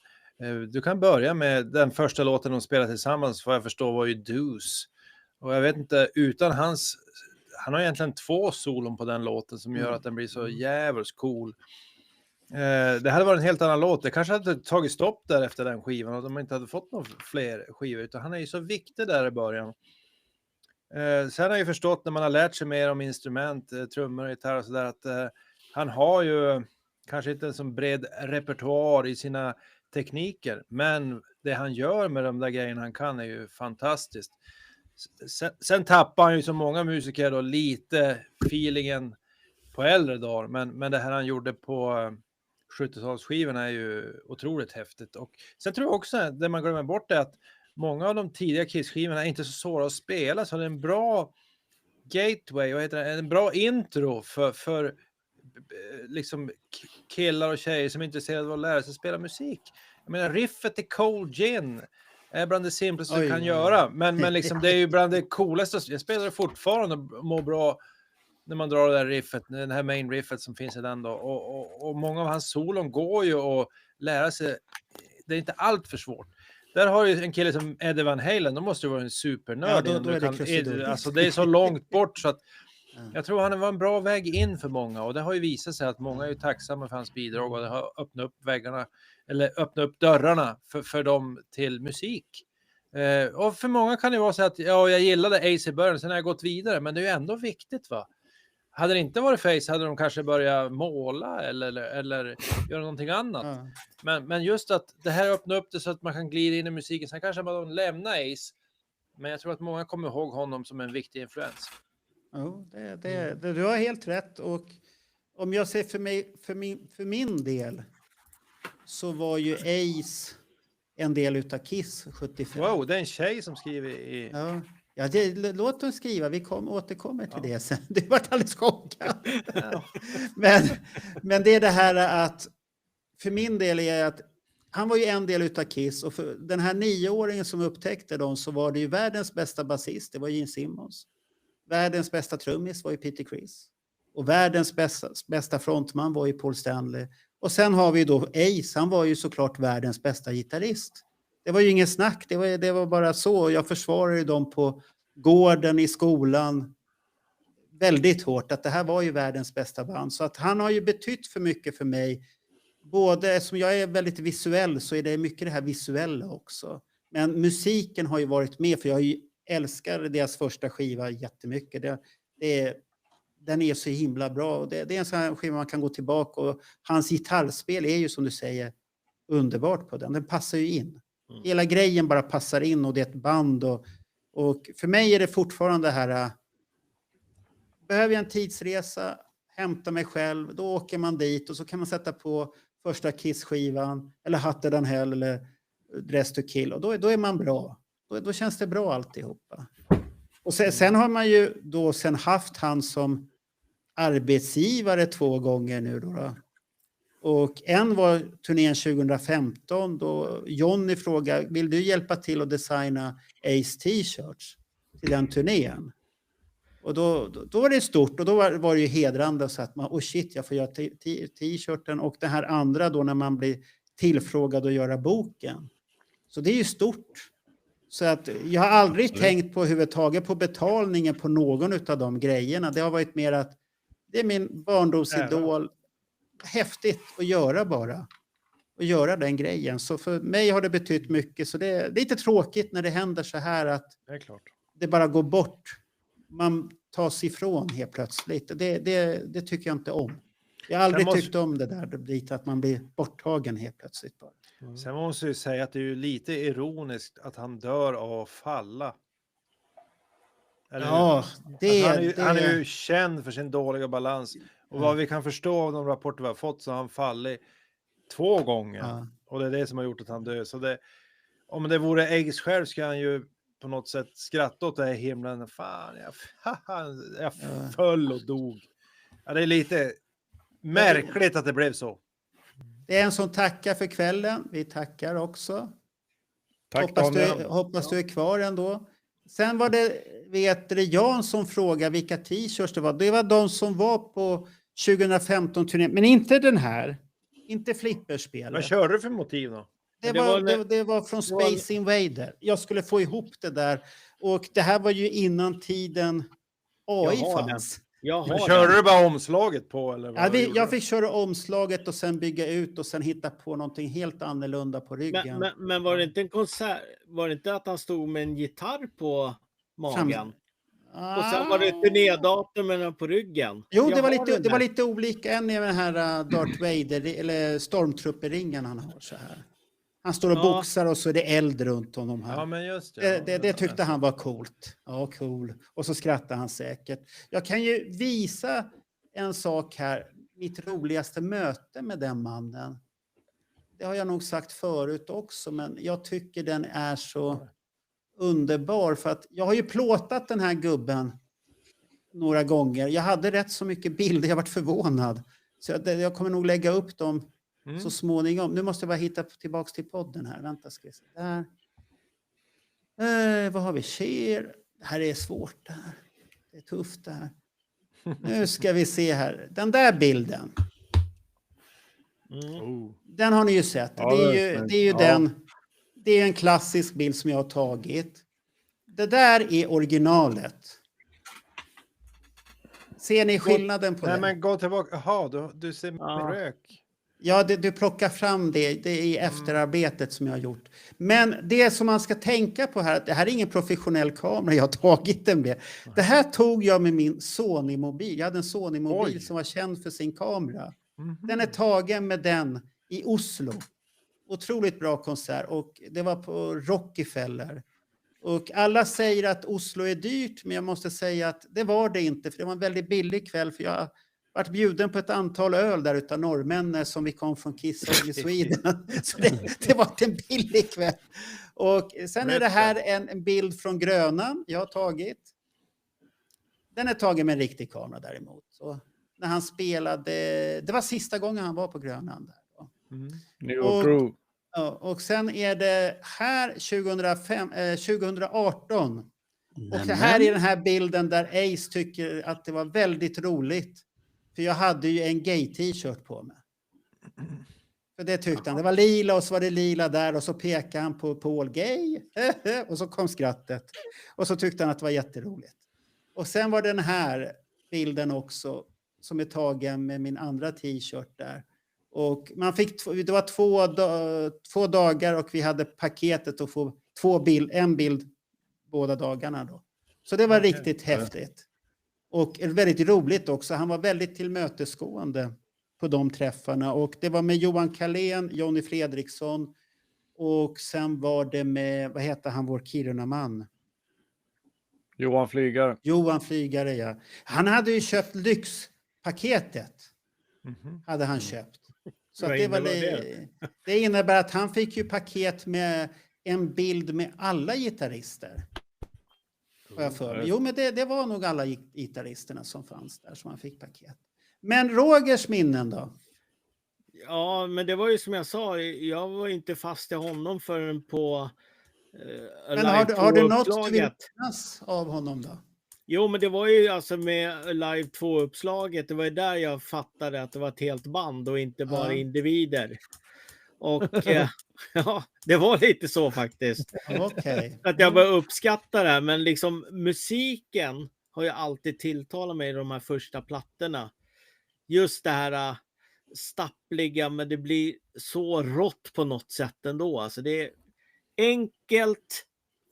Du kan börja med den första låten de spelade tillsammans, vad jag förstår var ju Deuce. Och jag vet inte, utan hans... Han har egentligen 2 solon på den låten som gör att den blir så jävligt cool. Det hade varit en helt annan låt. Det kanske hade tagit stopp där efter den skivan och de inte hade fått några fler skivor. Utan han är ju så viktig där i början. Sen har jag ju förstått när man har lärt sig mer om instrument, trummor och gitarr och sådär, att han har ju kanske inte en så bred repertoar i sina tekniker. Men det han gör med de där grejerna han kan är ju fantastiskt. Sen tappar han ju som många musiker då lite feelingen på äldre dagar. Men det här han gjorde på 70-talsskivorna är ju otroligt häftigt. Och sen tror jag också, det man glömmer bort är att många av de tidiga Kiss-skivorna är inte så svåra att spela. Så det är en bra gateway, vad heter det? En bra intro för liksom killar och tjejer som är intresserade av att lära sig spela musik. Jag menar, riffet i Cold Gin är bland det simplaste du kan göra. Men liksom, det är ju bland det coolaste. Jag spelar det fortfarande och mår bra när man drar det där riffet, den här main riffet som finns i den då. Och många av hans solon går ju att lära sig. Det är inte allt för svårt. Där har ju en kille som Eddie Van Halen, då måste ju vara en supernörd. Ja, då är det alltså det är så långt bort så att jag tror han var en bra väg in för många. Och det har ju visat sig att många är ju tacksamma för hans bidrag och det har öppnat upp väggarna, eller öppnat upp dörrarna för dem till musik. Och för många kan det vara så att jag gillade Ace i början, sen har jag gått vidare, men det är ju ändå viktigt, va? Hade det inte varit Face hade de kanske börjat måla eller göra någonting annat. Men just att det här öppnar upp det så att man kan glida in i musiken. Sen kanske man lämnar Ace. Men jag tror att många kommer ihåg honom som en viktig influens. Ja, du har helt rätt. Och om jag ser för min del så var ju Ace en del utav Kiss 75. Wow, det är en tjej som skriver i... Ja, låt oss skriva. Vi återkommer till det sen. Det var alldeles chockad. men det är det här att för min del är att han var ju en del utav Kiss och för den här 9-åringen som upptäckte dem så var det ju världens bästa basist. Det var Gene Simmons. Världens bästa trummis var ju Peter Criss. Och världens bästa frontman var ju Paul Stanley. Och sen har vi då Ace. Han var ju såklart världens bästa gitarrist. Det var ju ingen snack, det var bara så. Jag försvarade dem på gården i skolan väldigt hårt att det här var ju världens bästa band. Så att han har ju betytt för mycket för mig. Både som jag är väldigt visuell så är det mycket det här visuella också. Men musiken har ju varit med för jag älskar deras första skiva jättemycket. Den är så himla bra. Och det är en sån här skiva man kan gå tillbaka och hans gitarrspel är ju som du säger underbart på den. Den passar ju in. Hela grejen bara passar in och det är ett band. Och för mig är det fortfarande det här. Behöver jag en tidsresa, hämta mig själv, då åker man dit och så kan man sätta på första Kiss-skivan eller Hotter Than Hell eller Dress to Kill och då är man bra. Då känns det bra alltihopa. Och sen har man ju då sen haft han som arbetsgivare 2 gånger nu då. Och en var turnén 2015 då Johnny frågade, vill du hjälpa till att designa Ace t-shirts till den turnén? Och då var det stort och då var det ju hedrande så att man, shit, jag får göra t-shirten och det här andra då när man blir tillfrågad att göra boken. Så det är ju stort. Så att jag har aldrig tänkt på överhuvudtaget på betalningen på någon av de grejerna. Det har varit mer att det är min barndomsidol. Häftigt att göra bara. Och göra den grejen. Så för mig har det betytt mycket. Så det är lite tråkigt när det händer så här att det är klart. Det bara går bort. Man tas ifrån helt plötsligt. Det tycker jag inte om. Jag har aldrig tyckt om det där. Att man blir borttagen helt plötsligt bara. Sen måste jag säga att det är ju lite ironiskt att han dör av att falla. Eller, ja, han är ju känd för sin dåliga balans. Och vad vi kan förstå av de rapporter vi har fått så har han fallit 2 gånger. Ja. Och det är det som har gjort att han dör. Så om det vore Ace själv skulle han ju på något sätt skratta åt det här himlen. Fan, jag föll och dog. Ja, det är lite märkligt att det blev så. Det är en som tackar för kvällen. Vi tackar också. Tack, Hoppas du är kvar ändå. Sen var det Jan som frågade vilka t-shirts det var. Det var de som var på 2015-turnén. Men inte den här. Inte flipperspelet. Vad körde du för motiv då? Det var från Space Invader. Jag skulle få ihop det där. Och det här var ju innan tiden AI fanns. Körde du bara omslaget på? Eller vad jag fick köra omslaget och sen bygga ut och sen hitta på någonting helt annorlunda på ryggen. Men var det inte en konsert? Var det inte att han stod med en gitarr på magen? Och sen var det turnédatumen på ryggen. Jo, det var lite olika. En är den här Darth Vader eller Stormtrooper-ringen han har så här. Han står och boxar och så är det eld runt honom här. Ja, men just det tyckte han var coolt. Ja, cool. Och så skrattade han säkert. Jag kan ju visa en sak här. Mitt roligaste möte med den mannen. Det har jag nog sagt förut också, men jag tycker den är så underbar. För att jag har ju plåtat den här gubben några gånger. Jag hade rätt så mycket bilder, jag varit förvånad. Så jag kommer nog lägga upp dem så småningom. Nu måste jag bara hitta tillbaka till podden här. Vänta, ska vi se. Där. Vad har vi? Cher. Det här är svårt det här. Det är tufft det här. Nu ska vi se här. Den där bilden. Den har ni ju sett. Ja, det är ju den. Det är en klassisk bild som jag har tagit. Det där är originalet. Ser ni skillnaden på det? Nej, men gå tillbaka. Jaha, du ser rök. Ja, du plockar fram det i efterarbetet som jag har gjort. Men det som man ska tänka på här, det här är ingen professionell kamera jag har tagit den med. Det här tog jag med min Sony-mobil. Jag hade en Sony-mobil som var känd för sin kamera. Den är tagen med den i Oslo. Otroligt bra konsert och det var på Rockefeller. Och alla säger att Oslo är dyrt, men jag måste säga att det var det inte. För det var en väldigt billig kväll, för jag varit bjuden på ett antal öl där utav norrmän som vi kom från Kiss of Sweden. Så det var en billig kväll. Och sen är det här en bild från Grönan jag har tagit. Den är tagen med en riktig kamera däremot. Så när han spelade, det var sista gången han var på Grönan där. Och sen är det här 2018. Och det här är den här bilden där Ace tycker att det var väldigt roligt. För jag hade ju en gay-t-shirt på mig. För det tyckte han. Det var lila och så var det lila där. Och så pekade han på Paul Gay. Och så kom skrattet. Och så tyckte han att det var jätteroligt. Och sen var den här bilden också. Som är tagen med min andra t-shirt där. Och man fick, det var två dagar och vi hade paketet att få en bild båda dagarna då. Så det var riktigt häftigt. Och väldigt roligt också. Han var väldigt tillmötesgående på de träffarna. Och det var med Johan Kalén, Johnny Fredriksson. Och sen var det med, vad heter han, vår Kiruna-man? Johan Flygare. Johan Flygare, ja. Han hade ju köpt lyxpaketet. Hade han köpt. Så att det innebär att han fick ju paket med en bild med alla gitarrister. Jo, men det var nog alla gitarristerna som fanns där som han fick paket. Men Rogers minnen då? Ja, men det var ju som jag sa, jag var inte fast i honom förrän på men har du något du vill minnas av honom då? Jo, men det var ju alltså med Live 2-uppslaget, det var ju där jag fattade att det var ett helt band och inte bara individer. Och ja, det var lite så faktiskt. Att jag började uppskatta det här, men liksom musiken har ju alltid tilltalat mig i de här första plattorna. Just det här stappliga, men det blir så rått på något sätt ändå. Alltså det är enkelt,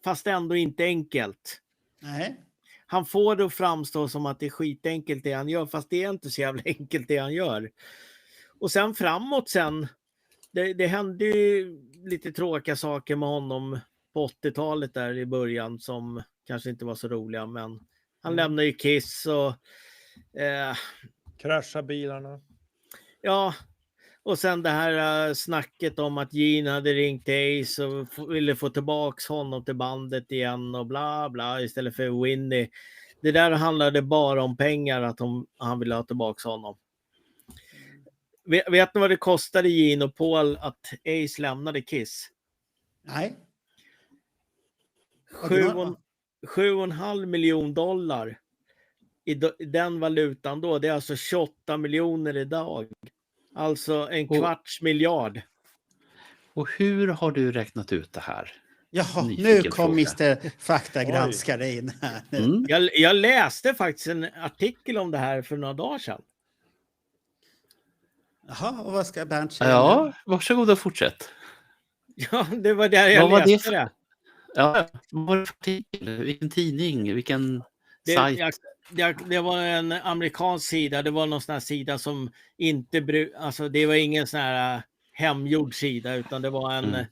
fast ändå inte enkelt. Nej. Han får det att framstå som att det är skitenkelt det han gör, fast det är inte så jävla enkelt det han gör. Och sen framåt det hände ju lite tråkiga saker med honom på 80-talet där i början som kanske inte var så roliga, men han lämnade ju Kiss och krascha bilarna. Ja, Och sen det här snacket om att Gene hade ringt till Ace och ville få tillbaks honom till bandet igen och bla bla istället för Winnie. Det där handlade bara om pengar, att han ville ha tillbaks honom. Vet ni vad det kostade Gene och Paul att Ace lämnade Kiss? Nej. 7,5 miljoner dollar i den valutan då. Det är alltså 28 miljoner idag. Alltså en kvarts miljard. Och hur har du räknat ut det här? Jaha, Nyfiken nu kom fråga. Mr. Faktagranskare in här. Jag läste faktiskt en artikel om det här för några dagar sedan. Jaha, och vad ska Bernt säga? Ja, varsågod och fortsätt. Ja, det var där jag Vad var läste det det. Ja, vad var det för artikel? Vilken tidning? Vilken sajt? Det var en amerikansk sida. Det var någon sån här sida som inte alltså det var ingen sån här hemgjord sida, utan det var en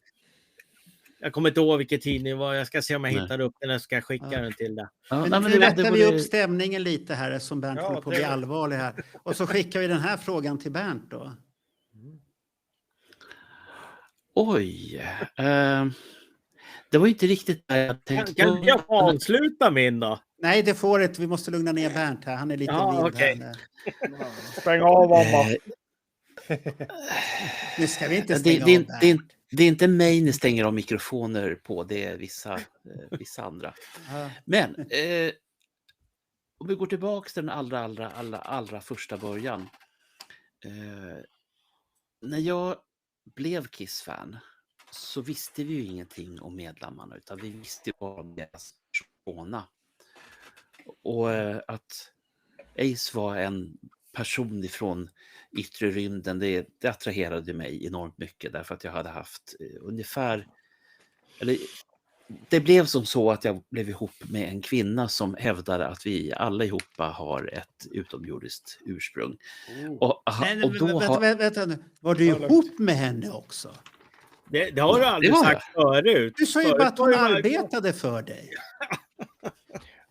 jag kommer inte ihåg vilken tidning det var. Jag ska se om jag hittar upp den och ska skicka den till det. Men nej, nu rättar vi upp stämningen lite här som Bernt håller på att bli det- allvarlig här. Och så skickar vi den här frågan till Bernt då. Oj. Det var inte riktigt där jag tänkte. Kan jag få avsluta min då? Nej, det får inte. Vi måste lugna ner Bernt här. Han är lite vild okej. här. Stäng av mamma. Nu ska vi inte stänga av Bernt. Det är inte mig ni stänger av mikrofoner på, det är vissa andra. Ja. Men om vi går tillbaka till den allra första början. När jag blev Kiss-fan så visste vi ju ingenting om medlemmarna, utan vi visste bara om deras persona. Och att Ace var en person ifrån yttre rymden, det attraherade mig enormt mycket, därför att jag hade haft det blev som så att jag blev ihop med en kvinna som hävdade att vi allihopa har ett utomjordiskt ursprung. Vänta nu. Var du ihop med henne också? Det har du aldrig det var sagt förut. Du sa ju bara att hon arbetade för dig.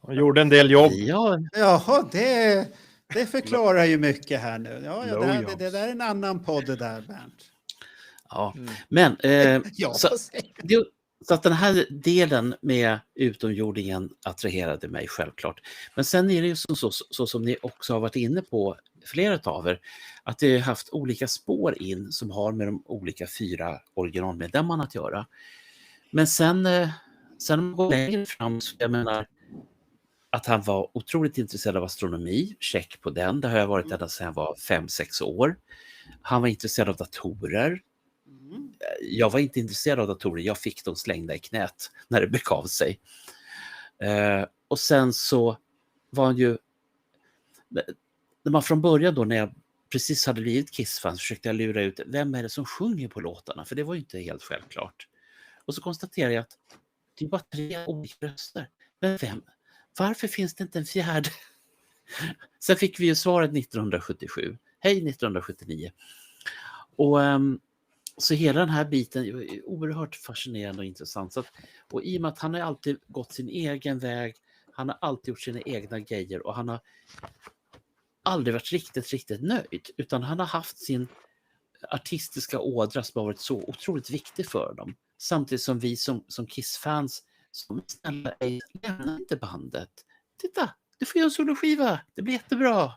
Hon gjorde en del jobb. Ja, Jaha, det förklarar ju mycket här nu. Ja, det där är en annan podd det där, Bernt. ja. Men Ja, så att den här delen med utomjordingen attraherade mig självklart. Men sen är det ju så som ni också har varit inne på, flera av er, att det har haft olika spår in som har med de olika 4 originalmedlemmarna att göra. Men sen om man går längre fram, så jag menar att han var otroligt intresserad av astronomi, check på den, det har jag varit ända sedan jag var 5-6 år. Han var intresserad av datorer. Jag var inte intresserad av datorer, jag fick dem slängda i knät när det begav sig. Och sen så var han ju, när man från början då, när jag precis hade blivit Kiss-fan, så försökte jag lura ut vem är det som sjunger på låtarna, för det var ju inte helt självklart. Och så konstaterade jag att det är bara 3 olika röster. Men varför finns det inte en 4:e? Sen fick vi ju svaret 1977. Hej 1979. Och så hela den här biten är oerhört fascinerande och intressant. Och i och med att han har alltid gått sin egen väg, han har alltid gjort sina egna grejer och han har aldrig varit riktigt nöjd, utan han har haft sin artistiska ådra som har varit så otroligt viktig för dem. Samtidigt som vi som Kiss-fans, som snälla, lämna inte bandet. Titta, du får göra en soloskiva, det blir jättebra.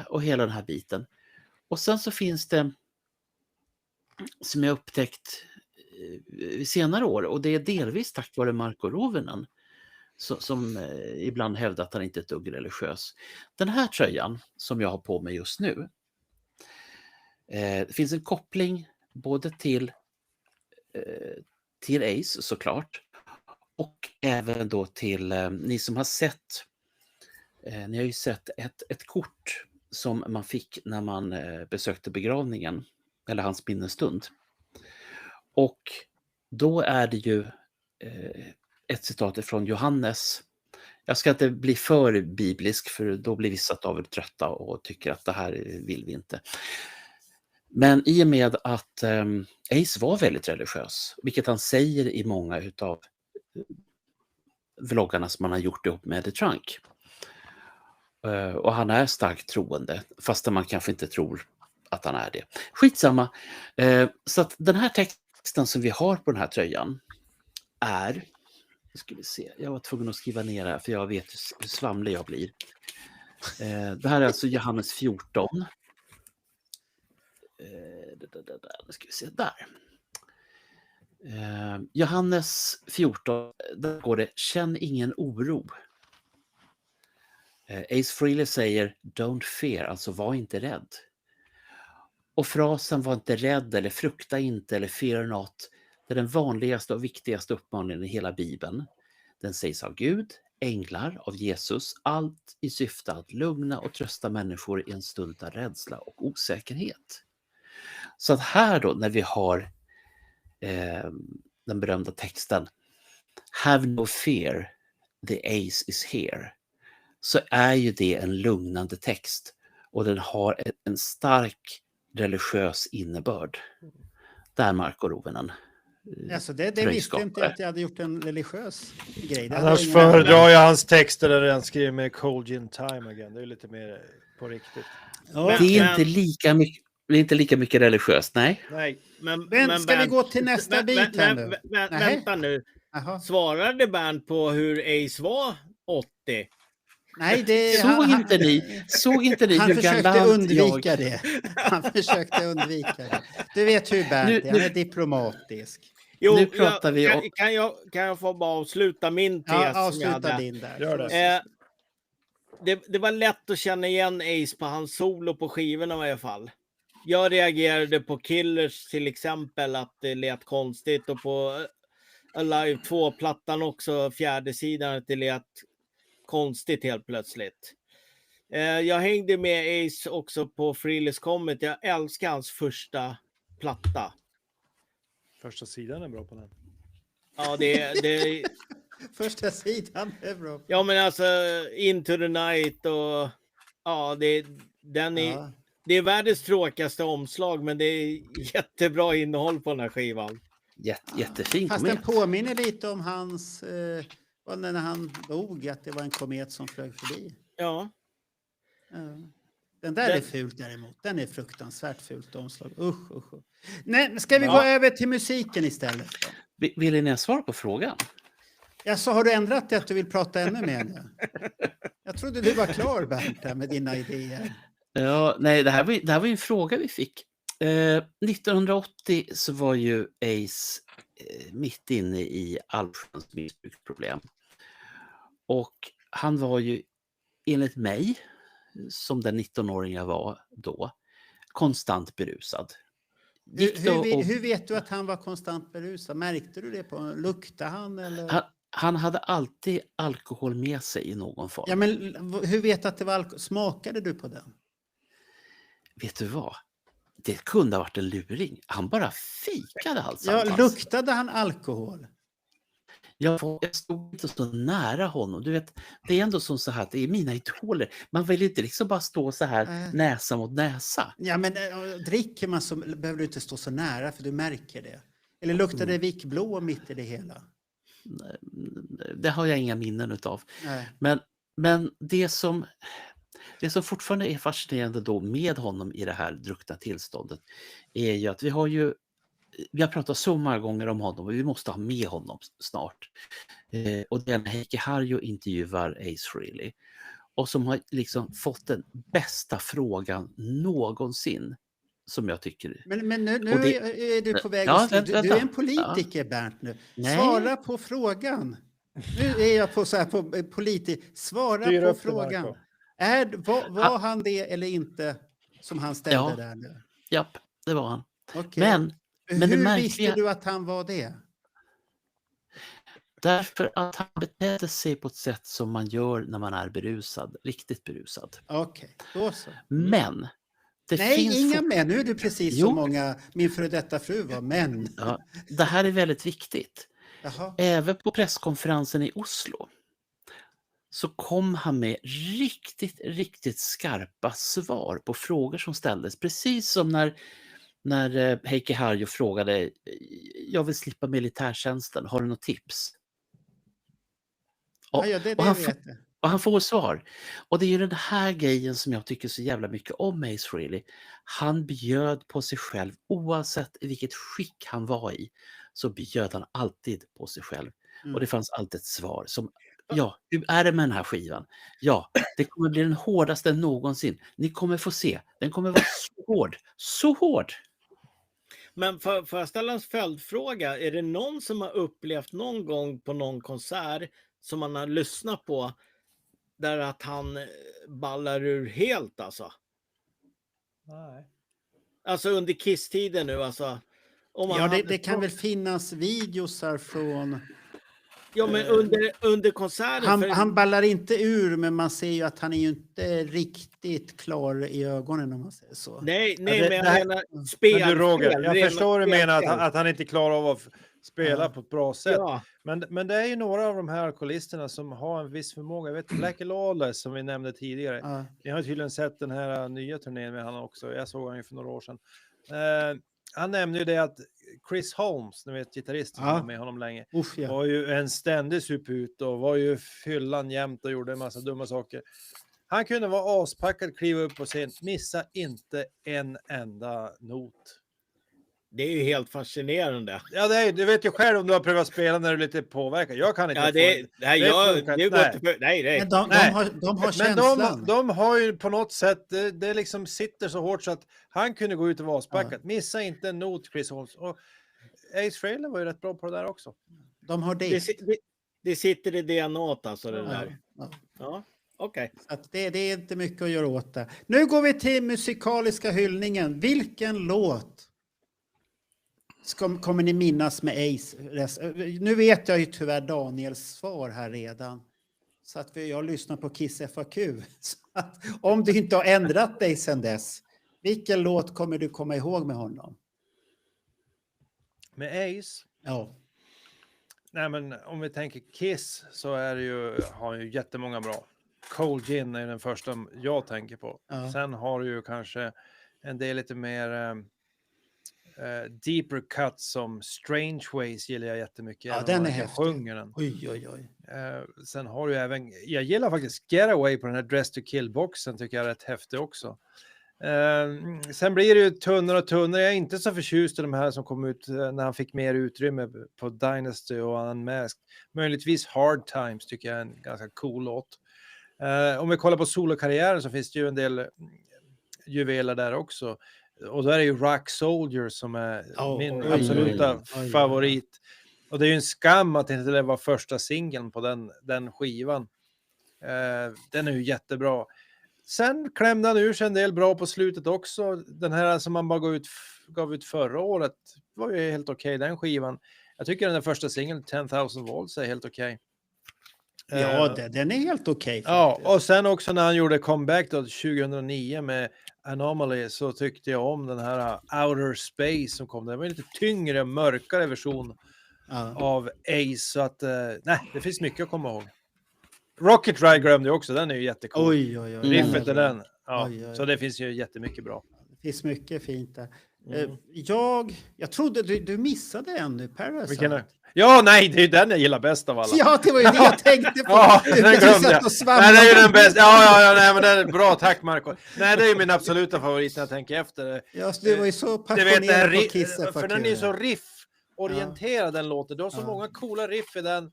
Och hela den här biten. Och sen så finns det, som jag upptäckt senare år, och det är delvis tack vare Marko Rovinen, som ibland hävdar att han inte är ett dugg religiös. Den här tröjan som jag har på mig just nu, det finns en koppling både till Ace såklart, och även då till ni som har sett, ni har ju sett ett kort som man fick när man besökte begravningen, eller hans minnesstund. Och då är det ju ett citat från Johannes. Jag ska inte bli för biblisk, för då blir vissa av er trötta och tycker att det här vill vi inte. Men i och med att Ace var väldigt religiös, vilket han säger i många utav vloggarna som man har gjort ihop med The Trunk. Och han är starkt troende, fast man kanske inte tror att han är det. Skitsamma. Så att den här texten som vi har på den här tröjan är, nu ska vi se, jag var tvungen att skriva ner det här för jag vet hur svamlig jag blir. Det här är alltså Johannes 14. Nu ska vi se, där. Johannes 14, där går det, känn ingen oro. Ace Frehley säger don't fear, alltså var inte rädd. Och frasen var inte rädd eller frukta inte eller fear not, det är den vanligaste och viktigaste uppmaningen i hela Bibeln. Den sägs av Gud, änglar, av Jesus, allt i syfte att lugna och trösta människor i en stund av rädsla och osäkerhet. Så att här då, när vi har den berömda texten have no fear, the ace is here, så är ju det en lugnande text och den har en stark religiös innebörd. Där Marko Rovinen. Alltså det visste inte att jag hade gjort en religiös grej. Annars föredrar jag hans texter där han skriver med Cold Gin Time Again. Det är lite mer på riktigt. Ja, det är inte lika mycket religiöst, nej. Men ska vi gå till nästa bit här nu? Vänta nu. Aha. Svarade Bernt på hur Ace var 80? Nej, det såg inte ni han hur försökte galant undvika det. Han försökte undvika det. Du vet hur Bernt är, han är diplomatisk. Jo, nu pratar vi om... Kan jag få bara avsluta min tes? Ja, avsluta din där. Gör det. Det var lätt att känna igen Ace på hans solo på skivorna i alla fall. Jag reagerade på Killers till exempel, att det lät konstigt, och på Alive 2-plattan också, fjärde sidan, att det lät konstigt helt plötsligt. Jag hängde med Ace också på Frehley's Comet. Jag älskar hans första platta. Första sidan är bra på den. Ja, det Första sidan är bra. Ja, men alltså Into the Night och ja, det är världens tråkigaste omslag, men det är jättebra innehåll på den här skivan. Jättefin Fast komet. den påminner lite om hans när han dog, att det var en komet som flög förbi. Ja. Den där är fult däremot. Den är fruktansvärt fult omslag. Usch. Nej, ska vi gå över till musiken istället då? Vill ni ha svar på frågan? Ja, så har du ändrat det att du vill prata ännu mer nu? Jag trodde du var klar, Bernt, med dina idéer. Ja, nej, det här var ju en fråga vi fick. 1980 så var ju Ace mitt inne i allsköns missbruksproblem. Och han var ju, enligt mig, som den 19-åring jag var då, konstant berusad. Hur vet du att han var konstant berusad? Märkte du det på? Luktade han? Eller? Han hade alltid alkohol med sig i någon form. Ja, men hur vet du att det var alkohol? Smakade du på den? Vet du vad? Det kunde ha varit en luring. Han bara fikade alltsammans. Ja, luktade han alkohol? Jag stod inte så nära honom. Du vet, det är ändå som så här att det är mina idoler. Man vill inte liksom bara stå så här näsa mot näsa. Ja, men dricker man så behöver du inte stå så nära, för du märker det. Eller luktar det vikblå mitt i det hela? Det har jag inga minnen utav. Men det som fortfarande är fascinerande då med honom i det här druckna tillståndet är ju att vi har pratat så många gånger om honom och vi måste ha med honom snart. Och den Heikki Harju intervjuar Ace Frehley och som har liksom fått den bästa frågan någonsin, som jag tycker. Men nu är du på väg du är en politiker, Bernt, nu. Nej. Svara på frågan. Nu är jag på så här på politik. Svara på frågan. Var han det eller inte som han ställde där nu? Japp, det var han. Okay. Men hur visste du att han var det? Därför att han betedde sig på ett sätt som man gör när man är berusad, riktigt berusad. Okej, då så. Men det finns inga män. Nu är du precis som många, min före detta fru var, män. Ja, det här är väldigt viktigt. Jaha. Även på presskonferensen i Oslo så kom han med riktigt skarpa svar på frågor som ställdes. Precis som när Heikki Harju frågade, jag vill slippa militärtjänsten, har du något tips? Det vet jag. Och han får svar. Och det är ju den här grejen som jag tycker så jävla mycket om Ace Frehley. Han bjöd på sig själv oavsett i vilket skick han var i. Så bjöd han alltid på sig själv. Och det fanns alltid ett svar som, ja, hur är det med den här skivan? Ja, det kommer bli den hårdaste någonsin. Ni kommer få se. Den kommer vara så hård. Så hård! Men får jag ställa en följdfråga? Är det någon som har upplevt någon gång på någon konsert som man har lyssnat på där att han ballar ur helt alltså? Nej. Alltså under Kiss-tiden nu alltså. Om man Ja, hade... det kan väl finnas videosar från... Ja, men under konserten... Han ballar inte ur, men man ser ju att han är ju inte riktigt klar i ögonen om man säger så. Nej, Ja, men jag menar spel. Men du Roger, jag förstår du menar spel. att han inte klarar av att spela på ett bra sätt. Ja. Men det är ju några av de här alkoholisterna som har en viss förmåga. Jag vet Blackie Lawless som vi nämnde tidigare. Ja. Jag har tydligen sett den här nya turnén med honom också. Jag såg honom ju för några år sedan. Han nämnde ju det att Chris Holmes, ni vet gitarristen som var med honom länge, var ju en ständig suput och var ju fyllan jämt och gjorde en massa dumma saker. Han kunde vara aspackad, kliva upp på scen, missa inte en enda not. Det är ju helt fascinerande. Ja, du vet ju själv om du har prövat spela när du är lite påverkad. Jag kan inte. Ja, nej. Men de har känslan. Men de har ju på något sätt, det liksom sitter så hårt så att han kunde gå ut och vara aspackad. Missa inte en not, Chris Holmes. Och Ace Frehley var ju rätt bra på det där också. De har det sitter i DNA alltså det där. Ja. Okej. Att det är inte mycket att göra åt det. Nu går vi till musikaliska hyllningen. Vilken låt kommer ni minnas med Ace? Nu vet jag ju tyvärr Daniels svar här redan. Så att jag lyssnar på Kiss FAQ. Så att om du inte har ändrat dig sedan dess, vilken låt kommer du komma ihåg med honom? Med Ace? Ja. Nej, men om vi tänker Kiss så är det ju, har ju jättemånga bra. Cold Gin är den första jag tänker på. Ja. Sen har du ju kanske en del lite mer deeper cuts som Strange Ways gillar jag jättemycket. Ja, den är häftig. Sjunger den. Oj. Sen har du även, jag gillar faktiskt Getaway på den här Dress to Kill-boxen, tycker jag är rätt häftig också. Sen blir det ju tunnare och tunnare. Jag är inte så förtjust i de här som kom ut när han fick mer utrymme på Dynasty och Unmasked. Möjligtvis Hard Times tycker jag är en ganska cool låt. Om vi kollar på solokarriären så finns det ju en del juveler där också. Och då är det ju Rock Soldier som är min absoluta favorit. Och det är ju en skam att inte det var första singeln på den skivan. Den är ju jättebra. Sen klämde han ur sig en del bra på slutet också. Den här som man bara gav ut förra året var ju helt okej, den skivan. Jag tycker den första singeln, 10,000 volts, är helt okej. Ja, den är helt okej. Ja, och sen också när han gjorde comeback då 2009 med Anomaly så tyckte jag om den här Outer Space som kom. Det var en lite tyngre, mörkare version av Ace. Så att, nej, det finns mycket att komma ihåg. Rocket Ride glömde jag också, den är ju jättecool. Oj. Riffet är den. Ja, Oj. så det finns ju jättemycket bra. Det finns mycket fint där. Jag trodde du missade en nu, Parasite. Ja, nej, det är den jag gillar bäst av alla. Ja, det var ju det jag tänkte på. Ja, den glömde jag. Nej, det är ju den bästa. Ja, nej, men det är bra, tack Marco. Nej, det är min absoluta favorit när jag tänker efter. Ja, du var ju så passionerad på Kiss FAQ. För den är ju så riff-orienterad den låten. Du har så många coola riff i den.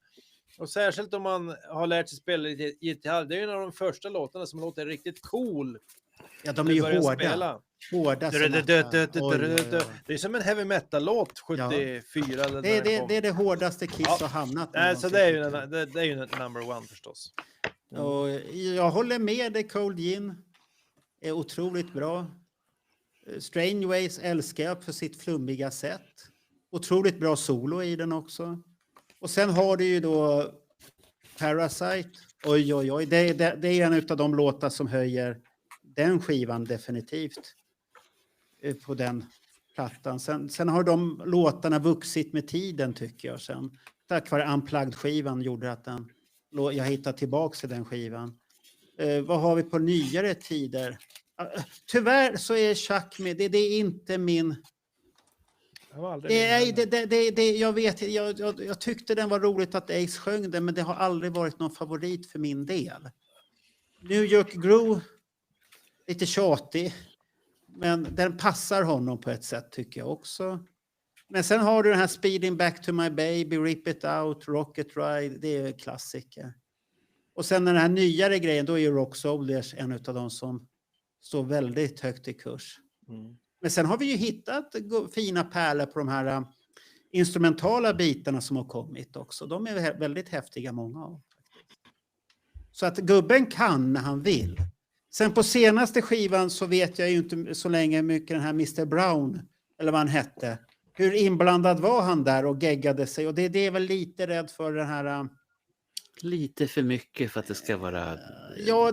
Och särskilt om man har lärt sig spela gitarr. Det är ju en av de första låtarna som låter riktigt cool. Ja, de är ju hårda. Hårda som det är som en heavy metal-låt 74. Det är det hårdaste Kiss har hamnat. Nej, så det är ju number one förstås. Och jag håller med dig, Cold Gin är otroligt bra. Strange Ways älskar jag för sitt flummiga sätt. Otroligt bra solo i den också. Och sen har du ju då Parasite. Oj. Det är en av de låtar som höjer den skivan definitivt på den plattan. Sen har de låtarna vuxit med tiden tycker jag. Sen tack vare Unplugged-skivan gjorde att jag hittade tillbaka till den skivan. Vad har vi på nyare tider? Tyvärr så är Chuck med. Det är inte min Jag tyckte den var roligt att Ace sjöng den, men det har aldrig varit någon favorit för min del. New York Groove, lite tjatig, men den passar honom på ett sätt tycker jag också. Men sen har du den här Speeding Back to My Baby, Rip It Out, Rocket Ride, det är klassiker. Och sen den här nyare grejen, då är ju Rock Soldiers en av de som står väldigt högt i kurs. Men sen har vi ju hittat fina pärlor på de här instrumentala bitarna som har kommit också. De är väldigt häftiga, många av. Så att gubben kan när han vill. Sen på senaste skivan så vet jag ju inte så länge mycket den här Mr. Brown, eller vad han hette. Hur inblandad var han där och geggade sig? Och det är väl lite rädd för den här... Lite för mycket för att det ska vara... Ja,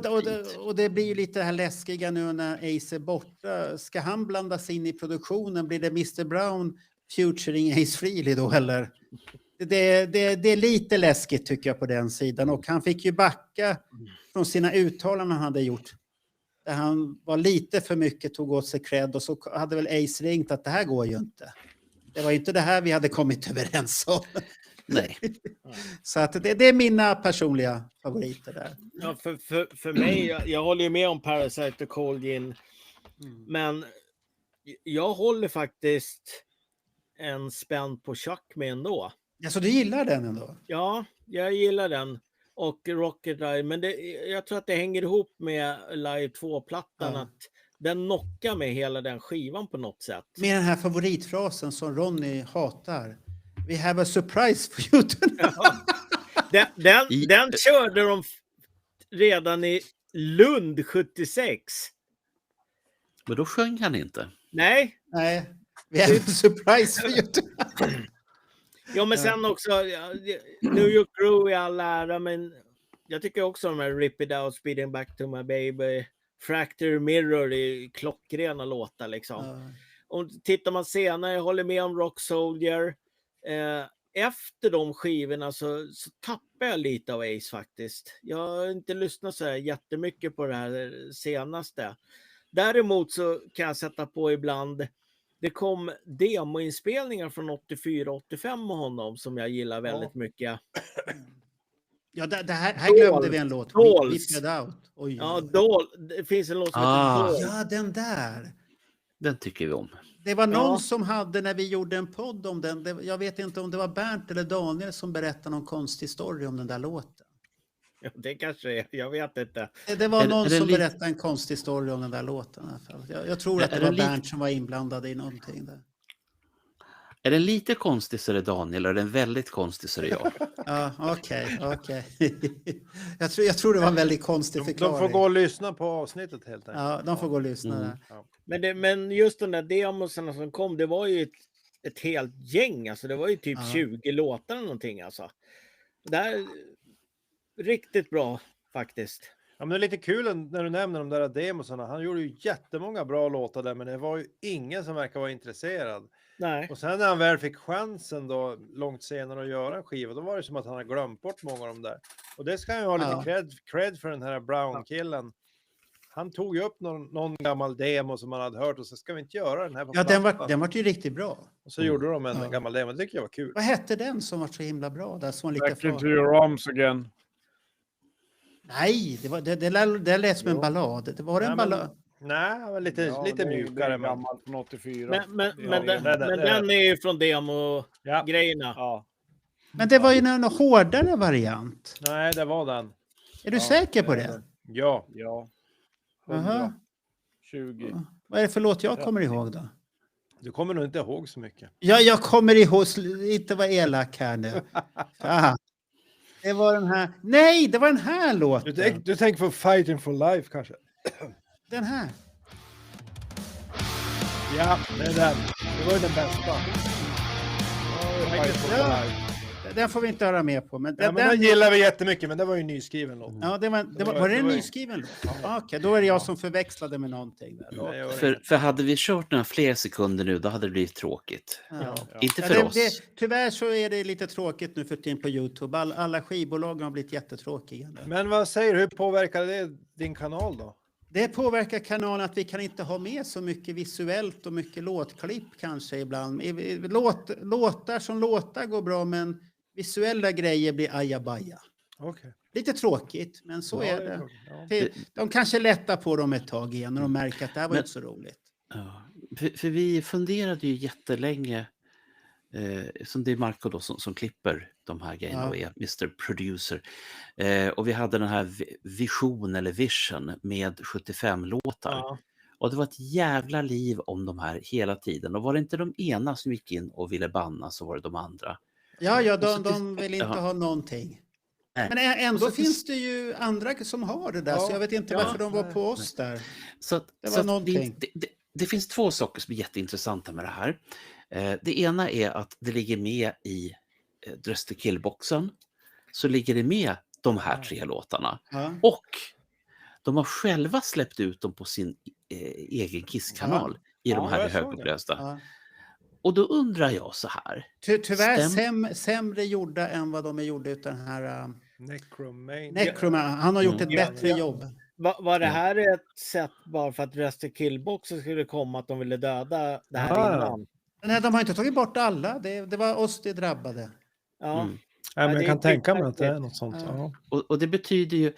och det blir ju lite det här läskiga nu när Ace är borta. Ska han blandas in i produktionen? Blir det Mr. Brown featuring Ace Frehley då, eller? Det är lite läskigt tycker jag på den sidan. Och han fick ju backa från sina uttalanden han hade gjort. Där han var lite för mycket, tog åt sig cred. Och så hade väl Ace ringt att det här går ju inte. Det var inte det här vi hade kommit överens om. Nej. Så att det är mina personliga favoriter där. Ja, för mig, jag håller ju med om Parasite och Cold Gin. Men jag håller faktiskt en spänn på Chuck med ändå. Ja, så du gillar den ändå? Ja, jag gillar den. Och Rocket Ride. Men jag tror att det hänger ihop med Live 2-plattan. Att den knockar med hela den skivan på något sätt. Med den här favoritfrasen som Ronny hatar. We have a surprise for you tonight. Den körde de redan i Lund 76. Men då sjöng han inte. Nej. We have a surprise for you tonight. Ja, men sen också New York Groove i all ära, men jag tycker också de här Rip It Out, Speeding Back to My Baby, Fracture Mirror är klockrena låtar liksom. Och tittar man senare, jag håller med om Rock Soldier. Efter de skivorna så tappar jag lite av Ace faktiskt. Jag har inte lyssnat så här jättemycket på det här senaste. Däremot så kan jag sätta på ibland. Det kom demoinspelningar från 84-85 med honom som jag gillar väldigt mycket. Ja, det här glömde vi en låt. Rip Out. Oj. Ja, det finns en låt som heter Doll. Ja, den där. Den tycker vi om. Det var någon som hade, när vi gjorde en podd om den, jag vet inte om det var Bernt eller Daniel som berättade någon konstig story om den där låten. Ja, det kanske är, jag vet inte. Det var någon som berättade en konstig story om den där låten. Jag tror att det var Bernt som var inblandad i någonting där. Är den lite konstig så är det Daniel, och är den väldigt konstig så är det jag. Ja, okej. Jag tror det var en väldigt konstig förklaring. De får gå och lyssna på avsnittet helt enkelt. Ja, de får gå och lyssna där. Ja. Men just den där demosarna som kom, det var ju ett helt gäng. Alltså, det var ju typ 20 låtar eller någonting. Alltså. Det här riktigt bra faktiskt. Ja, men det är lite kul när du nämner de där demosarna. Han gjorde ju jättemånga bra låtar där, men det var ju ingen som verkar vara intresserad. Nej. Och sen när han väl fick chansen då långt senare att göra en skiva, då var det som att han har glömt bort många av dem där. Och det ska ju ha lite cred för den här Brown-killen. Han tog ju upp någon gammal demo som man hade hört, och så ska vi inte göra den här på plattan. Den var ju riktigt bra. Och så gjorde de en gammal demo, det tycker jag var kul. Vad hette den som var så himla bra? Där som lite Back into your arms again. Nej, det lät som en ballad. Det var en ballad. Nej, lite mjukare. Gammal från 84. Men den är ju från demo-grejerna. Ja. Men det var ju en hårdare variant. Nej, det var den. Är du säker på det? Ja. 100. 20. Vad är det för låt jag kommer ihåg då? Du kommer nog inte ihåg så mycket. Ja, jag kommer ihåg, inte vara elak här nu. Det var den här. Nej, det var den här låten. Du tänker på Fighting for Life kanske? Den här. Ja, det är den. Det var ju den bästa. Den får vi inte höra mer på. Men den gillar vi jättemycket, men det var ju en nyskriven låt. Ja, var det en nyskriven låt? Ja. Okej, då är det jag som förväxlade med någonting där. För hade vi kört några fler sekunder nu, då hade det blivit tråkigt. Ja. Inte för oss. Tyvärr så är det lite tråkigt nu för tiden på YouTube. Alla skivbolag har blivit jättetråkiga. Men vad säger du? Hur påverkar det din kanal då? Det påverkar kanalen att vi kan inte ha med så mycket visuellt och mycket låtklipp kanske ibland. Låtar som låtar går bra, men visuella grejer blir ajabaja. Okay. Lite tråkigt, men så är det. Ja. De kanske lättar på dem ett tag igen när de märker att det här var inte så roligt. Ja, för vi funderade ju jättelänge, som det är Marco då som klipper de här grejerna och är Mr. Producer. Och vi hade den här vision med 75 låtar. Ja. Och det var ett jävla liv om de här hela tiden. Och var det inte de ena som gick in och ville banna, så var det de andra. Ja, de vill inte ha någonting. Nej. Men ändå finns det ju andra som har det där, så jag vet inte varför de var på oss där. Det finns två saker som är jätteintressanta med det här. Det ena är att det ligger med i Dress to Kill-boxen, så ligger det med de här 3 låtarna. Ja. Och de har själva släppt ut dem på sin egen Kiss-kanal i de här högupplösta. Ja. Och då undrar jag så här. Tyvärr sämre gjorda än vad de är gjorda utan den här... Necroman. Han har gjort ett bättre jobb. Var det här ett sätt bara för att Dress to Kill-boxen skulle komma att de ville döda det här innan? Nej, de har inte tagit bort alla. Det var oss det drabbade. Ja. Men jag kan tänka mig att det är något sånt. Ja. Och det betyder ju...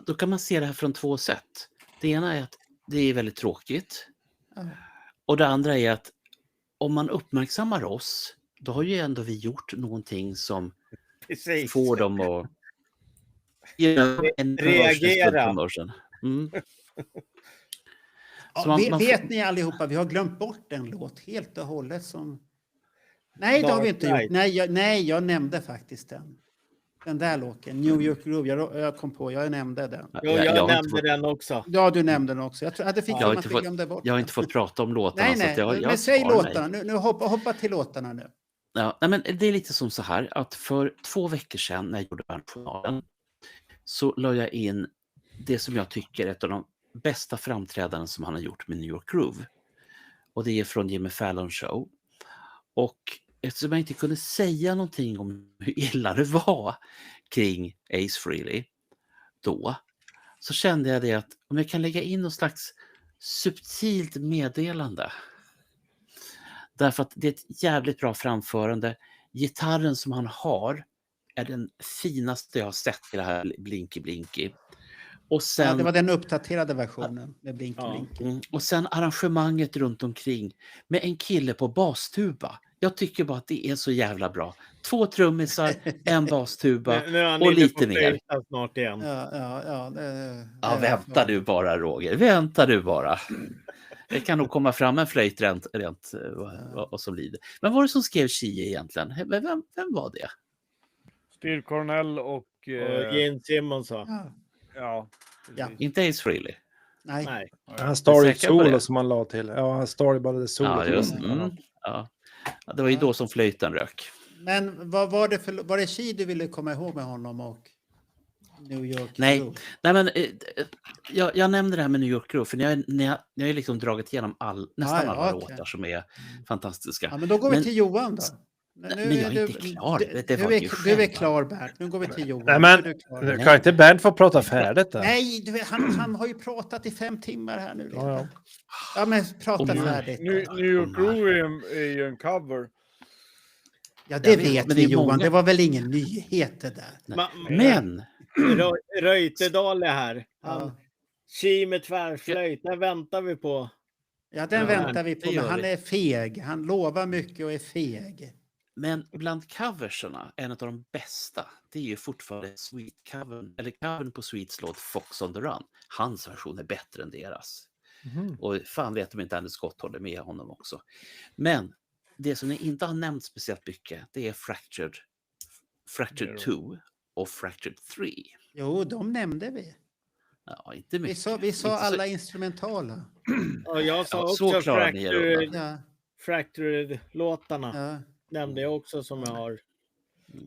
Då kan man se det här från 2 sätt. Det ena är att det är väldigt tråkigt. Och det andra är att om man uppmärksammar oss, då har ju ändå vi gjort någonting som får dem att reagera. Vet ni allihopa, vi har glömt bort en låt helt och hållet som... Nej, det har vi inte gjort. Nej, jag nämnde faktiskt den. Den där låten, New York Groove, jag kom på, jag nämnde den. Jag nämnde den också. Ja, du nämnde den också. Jag har inte fått prata om låtarna. Nej, men säg låtarna. Nu hoppa till låtarna nu. Ja, men det är lite som så här, att för 2 veckor sedan när jag gjorde Berntjournalen så la jag in det som jag tycker är ett av de bästa framträdanden som han har gjort med New York Groove. Och det är från Jimmy Fallon Show. Och eftersom jag inte kunde säga någonting om hur illa det var kring Ace Frehley då, så kände jag det att om jag kan lägga in någon slags subtilt meddelande. Därför att det är ett jävligt bra framförande. Gitarren som han har är den finaste jag har sett i det här Blinky Blinky. Och sen, det var den uppdaterade versionen med Blinky Blinky. Och sen arrangemanget runt omkring med en kille på bastuba. Jag tycker bara att det är så jävla bra. 2 trummisar, en bastuba och lite mer. Snart igen. Vänta du bara, Roger. Vänta du bara. Det kan nog komma fram en flöjt rent vad som lider. Men vad var det som skrev Chie egentligen? Vem var det? Steve Cornell och Gene Simmons. Ja. Inte Ace Frehley. Nej. Han started solo som han la till. Ja, han started solo. Ja, just det var ju då som flöjten rök. Men vad var det var det Chi du ville komma ihåg med honom och New York? Nej men jag nämnde det här med New York Groove för ni har liksom dragit igenom nästan alla låtar som är fantastiska. Ja, men då går vi till Johan då. Men jag är inte klar. Du är klar, Bernt. Nu går vi till Johan. Nej, men kan inte Bernt få prata färdigt där? Nej, han har ju pratat i 5 timmar här nu. Ja, men prata färdigt. New York Groove är ju en cover. Ja, det vet vi, Johan. Det var väl ingen nyhet det där. Men Röjtedal är här. Chi med tvärflöjt. Den väntar vi på. Ja, den väntar vi på. Men han är feg. Han lovar mycket och är feg. Men bland coverserna, en av de bästa, det är ju fortfarande covern på Sweets låt Fox on the Run. Hans version är bättre än deras. Och fan vet om inte Andy Scott håller med honom också. Men det som ni inte har nämnt speciellt mycket, det är Fractured 2 och Fractured 3. Jo, de nämnde vi. Ja, inte mycket. Vi sa alla instrumentala. Och jag sa också Fractured-låtarna. Nämnde jag också som jag har.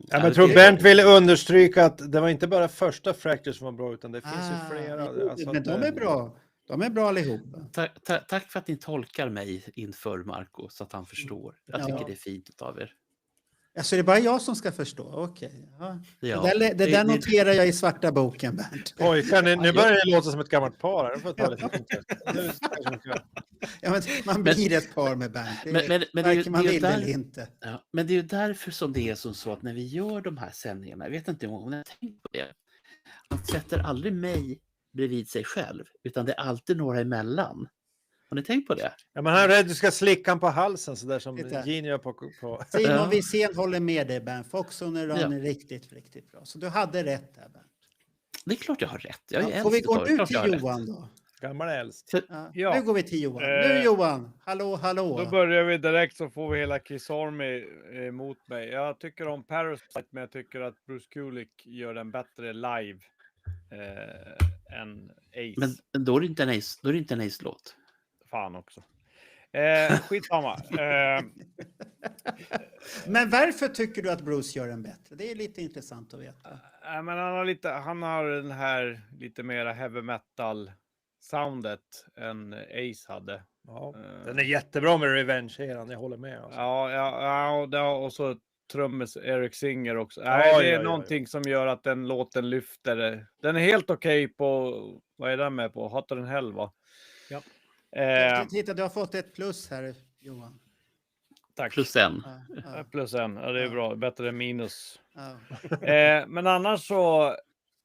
Ja, men tror Bernt ville understryka att det var inte bara första Fracture som var bra utan det finns ju flera. Alltså men de är bra. De är bra allihopa. Tack för att ni tolkar mig inför Marco så att han förstår. Jag tycker det är fint av er. Alltså det är bara jag som ska förstå, okej. Ja. Ja. Det där noterar jag i svarta boken, Bernt. Pojkar, nu börjar det låta som ett gammalt par här. Det får ta lite intresse. Ja, men man blir ett par med Bernt. Men Varken man vill där, eller inte. ja, men det är ju därför som det är som så att när vi gör de här sändningarna, jag vet inte om ni har tänkt på det, han sätter aldrig mig bredvid sig själv, utan det är alltid några emellan. Har ni tänkt på det? Ja, men han är rädd du ska slicka han på halsen så där som Titta. Gene gör på. Simon Wiesén håller med dig, Bernt. Foxon är riktigt bra. Så du hade rätt där, Bernt. Det är klart jag har rätt. Jag är Får vi äldst gå utav er. ut Klart till jag har Johan rätt. då? Gammal är äldst. Ja. Nu går vi till Johan. Nu Johan, hallå. Då börjar vi direkt så får vi hela Kiss Army emot mig. Jag tycker om Parasite, men jag tycker att Bruce Kulick gör den bättre live än Ace. Men då är det inte en Ace-låt. Fan också. Skitsamma. Men varför tycker du att Bruce gör den bättre? Det är lite intressant att veta. Men han har den här lite mera heavy metal soundet än Ace hade. Ja, den är jättebra med Revenge-eran, jag håller med. Alltså. Ja, och så trummis Eric Singer också. Ja, det är någonting som gör att den låten lyfter. Den är helt okej på, vad är den med på? Hotter than Hell, va? Ja. Titta, du har fått ett plus här, Johan. Tack. Plus en. Plus en. Ja, det är bra. Bättre än minus. Ja. Men annars så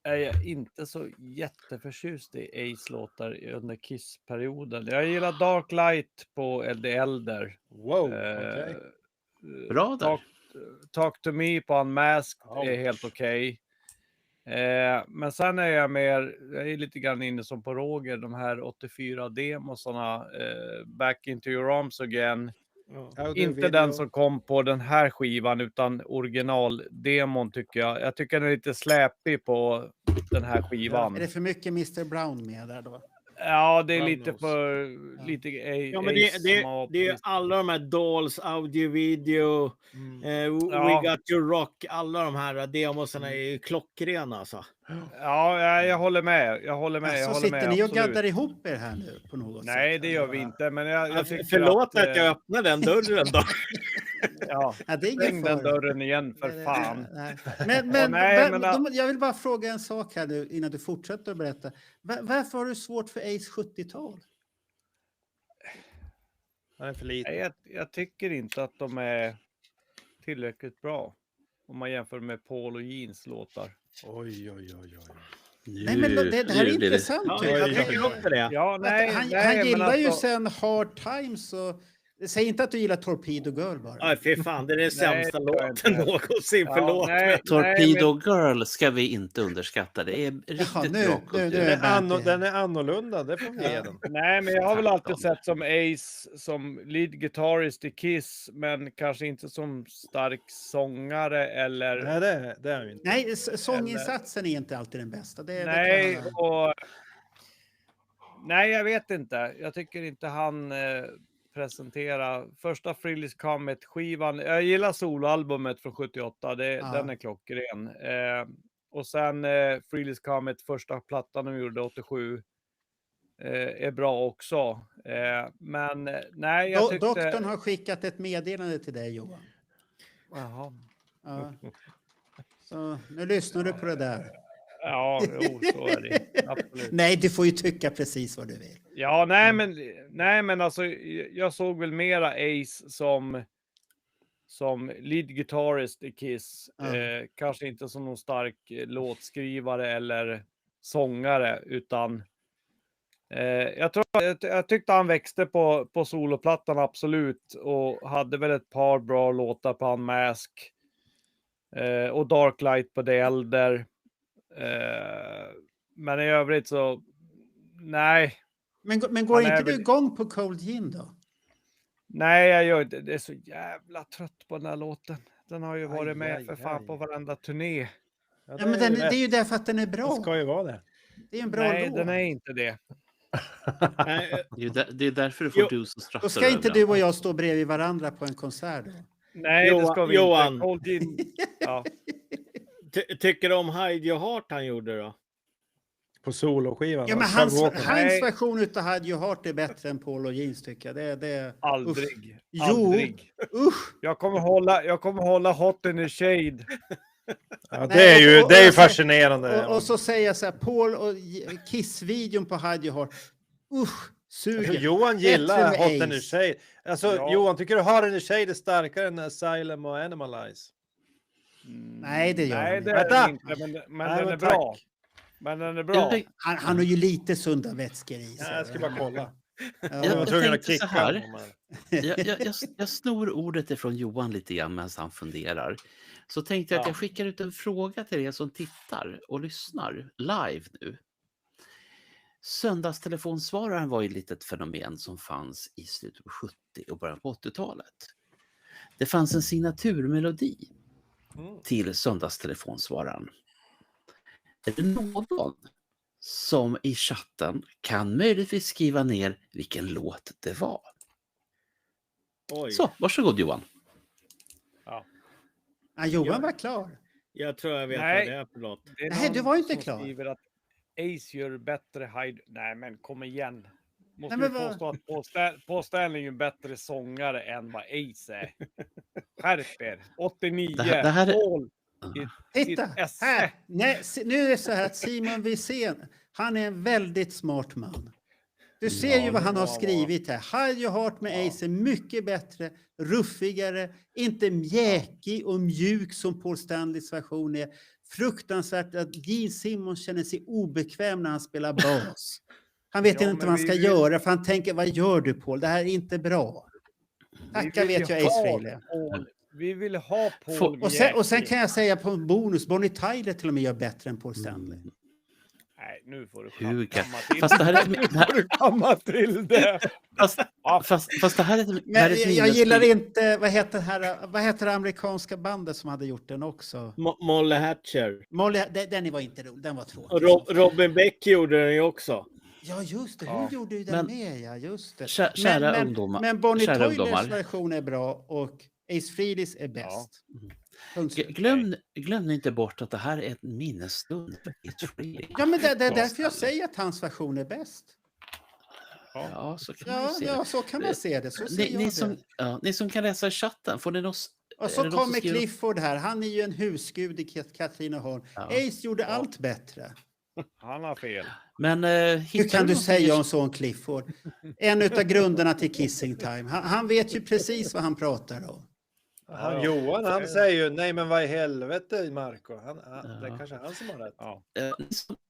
är jag inte så jätteförtjust i Ace-låtar under Kiss-perioden. Jag gillar Dark Light på The Elder. Wow, okej. Bra där. Talk to Me på Unmasked är helt okej. Men sen är jag lite grann inne som på Roger, de här 84 demosarna, Back Into Your Arms Again. Inte den som kom på den här skivan, utan originaldemon tycker jag. Jag tycker den är lite släpig på den här skivan. Är det för mycket Mr. Brown med där då? Ja, det är lite för... Lite Ja, men det är alla de här Dolls, audio-video, We Got Your Rock, alla de här demosarna är ju klockrena alltså. Ja, jag håller med. Så sitter ni och gaddar ihop er här nu på något sätt? Nej, det gör vi inte. Men jag tycker förlåt att jag öppnar den dörren då. Ja, det är ingen den dörren igen för fan. Men jag vill bara fråga en sak här nu innan du fortsätter att berätta. Varför har du svårt för Ace 70-tal? Han är för lite. Jag tycker inte att de är tillräckligt bra om man jämför med Paul och Jeans låtar. Oj. Nej, men det här är intressant. Ja, jag tycker också det. Ja, han gillar ju sen Hard Times och... Säg inte att du gillar Torpedo Girl bara. Nej, fy fan, det är den sämsta låten någonsin. Förlåt. Torpedo Girl ska vi inte underskatta. Det är riktigt bra kultur. Den är annorlunda, det får vi ge den. Nej, men jag har väl alltid sett som Ace som lead guitarist i Kiss, men kanske inte som stark sångare eller... Nej, det är ju inte. Nej, sånginsatsen är inte alltid den bästa. Nej, jag vet inte. Jag tycker inte han... presentera första Frehley's Comet-skivan. Jag gillar soloalbumet från 78. Den är klockren. Och sen Frehley's Comet, första plattan de gjorde 87, är bra också. Men nej, jag tyckte... Doktorn har skickat ett meddelande till dig, Johan. Jaha. Ja. Så nu lyssnar du på det där. Ja, så är det. Absolut. Nej, du får ju tycka precis vad du vill. Ja, nej, men alltså jag såg väl mera Ace som lead guitarist i Kiss. Kanske inte som någon stark låtskrivare eller sångare, utan jag tyckte han växte på soloplattan absolut, och hade väl ett par bra låtar på Unmask och Dark Light på The Elder. Men i övrigt så nej. Men går inte du igång på Cold Gin då? Nej, jag gör inte. Det är så jävla trött på den här låten. Den har ju varit med för fan på varenda turné. Ja, men det är ju därför att den är bra. Det ska ju vara det. Det är en bra låt. Nej, den är inte det. Det är därför du får du som straffar. Då ska inte du och jag stå bredvid varandra på en konsert då? Nej, det ska vi Johan. inte. Cold Gin. Ja. Tycker du om Hide Your Heart han gjorde då? på soloskivan. Ja, men Chug Walker. hans version utav Hide Your Heart är bättre än Paul och Jeans tycker jag. Aldrig. Jo, Aldrig. usch. Jag kommer hålla Hot in the Shade. Ja, det är ju fascinerande. Och så säger jag så här, Paul och Kiss-videon på Hide Your Heart. Usch, suger. Alltså, Johan Bättre gillar med Hot in the Ace. Shade. Alltså, Ja. Johan, tycker du Hot in the Shade är starkare än Asylum och Animalize? Nej, det gör Nej, han det inte. är Vänta. den inte, men Nej, den men är bra. tack. Men den är bra. Han har ju lite sunda vätskor i sig. Jag ska bara kolla. Ja. Jag var tvungen att tänkte så kicka här. honom här. Jag snor ordet ifrån Johan lite grann medan han funderar. Så tänkte jag att Ja. jag skickar ut en fråga till er som tittar och lyssnar live nu. Söndagstelefonsvararen var ju ett litet fenomen som fanns i slutet på 70 och början på 80-talet. Det fanns en signaturmelodi till söndagstelefonsvararen. Är det någon som i chatten kan möjligtvis skriva ner vilken låt det var? Oj. Så, varsågod Johan. Ja, Johan var klar. Jag tror jag vet Nej. vad det är för låt. Det är Nej, någon du var ju inte som klar. skriver att Ace gör bättre hide... Nej, men kom igen. Måste Nej, ju men påstå att Paul Stanley är en bättre sångare än vad Ace är. Skärp er. 89. Det här är- Paul. Titta, Sitt esse. här. Nej, nu är det så här att Simon Wirsén, han är en väldigt smart man. Du ser ju vad han har skrivit här. Hide Your Heart med Ace är mycket bättre, ruffigare, inte mjäkig och mjuk som Paul Stanleys version är. Fruktansvärt att Gene Simmons känner sig obekväm när han spelar bas. Han vet Ja, inte men vad han ska vi vill- göra för han tänker, vad gör du Paul? Det här är inte bra. Tacka vet jag Ace Frehley. Vi vill ha Paul Och sen kan jag säga på en bonus, Bonnie Tyler till och med gör bättre än Paul Stanley. Nej, nu får du Hur kan- kamma till Fast det här är- Nu får du kamma till det. Fast det här är, det här Men är ett jag minnesbild. gillar inte, vad heter det amerikanska bandet som hade gjort den också? Molly Hatcher. Molly, den var inte rolig, den var tråkig. Och Robin Beck gjorde den ju också. Ja, just det, hon Ja. gjorde ju den Men- med, ja, just det. Kära ungdomar. Men Bonnie Kära Tyler's ungdomar. version är bra och Ace Frehley's är bäst. Punkt slut. Glöm inte bort att det här är ett minnesstund för Ace Frehley. Ja, men det är därför jag säger att hans version är bäst. Ja, så kan man Ja, ju se ja, det. så kan man se det. Så ser jag det. Ni som kan läsa i chatten, får ni något... Och är så det någon som kommer skriver- Clifford här. Han är ju en husgud i Katrineholm. Ja. Ace gjorde allt bättre. Han har fel. Men Hur hittar kan du någon säga som- om sån Clifford? En av grunderna till Kissing Time. Han vet ju precis vad han pratar om. Johan, han säger ju nej men vad i helvete Marco. Det är kanske han som har rätt. Ja.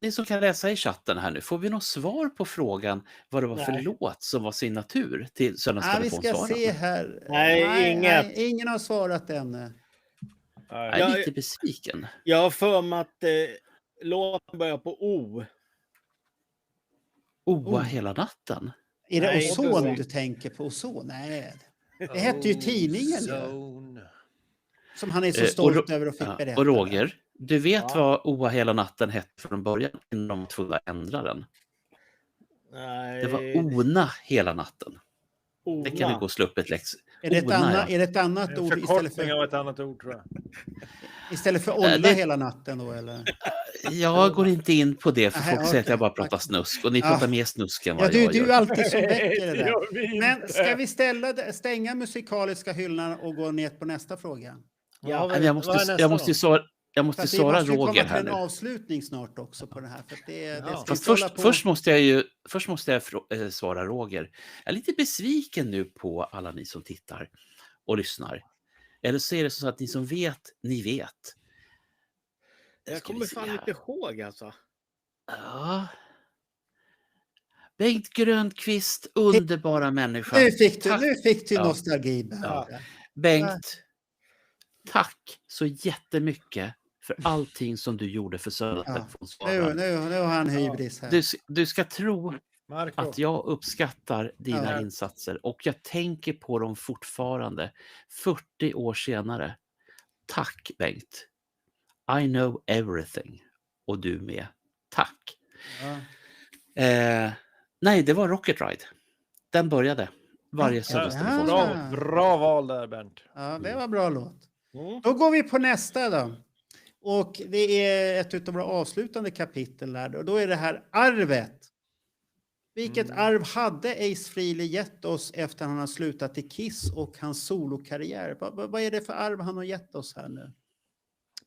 Ni som kan läsa i chatten här nu, får vi något svar på frågan vad det var för Nej. låt som var signatur till Vi ska söndagstelefonsvararen? se här. Nej, inget. Ingen har svarat ännu. Jag är lite besviken. Jag har för mig att låten börjar på O. Oa hela natten. Är det Nej, Ozon inte du tänker på? Ozon? Nej. Det hette ju tidningen ju, Zone. som han är så stolt över och fick Ja, berätta. och Roger, du vet Ja. vad Oa hela natten hette från början innan de var tvungna att ändra den? Nej. Det var Ona hela natten. Ona. Det kan ni gå och slå upp ett läx. Är det ett Ona, annat, ja. är det ett annat En ord förkortning av ett annat ord tror jag. istället för olla det- hela natten då eller? Jag går inte in på det för Nej, folk säger att jag bara okej. pratar snusk och ni Ja. pratar mer snusk än Ja, vad du jag är gör. alltid som väcker det Det där. gör vi Men inte. ska vi stänga musikaliska hyllan och gå ner på nästa fråga? Ja, Nej, men jag måste ju svara, För svara att vi måste ju komma Roger till här en nu. avslutning snart också på det här. För att det ska Fast inte hålla på. först måste jag svara Roger. Jag är lite besviken nu på alla ni som tittar och lyssnar. Eller så är det så att ni som vet, ni vet. Jag Ska vi kommer se fan här. inte ihåg alltså. Ja. Bengt Grönqvist, underbara människa. Nu fick Tack. du Ja. nostalgi. Ja. Bengt, tack så jättemycket för allting som du gjorde för söndagstelefonsvararen. Nu har han hybris här. Du ska tro Marco. att jag uppskattar dina Ja. insatser och jag tänker på dem fortfarande 40 år senare. Tack Bengt. I know everything. Och du med. Tack. Ja. Nej, det var Rocket Ride. Den började varje Ja. söndagstelefonsvarare. Bra val där Bernt. Ja, det var bra låt. Mm. Då går vi på nästa då. Och det är ett av våra avslutande kapitel där. Och då är det här arvet. Vilket arv hade Ace Frehley gett oss efter han har slutat i Kiss och hans solokarriär? Vad är det för arv han har gett oss här nu?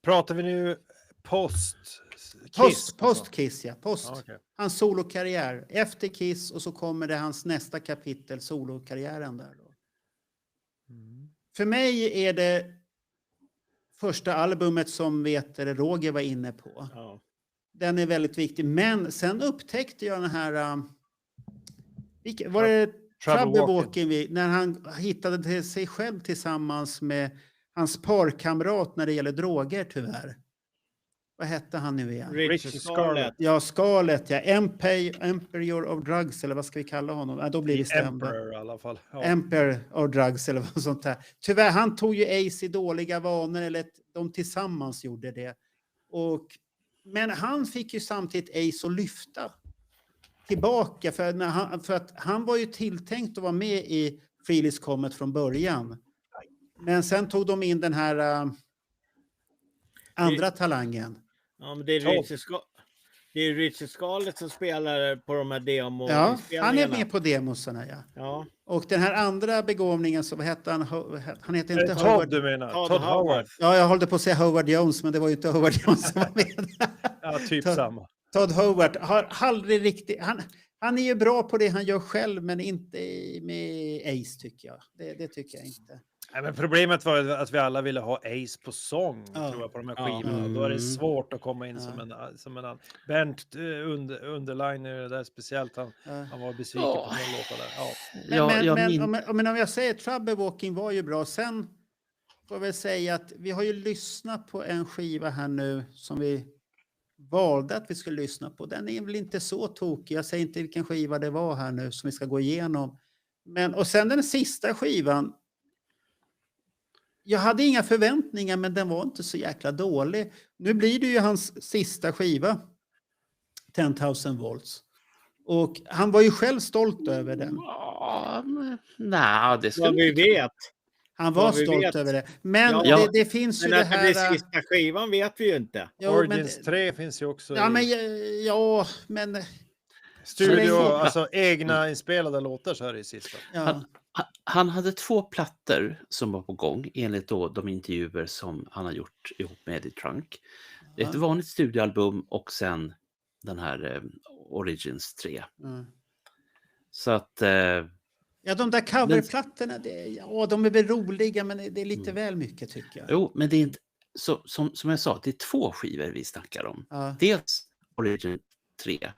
Pratar vi nu Post-Kiss, ja. Okay. Hans solokarriär. Efter Kiss och så kommer det hans nästa kapitel, solokarriären där då. För mig är det första albumet som Roger var inne på. Ja. Den är väldigt viktig. Men sen upptäckte jag den här... var det Trouble Walking? När han hittade till sig själv tillsammans med hans parkamrat när det gäller droger, tyvärr. Vad hette han nu igen? Richie Scarlett. Ja, Scarlett. Ja. Emperor of Drugs, eller vad ska vi kalla honom? Ja, då blir det stämda. Emperor i alla fall. Ja. Emperor of Drugs, eller vad sånt där. Tyvärr, han tog ju Ace i dåliga vanor, eller de tillsammans gjorde det. Men han fick ju samtidigt Ace att lyfta tillbaka, för att han var ju tilltänkt att vara med i Frehley's Comet från början. Men sen tog de in den här andra talangen. Ja, men det är Richie Scarlett som spelar på de här demo. Ja, han är med på demosarna, ja. Och den här andra begåvningen, så vad hette han? Han heter inte Howard. Du menar? Todd Howard. Ja, jag hållde på att säga Howard Jones, men det var ju inte Howard Jones som var med. Ja, typ samma. Todd Howard har aldrig riktigt... Han är ju bra på det han gör själv, men inte med Ace, tycker jag. Det tycker jag inte. Nej, men problemet var att vi alla ville ha Ace på sång, tror jag, på de här skivorna. Då är det svårt att komma in som en Bernt Underliner där speciellt. Han var besviken på den låten där. Men om jag säger Trouble Walking var ju bra. Sen får jag säga att vi har ju lyssnat på en skiva här nu som vi valde att vi skulle lyssna på. Den är väl inte så tokig. Jag säger inte vilken skiva det var här nu som vi ska gå igenom. Och sen den sista skivan. Jag hade inga förväntningar, men den var inte så jäkla dålig. Nu blir det ju hans sista skiva. 10,000 volts. Och han var ju själv stolt över den. Nej, det ska vi vet. Han var stolt över det. Men det finns ju det här... Men att det sista skivan vet vi ju inte. Origins 3 finns ju också. Men... Studio, alltså egna inspelade låtar, så är det i sista. Ja. Han hade 2 plattor som var på gång enligt då de intervjuer som han har gjort ihop med Eddie Trunk. Ett vanligt studioalbum och sen den här Origins 3. Så att... de där coverplattorna, de är väl roliga, men det är lite väl mycket, tycker jag. Jo, men det är inte... Som jag sa, det är 2 skivor vi snackar om. Dels Origins 3.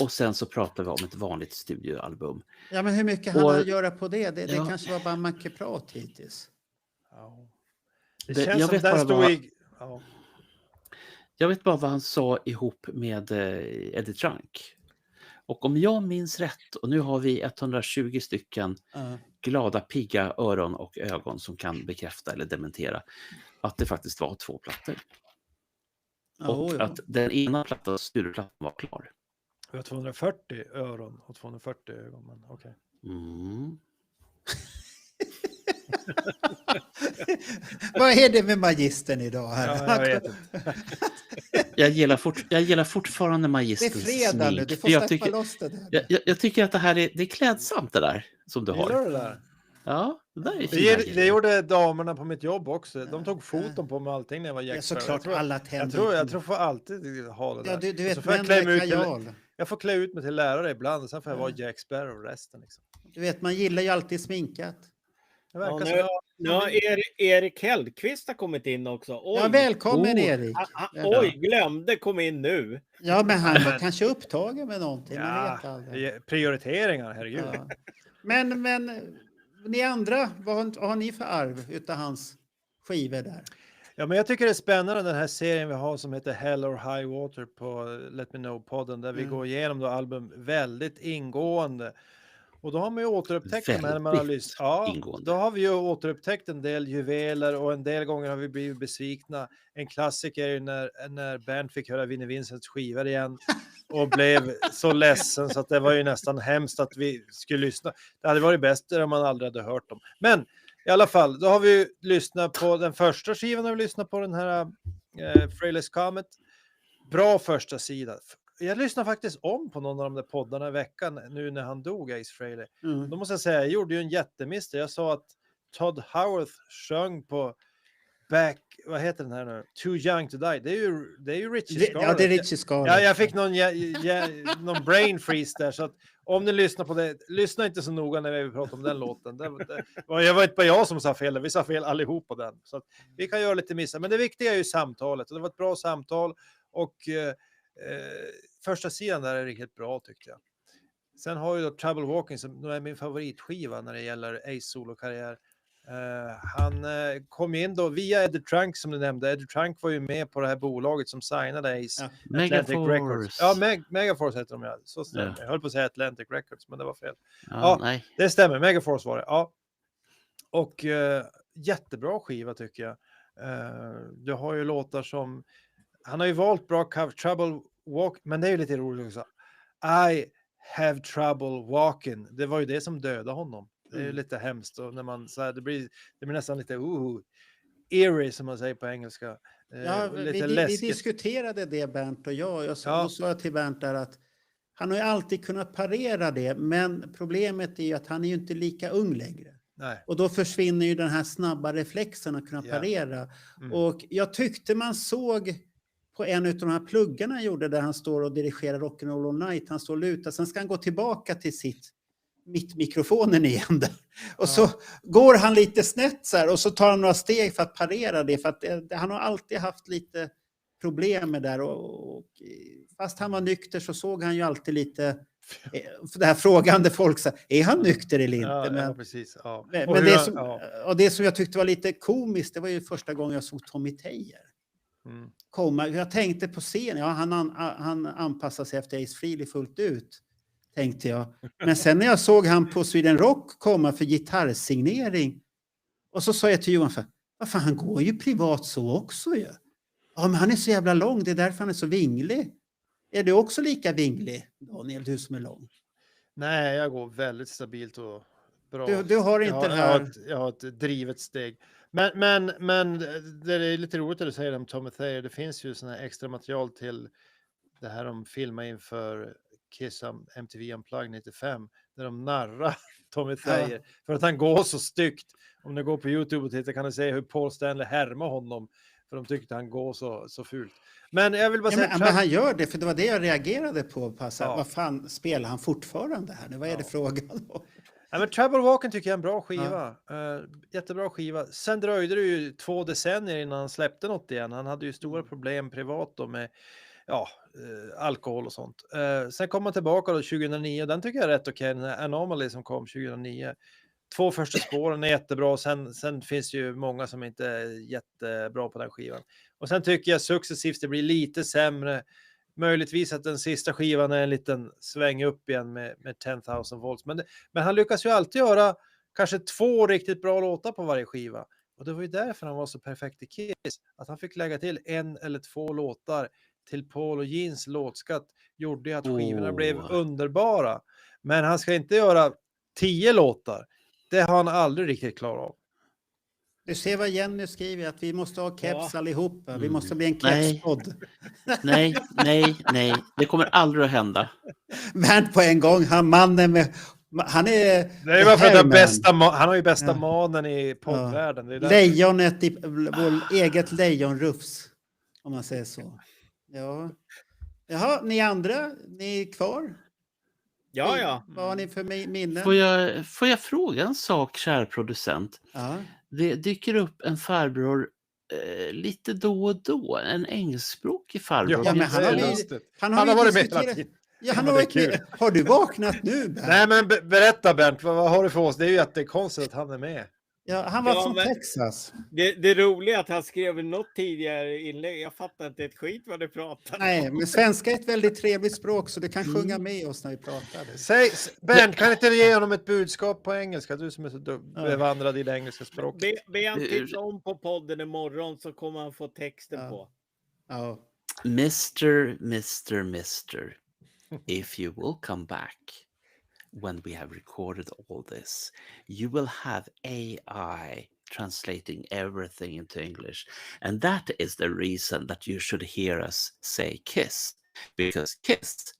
Och sen så pratar vi om ett vanligt studioalbum. Ja, men hur mycket hade han att göra på det? Det kanske var bara mycket prat hittills. Ja. Det känns som den stod i... Ja. Jag vet bara vad han sa ihop med Eddie Trunk. Och om jag minns rätt, och nu har vi 120 stycken glada, pigga öron och ögon som kan bekräfta eller dementera att det faktiskt var 2 plattor. Och att den ena plattan, studioplattan, var klar. Vi har 240 öron och 240 ögon, men okej. Vad är det med magistern idag här? Ja, jag vet inte. Jag gillar fortfarande magistens smink. Det är fredag nu, du får släppa loss det där. Jag tycker att det här är klädsamt, det där som du har. Gillar du det där? Ja, det där är fina det gjorde damerna på mitt jobb också. De tog foton på mig allting när jag var Jack Sparrow. Ja, såklart, alla tänder. Jag tror får alltid ha det där. Ja, du vet, män med kajal. Jag får klä ut mig till lärare ibland och sen får jag vara Jack Sparrow resten. Liksom. Du vet, man gillar ju alltid sminkat. Nu har Erik Hellqvist har kommit in också. Oj. Ja, välkommen Erik. Glömde kom in nu. Ja, men han var kanske upptagen med någonting. Prioriteringar, herregud. Ja. Men ni andra, vad har ni för arv utav hans skivor där? Ja, men jag tycker det är spännande den här serien vi har som heter Hell or High Water på Let Me Know-podden där vi går igenom då album väldigt ingående. Och då har man ju återupptäckt dem när man har lyssnat. Ja, då har vi ju återupptäckt en del juveler och en del gånger har vi blivit besvikna. En klassiker är ju när Bernt fick höra Vinnie Vincents skivor igen och blev så ledsen så att det var ju nästan hemskt att vi skulle lyssna. Det hade varit bättre om man aldrig hade hört dem. Men i alla fall, då har vi lyssnat på den första skivan, har vi lyssnat på den här Frailes Comet. Bra första sida. Jag lyssnade faktiskt om på någon av de där poddarna i veckan nu när han dog, Ace Frehley. Då måste jag säga, jag gjorde ju en jättemiss. Jag sa att Todd Howarth sjöng på vad heter den här nu? Too Young to Die. Det är ju Richie Scarlett. Ja, det är Richie Scarlett. Ja, jag fick någon brain freeze där, så att om ni lyssnar på det, lyssna inte så noga när vi pratar om den låten. Jag var inte bara jag som sa fel, vi sa fel allihop på den. Så att vi kan göra lite missar, men det viktiga är ju samtalet. Och det var ett bra samtal och första sidan där är riktigt bra tyckte jag. Sen har ju då Trouble Walking som är min favoritskiva när det gäller Ace solokarriär. Han kom in då via Eddie Trunk som du nämnde. Eddie Trunk var ju med på det här bolaget som signade Ace. Atlantic Records. Ja, Megaforce heter de. Ja. Så stämmer. Jag höll på att säga Atlantic Records, men det var fel. Nej. Det stämmer. Megaforce var det. Ja. Och jättebra skiva tycker jag. Du har ju låtar som... Han har ju valt bra cover. Trouble Walk, men det är ju lite roligt också. I have trouble walking. Det var ju det som dödade honom. Det är ju lite hemskt och när man så här, det blir nästan lite eerie som man säger på engelska. Ja, lite vi diskuterade det Bernt och jag sa till Bernt där att han har ju alltid kunnat parera det, men problemet är ju att han är ju inte lika ung längre. Nej. Och då försvinner ju den här snabba reflexen att kunna parera. Och jag tyckte man såg på en av de här pluggarna han gjorde där han står och dirigerar Rock'n'Roll All Night, han står och lutar, sen ska han gå tillbaka till mitt mikrofonen igen där. Och så går han lite snett så här och så tar han några steg för att parera det, för att han har alltid haft lite problem med det och fast han var nykter så såg han ju alltid lite det här frågande folk så här, är han nykter eller inte? Ja, precis. Ja. Men det som jag tyckte var lite komiskt, det var ju första gången jag såg Tommy Thayer komma. Jag tänkte på scenen, han anpassar sig efter Ace Frehley fullt ut, tänkte jag. Men sen när jag såg han på Sweden Rock komma för gitarrsignering, och så sa jag till Johan, vad fan, han går ju privat så också ju. Ja, men han är så jävla lång, det är därför han är så vinglig. Är du också lika vinglig, Daniel, du som är lång? Nej, jag går väldigt stabilt och bra. Du har inte det här... Jag har ett drivet steg. Men det är lite roligt att du säger om Tommy Thayer. Det finns ju såna här extra material till det här de filmade inför Kiss MTV Unplugged 95. Där de narrar Tommy Thayer. För att han går så styggt. Om du går på YouTube och tittar kan du se hur Paul Stanley härmar honom. För de tyckte han går så fult. Men jag vill bara säga... Men han gör det, för det var det jag reagerade på. Vad fan, spelar han fortfarande här nu? Vad är det frågan om? Ja, men Trouble Walking tycker jag är en bra skiva. Jättebra skiva. Sen dröjde det ju 2 decennier innan han släppte något igen. Han hade ju stora problem privat då med alkohol och sånt. Sen kom han tillbaka då 2009. Den tycker jag är rätt okej. Den här Anomaly som kom 2009. 2 första spåren är jättebra. Sen finns ju många som inte är jättebra på den skivan. Och sen tycker jag successivt det blir lite sämre. Möjligtvis att den sista skivan är en liten sväng upp igen med 10,000 volts. Men han lyckas ju alltid göra kanske 2 riktigt bra låtar på varje skiva. Och det var ju därför han var så perfekt i Kiss. Att han fick lägga till 1 eller 2 låtar till Paul och Jeans låtskatt gjorde att skivorna blev underbara. Men han ska inte göra 10 låtar. Det har han aldrig riktigt klarat av. Du ser vad Jenny skriver, att vi måste ha keps allihopa. Vi måste bli en kepspodd. Nej. Det kommer aldrig att hända. Bernt på en gång, mannen med... Han är... Det är bara för att han har ju bästa manen i poddvärlden. Det är lejonet i vår eget lejonrufs, om man säger så. Ja. Jaha, ni andra, ni är kvar? Ja. Vad har ni för minnen? Får jag fråga en sak, kär producent? Ja. Det dyker upp en farbror lite då och då. En engelskspråkig farbror. Ja, men han har varit med hela tiden. Ja, han har varit med. Har du vaknat nu, Bernt? Nej, men berätta Bernt, vad har du för oss? Det är ju jättekonstigt att han är med. Ja, han var från Texas. Det roliga är att han skrev något tidigare inlägg. Jag fattar inte ett skit vad du pratar om. Nej, men svenska är ett väldigt trevligt språk så du kan sjunga med oss när vi pratar. Säg, Bernt, kan inte du ge honom ett budskap på engelska? Du som är så bevandrad i det engelska språket. Be han titta om på podden imorgon så kommer han få texten på. Ja. Mr. If you will come back when we have recorded all this, you will have AI translating everything into English. And that is the reason that you should hear us say Kiss. Because Kiss,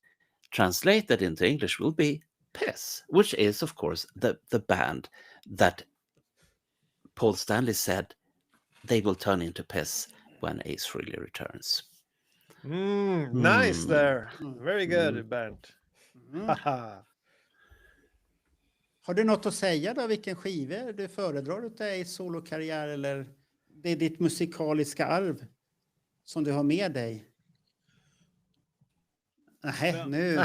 translated into English, will be Piss, which is, of course, the band that Paul Stanley said they will turn into Piss when Ace Frehley returns. Nice there. Very good, Bernt. Har du något att säga då, vilken skiva du föredrar utav Ace solokarriär, eller det är ditt musikaliska arv som du har med dig? Nej, nu...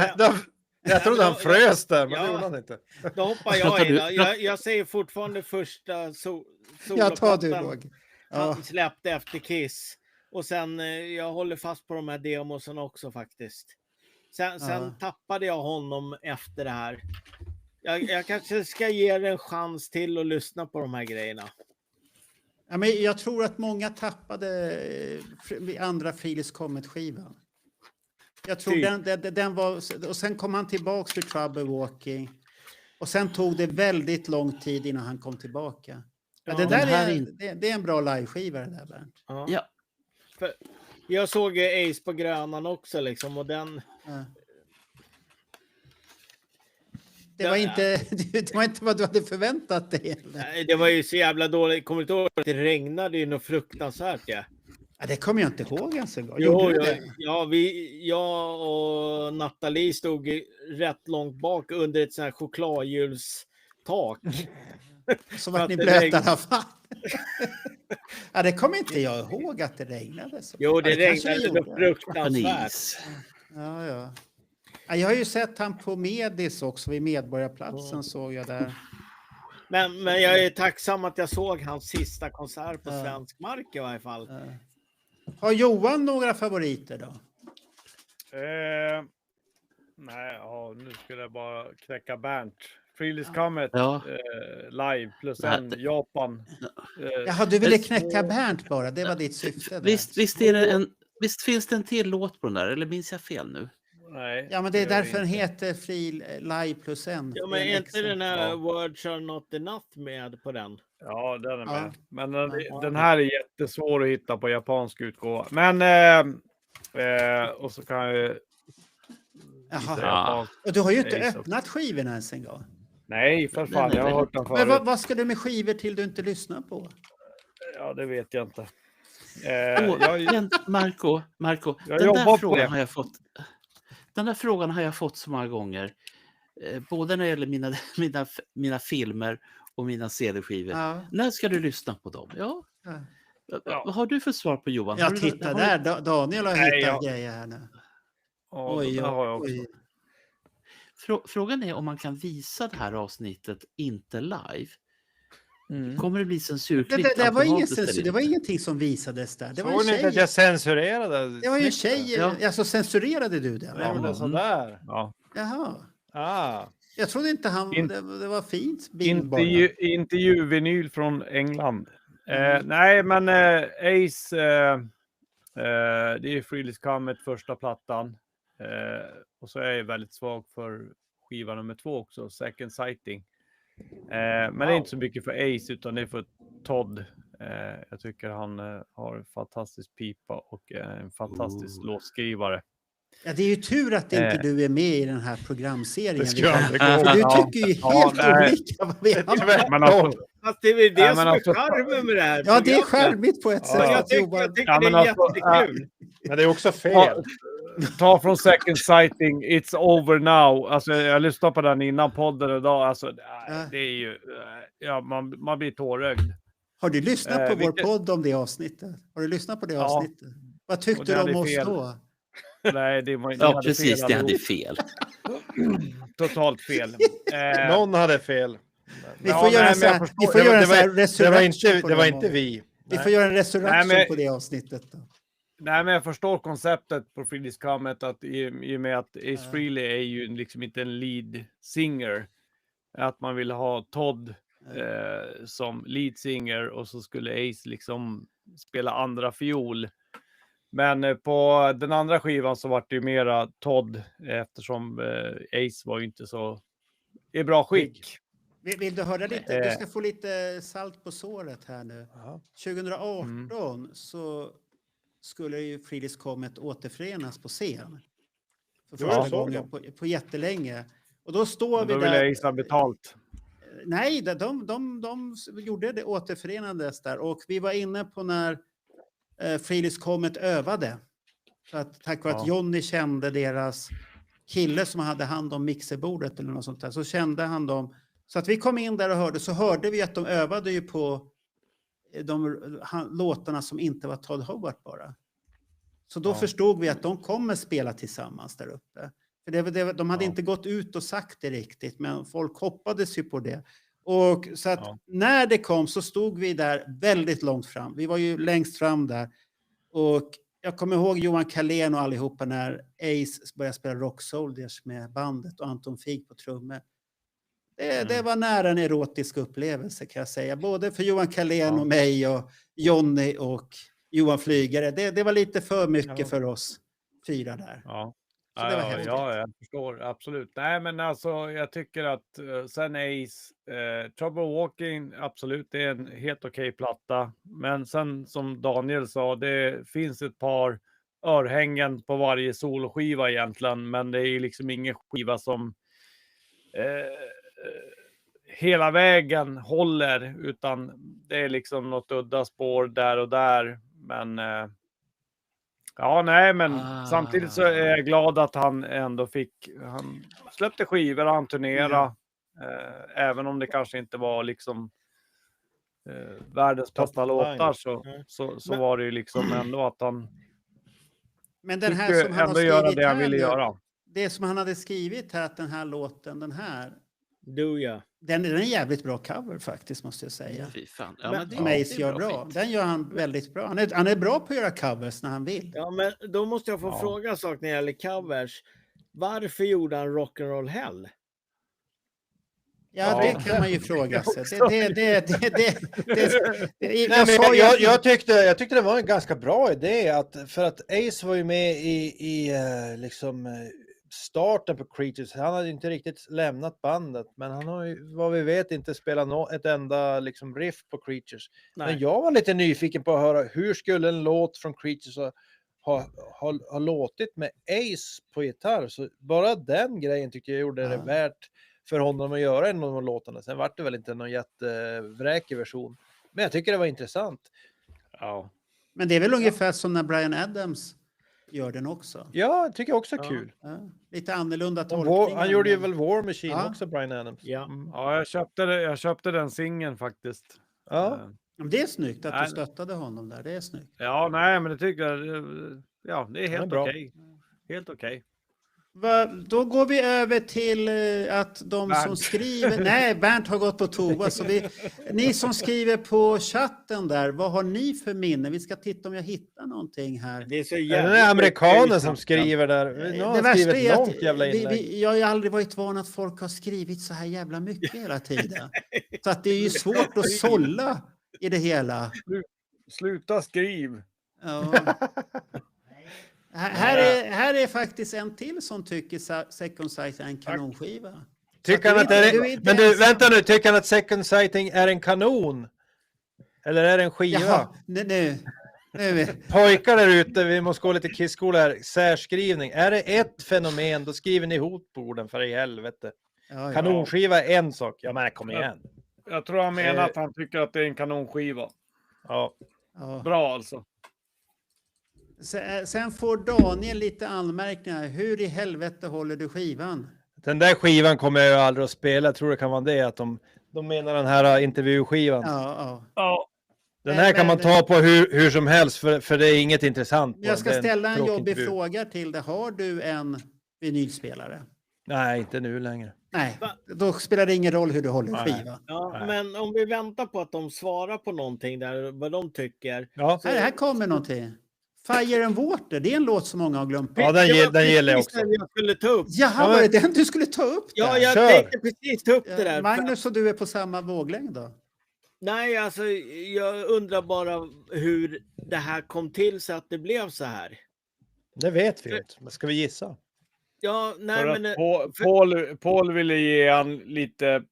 Jag trodde han frös där, men det gjorde han inte. Då hoppar jag in. Jag säger fortfarande första Jag tar du, Roger. Han släppte efter Kiss. Och sen, jag håller fast på de här demosen också faktiskt. Sen tappade jag honom efter det här. Jag kanske ska ge er en chans till att lyssna på de här grejerna. Ja, men jag tror att många tappade andra Frehley's Comet-skivan. Jag tror den var... Och sen kom han tillbaka till Trouble Walking. Och sen tog det väldigt lång tid innan han kom tillbaka. Ja, det är en bra live-skiva det där, Bernt. Ja. För jag såg Ace på Grönan också liksom, och den... Ja. Det var inte vad du hade förväntat dig. Nej, det var ju så jävla dåligt. Kommer du inte ihåg att det regnade ju något fruktansvärt? Ja, det kommer jag inte ihåg ens en gång. Jag och Nathalie stod rätt långt bak under ett sånt här chokladhjulstak. Så var ni blöta i alla fall. Ja, det kommer inte jag ihåg att det regnade. Så. Jo, det regnade fruktansvärt. Ja. Jag har ju sett han på Medis också, vid Medborgarplatsen såg jag där. Men jag är tacksam att jag såg hans sista konsert på svensk mark i varje fall. Har Johan några favoriter då? Nej, nu skulle jag bara knäcka Bernt. Frehley's Comet live plus en Japan. Jaha, du ville knäcka Bernt bara, det var ditt syfte. Visst finns det en till låt på den där, eller minns jag fel nu? Nej. Ja, men det är därför den heter Live plus en. Ja, men är inte den här Words Are Not Enough med på den? Ja, den är med. Men den här är jättesvår att hitta på japansk utgåva. Men och så kan jag... Jaha. Och du har ju inte öppnat skivorna ens en gång. Nej, för fan. Jag har hört den förut. Men vad ska du med skivor till du inte lyssnar på? Ja, det vet jag inte. Marco, den där frågan har jag fått så många gånger. Både när det gäller mina filmer och mina CD-skivor. Ja. När ska du lyssna på dem? Ja. Vad har du för svar på, Johan? Jag tittar där. Daniel har hittat grejer här nu. Oj. Frågan är om man kan visa det här avsnittet inte live. Kommer det bli censurklipp? Det var ingenting som visades där. Det var såg ni inte att jag censurerade? Det var ju tjejer. Alltså censurerade du det? Ja, men sådär. Ja. Jaha. Jag trodde inte det var fint. Intervjuvinyl från England. Nej, men Ace, det är Frehley's Comet, första plattan. Och så är jag väldigt svag för skiva nummer 2 också, Second Sighting. Men det är inte så mycket för Ace, utan det är för Todd. Jag tycker han har en fantastisk pipa och en fantastisk låtskrivare. Ja, det är ju tur att inte du är med i den här programserien. Det ska aldrig gå. För du tycker ju helt olika vad vi har. Men alltså, det är väl det som är charmen med det här. Ja, det är charmigt på ett sätt. Jag tycker det är jättekul. Men det är också fel. Ta från Second Sighting, It's Over Now. Alltså, jag lyssnade på den innan podden idag. Alltså, det är ju... Ja, man blir tårögd. Har du lyssnat på vår podd om det avsnittet? Har du lyssnat på det avsnittet? Vad tyckte du om oss då? Nej, det var precis, det hade fel. Totalt fel. Någon hade fel. Vi får göra en sån här resurrection. Det var inte vi. Vi får göra en resurrection på det avsnittet då. Nej, men jag förstår konceptet på Frehley's Comet, att i och med att Ace Frehley är ju liksom inte en lead singer, att man vill ha Todd som lead singer, och så skulle Ace liksom spela andra fiol. Men på den andra skivan så var det ju mera Todd, eftersom Ace var ju inte så i bra skick. Vill du höra lite? Du ska få lite salt på såret här nu. 2018 så skulle ju Friedrichs Comet återförenas på scen. För första gången på jättelänge. Och då står vi där. Då vill jag betalt. Nej, de gjorde det återförenades där. Och vi var inne på när Friedrichs Comet övade. Så att, tack vare att Johnny kände deras kille som hade hand om mixerbordet eller något sånt där. Så kände han dem. Så att vi kom in där och hörde vi att de övade ju på de låtarna som inte var Todd Howard bara. Så då förstod vi att de kommer spela tillsammans där uppe. För de hade inte gått ut och sagt det riktigt, men folk hoppades ju på det. Och så att när det kom så stod vi där väldigt långt fram. Vi var ju längst fram där. Och jag kommer ihåg Johan Carlén och allihopa när Ace började spela Rock Soldiers med bandet och Anton Fig på trummor. Det var nära en erotisk upplevelse kan jag säga. Både för Johan Carlén och mig och Johnny och Johan Flygare. Det var lite för mycket för oss 4 där. Ja. Så det var häftigt. Ja, jag förstår. Absolut. Nej, men alltså jag tycker att sen Ace, Trouble Walking, absolut, det är en helt okej platta. Men sen som Daniel sa, det finns ett par örhängen på varje soloskiva egentligen. Men det är liksom ingen skiva som hela vägen håller, utan det är liksom något udda spår där och där. Men samtidigt så är jag glad att han ändå han släppte skivor och han turnerade. Även om det kanske inte var liksom världens bästa låtar så var det ju liksom ändå att han men den här som han ändå göra det han ville göra. Det som han hade skrivit här, att den här låten, Do-ya. Den är en jävligt bra cover faktiskt, måste jag säga. Fy fan. Mace gör bra. Den gör han väldigt bra. Han är bra på att göra covers när han vill. Ja, men då måste jag få fråga en sak när det gäller covers. Varför gjorde han Rock'n'Roll Hell? Ja, det kan man ju fråga sig. Jag tyckte det var en ganska bra idé för att Ace var ju med i liksom starten på Creatures. Han hade inte riktigt lämnat bandet, men han har ju, vad vi vet, inte spelat ett enda liksom riff på Creatures. Nej. Men jag var lite nyfiken på att höra hur skulle en låt från Creatures ha låtit med Ace på gitarr. Så bara den grejen tyckte jag gjorde det värt för honom att göra en av de låtarna. Sen var det väl inte någon jättevräkig version. Men jag tycker det var intressant. Ja. Men det är väl ungefär som när Bryan Adams gör den också. Ja, jag tycker också kul. Ja. Lite annorlunda tolkning. Han gjorde ju väl War Machine också, Bryan Adams. Ja, jag köpte den singeln faktiskt. Ja. Det är snyggt att du stöttade honom där. Det är snyggt. Ja, nej, men det tycker jag. Ja, det är helt okej. Helt okej. Då går vi över till att de som skriver... Nej, Bernt har gått på toa. Så ni som skriver på chatten där, vad har ni för minne? Vi ska titta om jag hittar någonting här. Det är så jävla... Det är amerikaner som skriver där. Det värsta är att jag har aldrig varit van att folk har skrivit så här jävla mycket hela tiden. Så att det är ju svårt att sålla i det hela. Sluta skriv. Ja. Här är faktiskt en till som tycker Second Sight är en kanonskiva. Tycker han att vänta nu, tycker han att Second Sighting är en kanon? Eller är det en skiva? Jaha, nu. Pojkar där ute, vi måste gå lite kissskola här. Särskrivning. Är det ett fenomen, då skriver ni ihop på orden för i helvete. Ja. Kanonskiva är en sak. Ja, men kom igen. Jag tror han menar att han tycker att det är en kanonskiva. Ja. Bra alltså. Sen får Daniel lite anmärkningar. Hur i helvete håller du skivan? Den där skivan kommer jag ju aldrig att spela. Jag tror det kan vara det att de menar den här intervjuskivan. Ja. Den här kan man ta på hur som helst för det är inget intressant. Jag ska ställa en jobbig fråga till dig. Har du en vinylspelare? Nej, inte nu längre. Nej, då spelar det ingen roll hur du håller skivan. Ja, men om vi väntar på att de svarar på någonting där, vad de tycker. Ja. Här kommer någonting. Fire and Water, det är en låt som många har glömt. Ja, den gäller jag också. Jag skulle ta upp. Jaha, var det den du skulle ta upp? Ja, jag tänkte precis ta upp det där. Magnus och du är på samma våglängd då? Nej, alltså jag undrar bara hur det här kom till så att det blev så här. Det vet vi inte, men ska vi gissa? Ja, nej för men... Paul ville ge han lite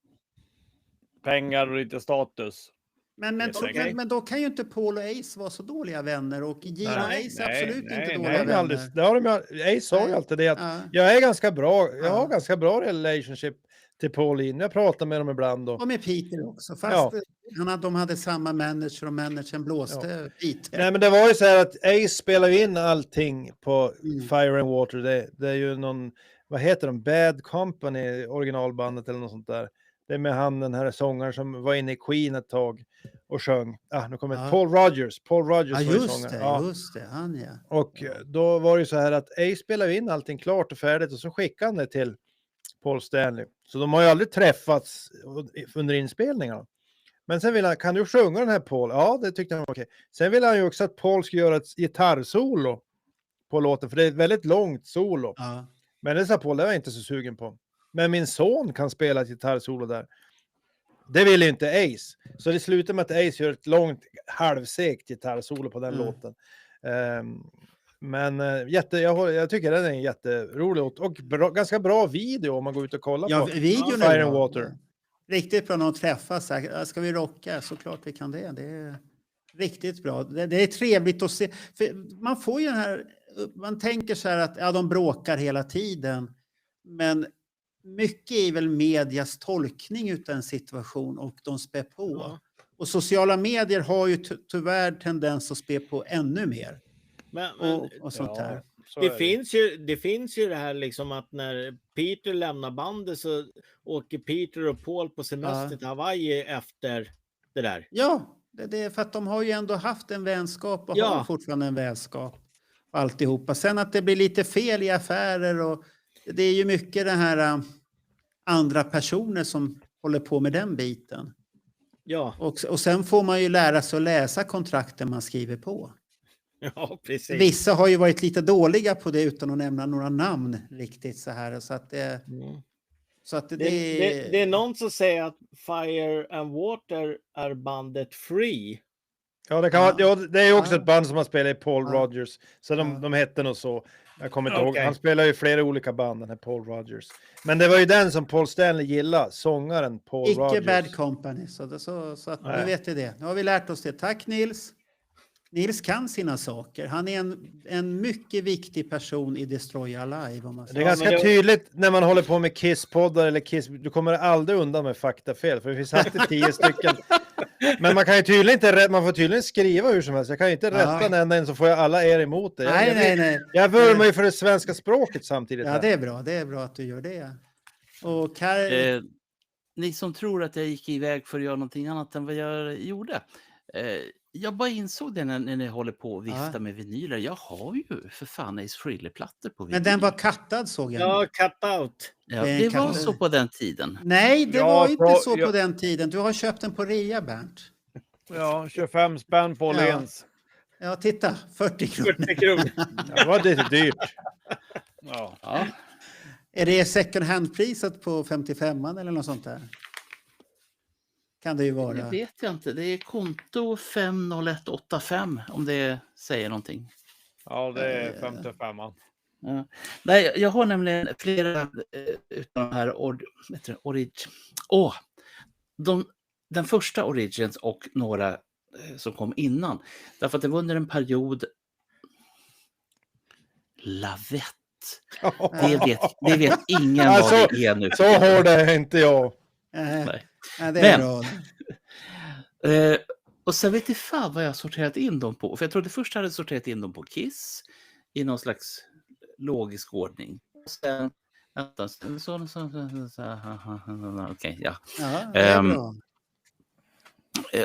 pengar och lite status. Men då kan ju inte Paul och Ace vara så dåliga vänner och Gene och Ace är absolut inte dåliga vänner. Aldrig, det har Ace sa ju alltid det att jag är ganska bra, jag har ganska bra relationship till Pauline. Jag pratar med dem ibland. Och med Peter också, fast de hade samma manager och managern blåste Peter. Nej, men det var ju så här att Ace spelar in allting på Fire and Water. Det är ju någon, vad heter de? Bad Company, originalbandet eller något sånt där. Det är med han, den här sångaren som var inne i Queen ett tag och sjöng. Nu kommer Paul Rodgers. Paul Rodgers var ju sångaren. Just det, han ja. Och då var det ju så här att Ace spelade in allting klart och färdigt och så skickade han det till Paul Stanley. Så de har ju aldrig träffats under inspelningarna. Men sen ville han, kan du sjunga den här Paul? Ja, det tyckte han var okej. Sen ville han ju också att Paul skulle göra ett gitarrsolo på låten, för det är ett väldigt långt solo. Ja. Men det sa Paul, det var jag inte så sugen på. Men min son kan spela ett gitarrsolo där. Det ville ju inte Ace. Så det slutar med att Ace gör ett långt, halvsekt gitarrsolo på den låten. Men jag tycker den är en jätterolig låt. Och ganska bra video om man går ut och kollar på Fire and Water. Riktigt bra när de träffas. Ska vi rocka? Såklart vi kan det. Det är riktigt bra. Det är trevligt att se. För man får ju den här... Man tänker så här att de bråkar hela tiden. Men mycket är väl medias tolkning utav en situation och de spär på. Ja. Och sociala medier har ju tyvärr tendens att spä på ännu mer. Och sånt där. Det finns ju det här liksom att när Peter lämnar bandet så åker Peter och Paul på semester till Hawaii efter det där. Ja, det är för att de har ju ändå haft en vänskap och har fortfarande en vänskap. Alltihopa. Sen att det blir lite fel i affärer och det är ju mycket det här andra personer som håller på med den biten. Ja. Och sen får man ju lära sig att läsa kontrakten man skriver på. Ja, precis. Vissa har ju varit lite dåliga på det utan att nämna några namn riktigt så här. Så att det är någon som säger att Fire and Water är bandet Free. Ja, det kan vara, det är också ett band som har spelat i Paul Rodgers. Så de hette nog så. Jag kommer inte ihåg. Han spelar ju flera olika band, den här Paul Rodgers. Men det var ju den som Paul Stanley gillade, sångaren Paul Rodgers. Icke Bad Company, så att nu vet vi det. Nu har vi lärt oss det. Tack Nils. Nils kan sina saker. Han är en mycket viktig person i Destroy Alive. Om man det är ganska tydligt när man håller på med Kiss-poddar eller Kiss. Du kommer aldrig undan med faktafel, för det finns alltid 10 stycken. Men man kan ju tydligen inte, man får tydligen skriva hur som helst. Jag kan ju inte rätta en så får jag alla er emot det. Nej. Jag vurmar ju för det svenska språket samtidigt. Ja, det är bra att du gör det. Och ni som tror att jag gick iväg för att göra någonting annat än vad jag gjorde. Jag bara insåg det när ni håller på att vifta med vinyler. Jag har ju för fan Ace Frehley-plattor på vinyl. Men den var kattad såg jag. Ja, cut out. Ja, det var så på den tiden. Nej, det var inte så på den tiden. Du har köpt den på rea, Bernt. Ja, 25 spänn på Lens. Ja, titta. 40 kronor. 40 kronor. Det var lite dyrt. Ja. Är det second hand-priset på 55an eller något sånt där? Kan det ju vara. Det vet jag inte. Det är konto 50185 om det säger någonting. Ja, det är 55an. Ja. Nej, jag har nämligen flera utav de här den första Origins och några som kom innan. Därför att det var under en period Lavette. Det vet ingen vad det är nu. Så har det inte jag. Nej. Ja, det är bra. Och sen vet jag fan vad jag har sorterat in dem på. För jag trodde först hade sorterat in dem på Kiss i någon slags logisk ordning. Och sen okej, ja. Ja, det är bra.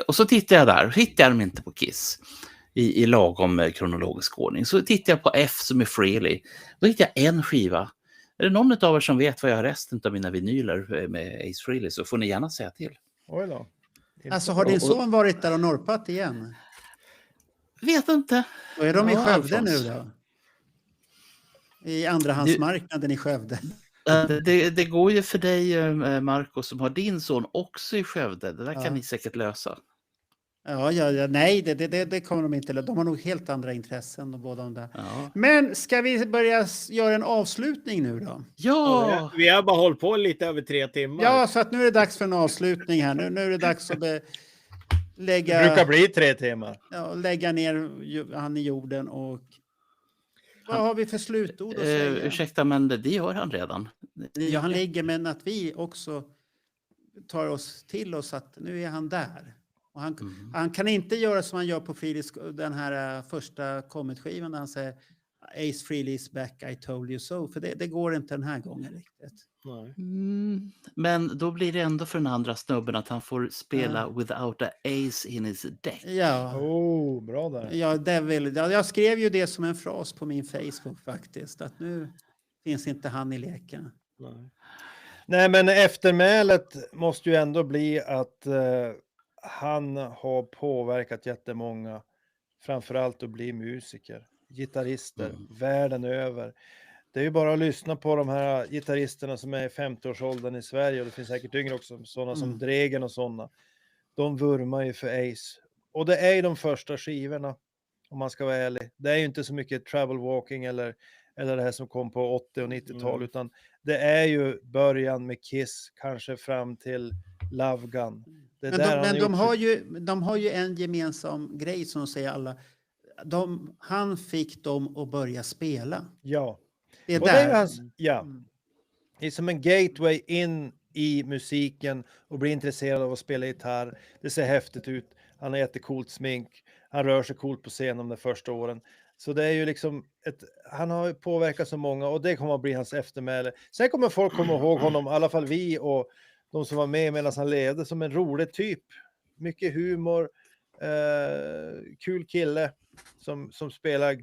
Och så tittar jag där, hittar jag dem inte på Kiss i lagom kronologisk ordning. Så tittar jag på F som är Frehley. Då hittar jag en skiva. Är det någon av er som vet vad jag har resten av mina vinyler med Ace Frehley så får ni gärna säga till. Oj då. Alltså har din son varit där och norpat igen? Vet inte. Och är de i Skövde nu då? I andrahandsmarknaden i Skövde? Det går ju för dig, Marco, som har din son också i Skövde. Det där kan ni säkert lösa. Ja, nej, det kommer de inte. De har nog helt andra intressen, de båda de där. Ja. Men ska vi börja göra en avslutning nu då? Ja! Vi har bara hållit på lite över 3 timmar. Ja, så att nu är det dags för en avslutning här. Nu är det dags att Det brukar bli 3 timmar. lägga ner han i jorden. Och vad har vi för slutord att säga? Ursäkta, men det gör han redan. Ja, han ligger, men att vi också tar oss till oss att nu är han där. Och han kan inte göra som han gör på den här första Comet-skivan där han säger Ace Frehley is back, I told you so. För det går inte den här gången riktigt. Nej. Men då blir det ändå för den andra snubben att han får spela without a ace in his deck. Ja. Bra där. Ja, jag skrev ju det som en fras på min Facebook faktiskt. Att nu finns inte han i leken. Nej, men eftermälet måste ju ändå bli att han har påverkat jättemånga. Framförallt att bli musiker, gitarrister, världen över. Det är ju bara att lyssna på de här gitarristerna som är i 50-årsåldern i Sverige, och det finns säkert yngre också, sådana som Dregen och sådana. De vurmar ju för Ace. Och det är ju de första skivorna, om man ska vara ärlig. Det är ju inte så mycket Travel Walking eller det här som kom på 80- och 90-tal, utan det är ju början med Kiss, kanske fram till Love Gun. Men de har ju en gemensam grej som de säger alla. Han fick dem att börja spela. Ja. Det är Och där. det är hans, det är som en gateway in i musiken och bli intresserad av att spela gitarr. Det ser häftigt ut. Han har jättecoolt smink. Han rör sig coolt på scen de första åren. Så det är ju liksom han har påverkat så många, och det kommer att bli hans eftermäle. Sen kommer folk komma ihåg honom, i alla fall vi och de som var med medan han levde, som en rolig typ. Mycket humor, kul kille som spelar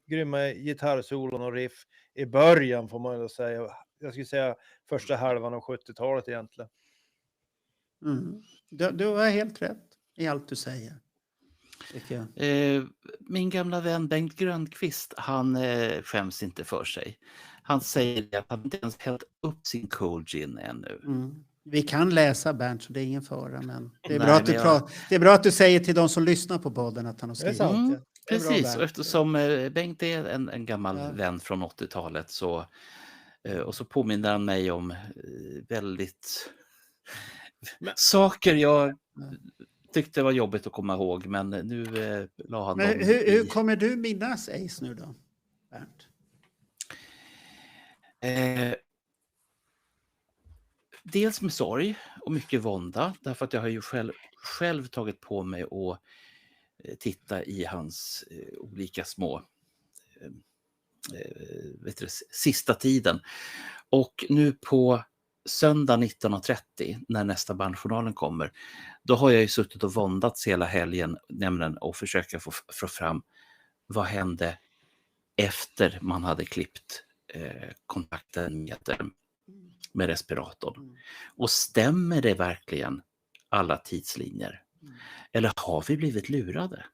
grymma gitarrsolon och riff i början, får man väl säga. Jag skulle säga första halvan av 70-talet egentligen. Du har helt rätt i allt du säger. Min gamla vän Bengt Grönqvist, han skäms inte för sig. Han säger att han inte ens hällt upp sin cold gin ännu. Vi kan läsa Bernt, så det är ingen fara. Men det är bra att du säger till de som lyssnar på podden att han har skrivit det. Precis, och eftersom Bengt är en gammal vän från 80-talet så påminner han mig om väldigt saker jag tyckte var jobbigt att komma ihåg, men nu la han dem. Hur kommer du minnas Ace nu då, Bernt? Dels med sorg och mycket vånda, därför att jag har ju själv tagit på mig att titta i hans olika små sista tiden. Och nu på söndag 19.30 när nästa Bandjournalen kommer, då har jag ju suttit och våndats hela helgen, nämligen att försöka få fram vad hände efter man hade klippt kontakten med respiratorn. Och stämmer det verkligen alla tidslinjer? Eller har vi blivit lurade?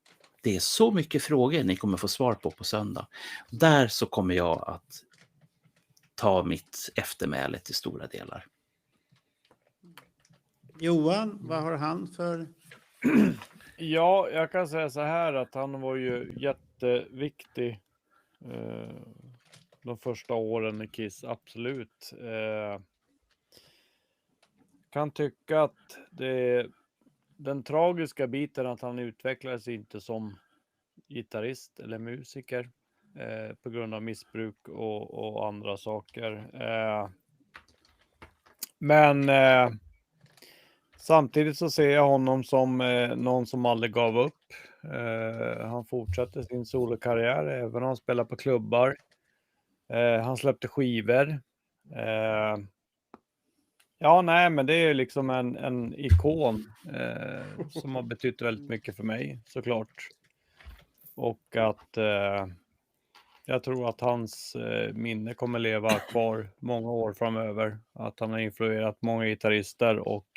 Det är så mycket frågor ni kommer få svar på söndag. Där så kommer jag att ta mitt eftermäle till stora delar. Johan, vad har han för... Ja, jag kan säga så här att han var ju jätteviktig de första åren i Kiss, absolut. Kan tycka att den tragiska biten att han utvecklades inte som gitarrist eller musiker på grund av missbruk och andra saker. Men samtidigt så ser jag honom som någon som aldrig gav upp. Han fortsatte sin solokarriär även om han spelar på klubbar. Han släppte skivor. Ja, nej, men det är liksom en ikon som har betytt väldigt mycket för mig, såklart. Och att jag tror att hans minne kommer leva kvar många år framöver. Att han har influerat många gitarrister och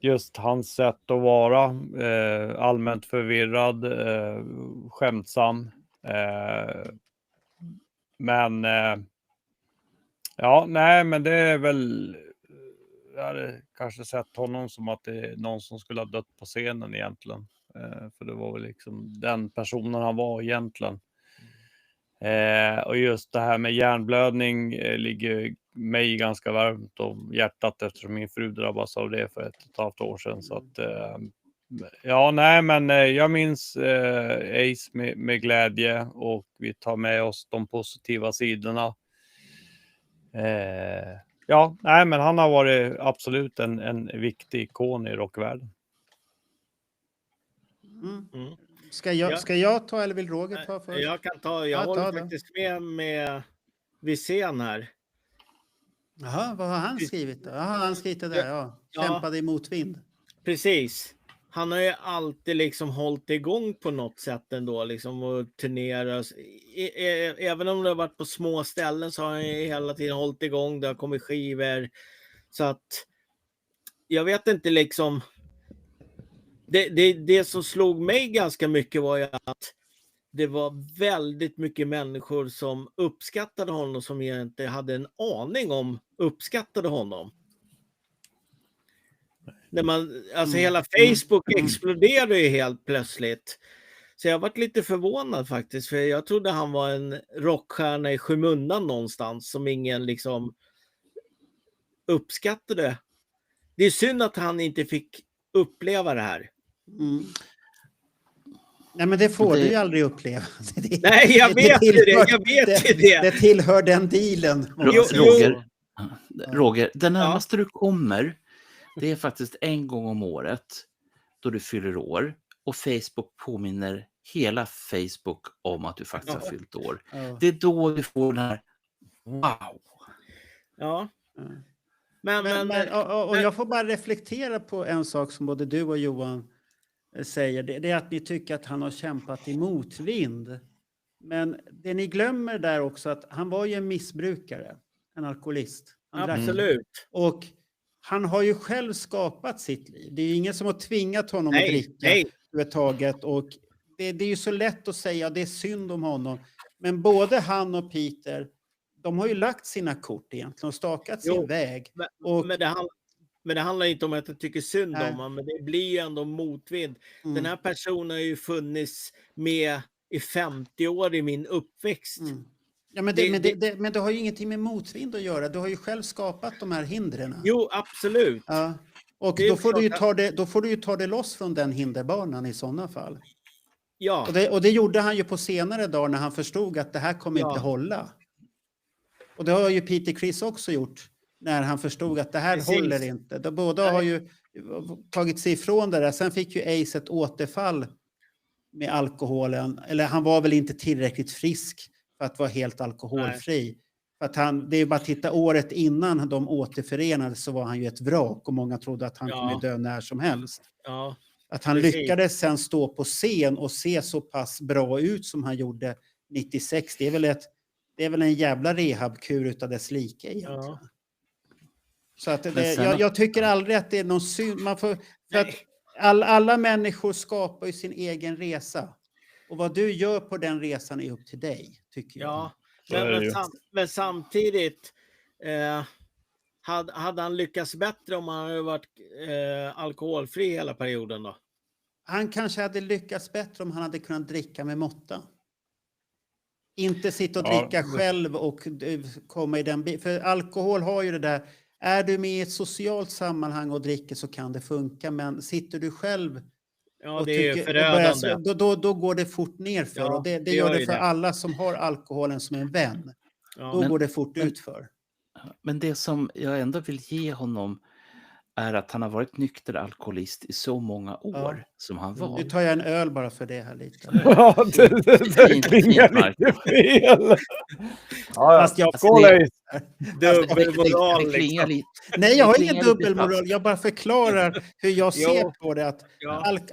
just hans sätt att vara allmänt förvirrad, skämtsam. Men ja, nej, men det är väl jag hade kanske sett honom som att det är någon som skulle ha dött på scenen egentligen. För det var väl liksom den personen han var egentligen. Och just det här med hjärnblödning ligger mig ganska varmt om hjärtat eftersom min fru drabbas av det för 1,5 år sedan. Så att, ja, nej, men jag minns Ace med glädje och vi tar med oss de positiva sidorna. Ja, nej, men han har varit absolut en viktig ikon i rockvärlden. Ska jag ta eller vill Roger ta först? Jag kan ta. Jag håller faktiskt med Wirsén här. Jaha, vad har han skrivit då? Jaha, han skrivit det där, ja. Kämpade i motvind. Precis. Han har ju alltid liksom hållit igång på något sätt ändå liksom och turnerat. Även om det har varit på små ställen så har han ju hela tiden hållit igång. Det har kommit skivor. Så att jag vet inte liksom. Det som slog mig ganska mycket var ju att det var väldigt mycket människor som uppskattade honom som jag inte hade en aning om uppskattade honom. När man, alltså hela Facebook exploderade ju helt plötsligt. Så jag varit lite förvånad faktiskt, för jag trodde han var en rockstjärna i skymundan någonstans som ingen liksom uppskattade. Det är synd att han inte fick uppleva det här. Nej, men det får du ju aldrig uppleva. Nej, jag vet ju det. Det tillhör den dealen. Roger, det närmaste du kommer, det är faktiskt en gång om året då du fyller år och Facebook påminner hela Facebook om att du faktiskt har fyllt år. Det är då du får den här wow. Ja. Och jag får bara reflektera på en sak som både du och Johan säger. Det är att ni tycker att han har kämpat i motvind. Men det ni glömmer där också att han var ju en missbrukare. En alkoholist. Absolut. Och han har ju själv skapat sitt liv. Det är ju ingen som har tvingat honom att dricka överhuvudtaget. Och det är ju så lätt att säga att det är synd om honom. Men både han och Peter, de har ju lagt sina kort egentligen och stakat sin väg. Men det handlar inte om att jag tycker synd om honom, men det blir ju ändå motvind. Den här personen har ju funnits med i 50 år i min uppväxt. Ja, men det har ju ingenting med motvind att göra. Du har ju själv skapat de här hindren. Jo, absolut. Ja. Och då får du ju ta det loss från den hinderbanan i sådana fall. Ja. Och det gjorde han ju på senare dagar när han förstod att det här kommer inte hålla. Och det har ju Peter Criss också gjort när han förstod att det här håller inte. Båda har ju tagit sig ifrån det där. Sen fick ju Ace ett återfall med alkoholen. Eller han var väl inte tillräckligt frisk för att vara helt alkoholfri. För att det är bara att titta året innan de återförenades så var han ju ett vrak. Och många trodde att han kunde dö när som helst. Ja. Att han lyckades sen stå på scen och se så pass bra ut som han gjorde 96. Det är väl en jävla rehabkur utav dess like egentligen. Ja. Så att jag tycker aldrig att det är någon synd. För att alla människor skapar ju sin egen resa. Och vad du gör på den resan är upp till dig, tycker jag. Ja, men samtidigt hade han lyckats bättre om han hade varit alkoholfri hela perioden då? Han kanske hade lyckats bättre om han hade kunnat dricka med måtta. Inte sitta och dricka själv och komma i den... För alkohol har ju det där... Är du med i ett socialt sammanhang och dricker så kan det funka. Men sitter du själv... Ja, det är förödande. Då går det fort ner för. Och det gör det för alla som har alkoholen som en vän. Ja. Då går det fort ut för. Men det som jag ändå vill ge honom är att han har varit nykter alkoholist i så många år som han var. Nu tar jag en öl bara för det här lite. Ja, det klingar lite fel. Fast jag dubbelmoral. Nej, jag har ingen dubbelmoral. Jag bara förklarar hur jag ser på det. Att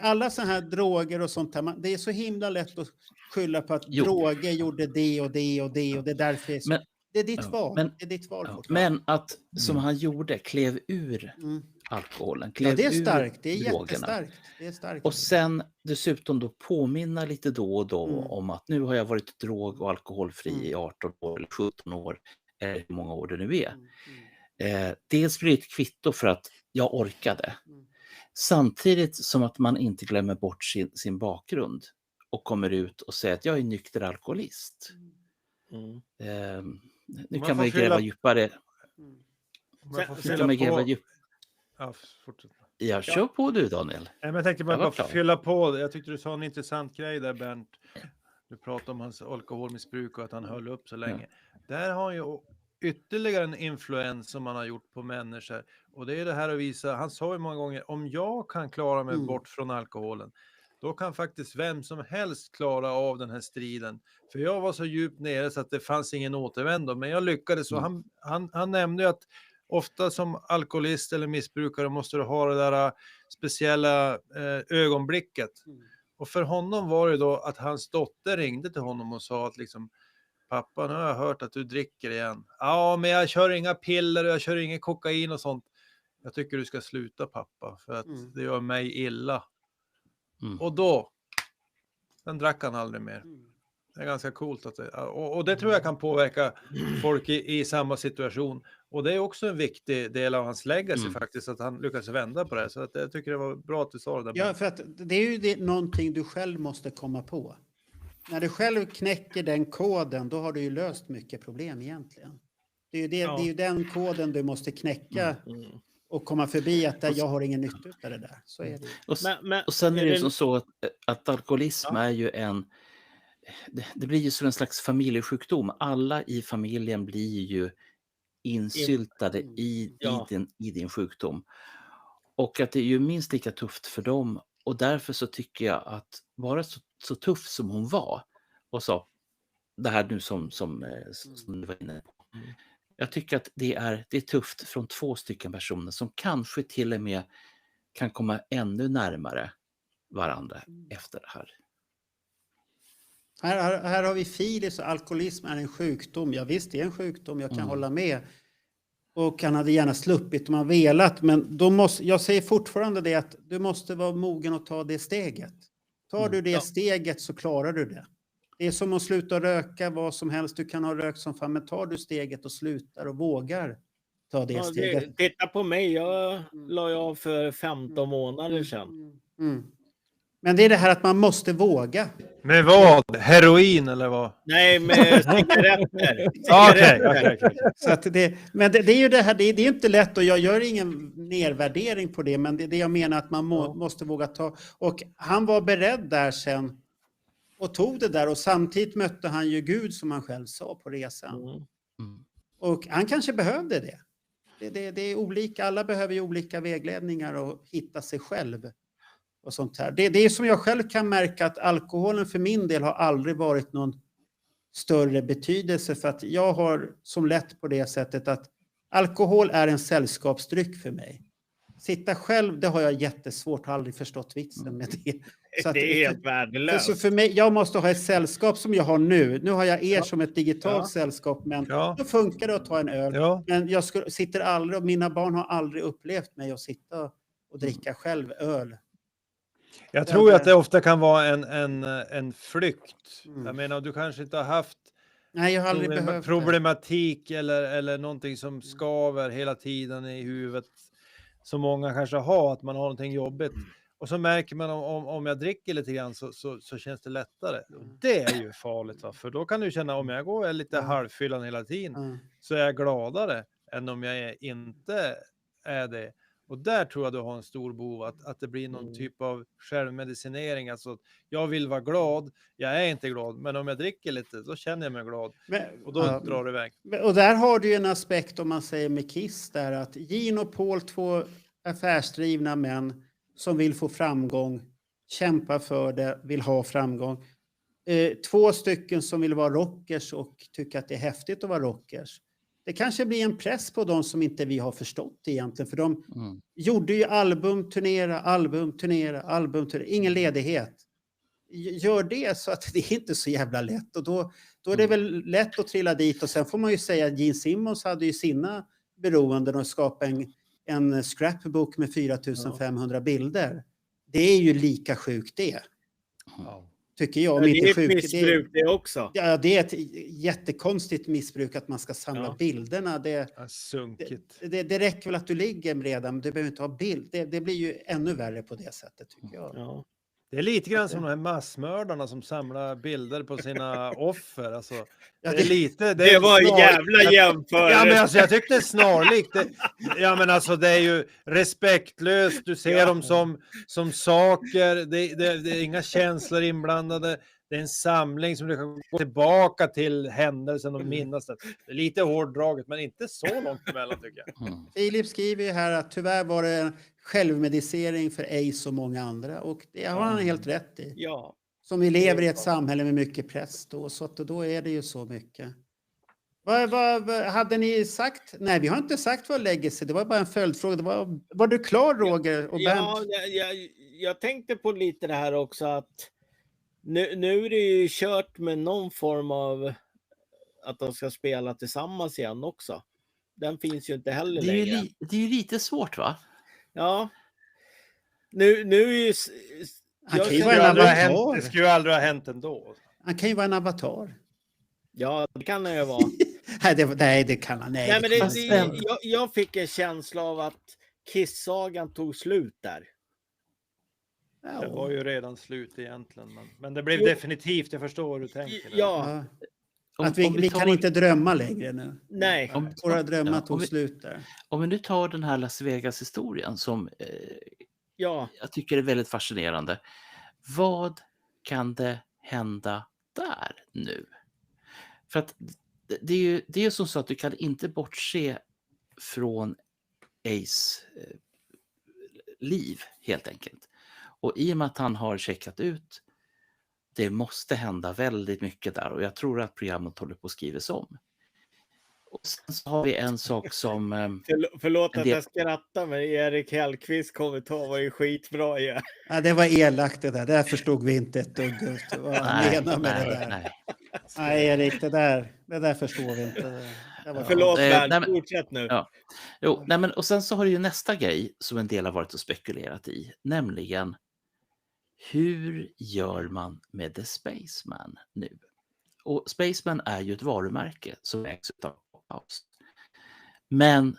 alla sådana här droger och sånt här, det är så himla lätt att skylla på att droger gjorde det och det och det och det är därför är så. Det är ditt val. Det är ditt val men att som han gjorde, klev ur alkoholen, klev det är starkt, ur det är drogerna. Jättestarkt. Det är starkt. Och sen dessutom då påminna lite då och då om att nu har jag varit drog- och alkoholfri i 18 år eller 17 år eller hur många år det nu är. dels blir det ett kvitto för att jag orkade. Samtidigt som att man inte glömmer bort sin bakgrund och kommer ut och säger att jag är nykter alkoholist. Nu kan man ju gräva djupare. Ja, kör på du, Daniel. Men jag tänkte bara fylla på. Jag tyckte du sa en intressant grej där, Bernt. Du pratade om hans alkoholmissbruk och att han höll upp så länge. Där har han ju ytterligare en influens som han har gjort på människor. Och det är det här att visa, han sa ju många gånger, om jag kan klara mig bort från alkoholen, då kan faktiskt vem som helst klara av den här striden. För jag var så djupt nere så att det fanns ingen återvändo. Men jag lyckades. Och han nämnde ju att ofta som alkoholist eller missbrukare måste du ha det där speciella ögonblicket. Och för honom var det då att hans dotter ringde till honom och sa att liksom, pappa, nu har jag hört att du dricker igen. Ja, men jag kör inga piller och jag kör ingen kokain och sånt. Jag tycker du ska sluta, pappa, för att det gör mig illa. Och då, sen drack han aldrig mer. Det är ganska coolt. Och det tror jag kan påverka folk i samma situation. Och det är också en viktig del av hans legacy faktiskt, att han lyckas vända på det. Så att jag tycker det var bra att du sa det där. Ja, för att det är ju någonting du själv måste komma på. När du själv knäcker den koden, då har du ju löst mycket problem egentligen. Det är ju den koden du måste knäcka och komma förbi att jag har ingen nytta av det där. Så är det. Och sen är det ju som så att alkoholism är ju det blir ju som en slags familjesjukdom. Alla i familjen blir ju insyltade i din sjukdom. Och att det är ju minst lika tufft för dem. Och därför så tycker jag att vara så tuff som hon var och sa det här nu som du var inne på. Jag tycker att det är tufft från 2 stycken personer som kanske till och med kan komma ännu närmare varandra efter det här. Här har vi Filip, alkoholism är en sjukdom. Ja visst, det är en sjukdom, jag kan hålla med. Och han hade gärna sluppit om han velat. Men jag säger fortfarande det att du måste vara mogen att ta det steget. Tar du det steget så klarar du det. Det är som att sluta röka, vad som helst. Du kan ha rökt som fan, men tar du steget och slutar och vågar ta det steget. Titta på mig, jag la av för 15 månader sedan. Men det är det här att man måste våga. Med vad? Heroin eller vad? Nej, med cigaretter. Okej. Så att men det är ju det här, det är inte lätt och jag gör ingen nedvärdering på det, men det jag menar att man måste våga ta. Och han var beredd där sen och tog det där och samtidigt mötte han ju Gud som han själv sa på resan. Och han kanske behövde det. Det är olika, alla behöver ju olika vägledningar och hitta sig själv. Och sånt här. Det är som jag själv kan märka att alkoholen för min del har aldrig varit någon större betydelse för att jag har som lätt på det sättet att alkohol är en sällskapsdryck för mig. Sitta själv, det har jag jättesvårt, har aldrig förstått vitsen med det. Så det är helt värdelöst. Så för mig, jag måste ha ett sällskap som jag har nu. Nu har jag er som ett digitalt sällskap, men då funkar det att ta en öl. Men jag sitter aldrig, och mina barn har aldrig upplevt mig att sitta och dricka själv öl. Jag tror att det ofta kan vara en flykt. Jag menar, du kanske inte har haft problematik eller någonting som skaver hela tiden i huvudet. Som många kanske har, att man har någonting jobbigt. Och så märker man om jag dricker lite grann så känns det lättare. Det är ju farligt, va? För då kan du känna, om jag går lite halvfyllan hela tiden så är jag gladare än om jag inte är det. Och där tror jag du har en stor behov att det blir någon typ av självmedicinering. Alltså, jag vill vara glad, jag är inte glad. Men om jag dricker lite, då känner jag mig glad. Och då drar det iväg. Och där har du ju en aspekt, om man säger med Kiss där, att Gene och Paul, 2 affärsdrivna män som vill få framgång, kämpa för det, vill ha framgång. 2 stycken som vill vara rockers och tycker att det är häftigt att vara rockers. Det kanske blir en press på dem som inte vi har förstått egentligen. För de gjorde ju album, ingen ledighet. Gör det så att det är inte så jävla lätt. Och då är det väl lätt att trilla dit. Och sen får man ju säga att Gene Simmons hade ju sina beroenden och skapa en scrapbook med 4500 bilder. Det är ju lika sjukt det. tycker jag. Ja, det är ett missbruk det också. Ja, det är ett jättekonstigt missbruk att man ska samla bilderna. Sunkigt. Det räcker väl att du ligger redan, du behöver inte ha bild. Det blir ju ännu värre på det sättet tycker jag. Ja. Det är lite grann som de här massmördarna som samlar bilder på sina offer. Alltså, Ja, det är lite... Det var en jävla jämförelse. Ja, men alltså, jag tyckte det är snarlikt. Ja, men alltså det är ju respektlöst. Du ser dem som saker. Det är inga känslor inblandade. Det är en samling som du kan gå tillbaka till händelsen och minnas det. Det är lite hårdraget, men inte så långt emellan tycker jag. Filip skriver ju här att tyvärr var det en självmedicering för Ace och många andra. Och det har han helt rätt i. Ja. Som vi lever i ett samhälle med mycket press då, så att då är det ju så mycket. Vad hade ni sagt? Nej, vi har inte sagt vad legacy. Det var bara en följdfråga. Var du klar, Roger och Bernt? Ja, jag tänkte på lite det här också att nu är det ju kört med någon form av att de ska spela tillsammans igen också. Den finns ju inte heller längre. Det är ju lite svårt, va? Ja. Nu är ju... Han kan ju vara en avatar. Det skulle ju aldrig ha hänt ändå. Han kan ju vara en avatar. Ja, det kan han ju vara. Nej, det kan han. Nej, men jag fick en känsla av att Kiss-sagan tog slut där. Ja. Det var ju redan slut egentligen. Men det blev definitivt, jag förstår vad du tänker. Ja. Att vi kan inte drömma längre nu. Nej. Våra drömmar tog slut där. Om vi nu tar den här Las Vegas-historien som jag tycker är väldigt fascinerande. Vad kan det hända där nu? För att det är ju så att du kan inte bortse från Ace liv helt enkelt. Och i och med att han har checkat ut, det måste hända väldigt mycket där och jag tror att programmet håller på att skrivas om. Och sen så har vi en sak som... Förlåt att jag skrattar, men Erik Hellqvist kommentar var ju skitbra. Ja, det var elakt det där. Det förstod vi inte ett dugg vad han menar med det där. Nej, Erik, det där förstår vi inte. Förlåt, Bernt, fortsätt nu. Ja. Jo, nej, men, och sen så har du ju nästa grej som en del har varit och spekulerat i, nämligen hur gör man med The Spaceman nu? Och Spaceman är ju ett varumärke som ägs av House. Men,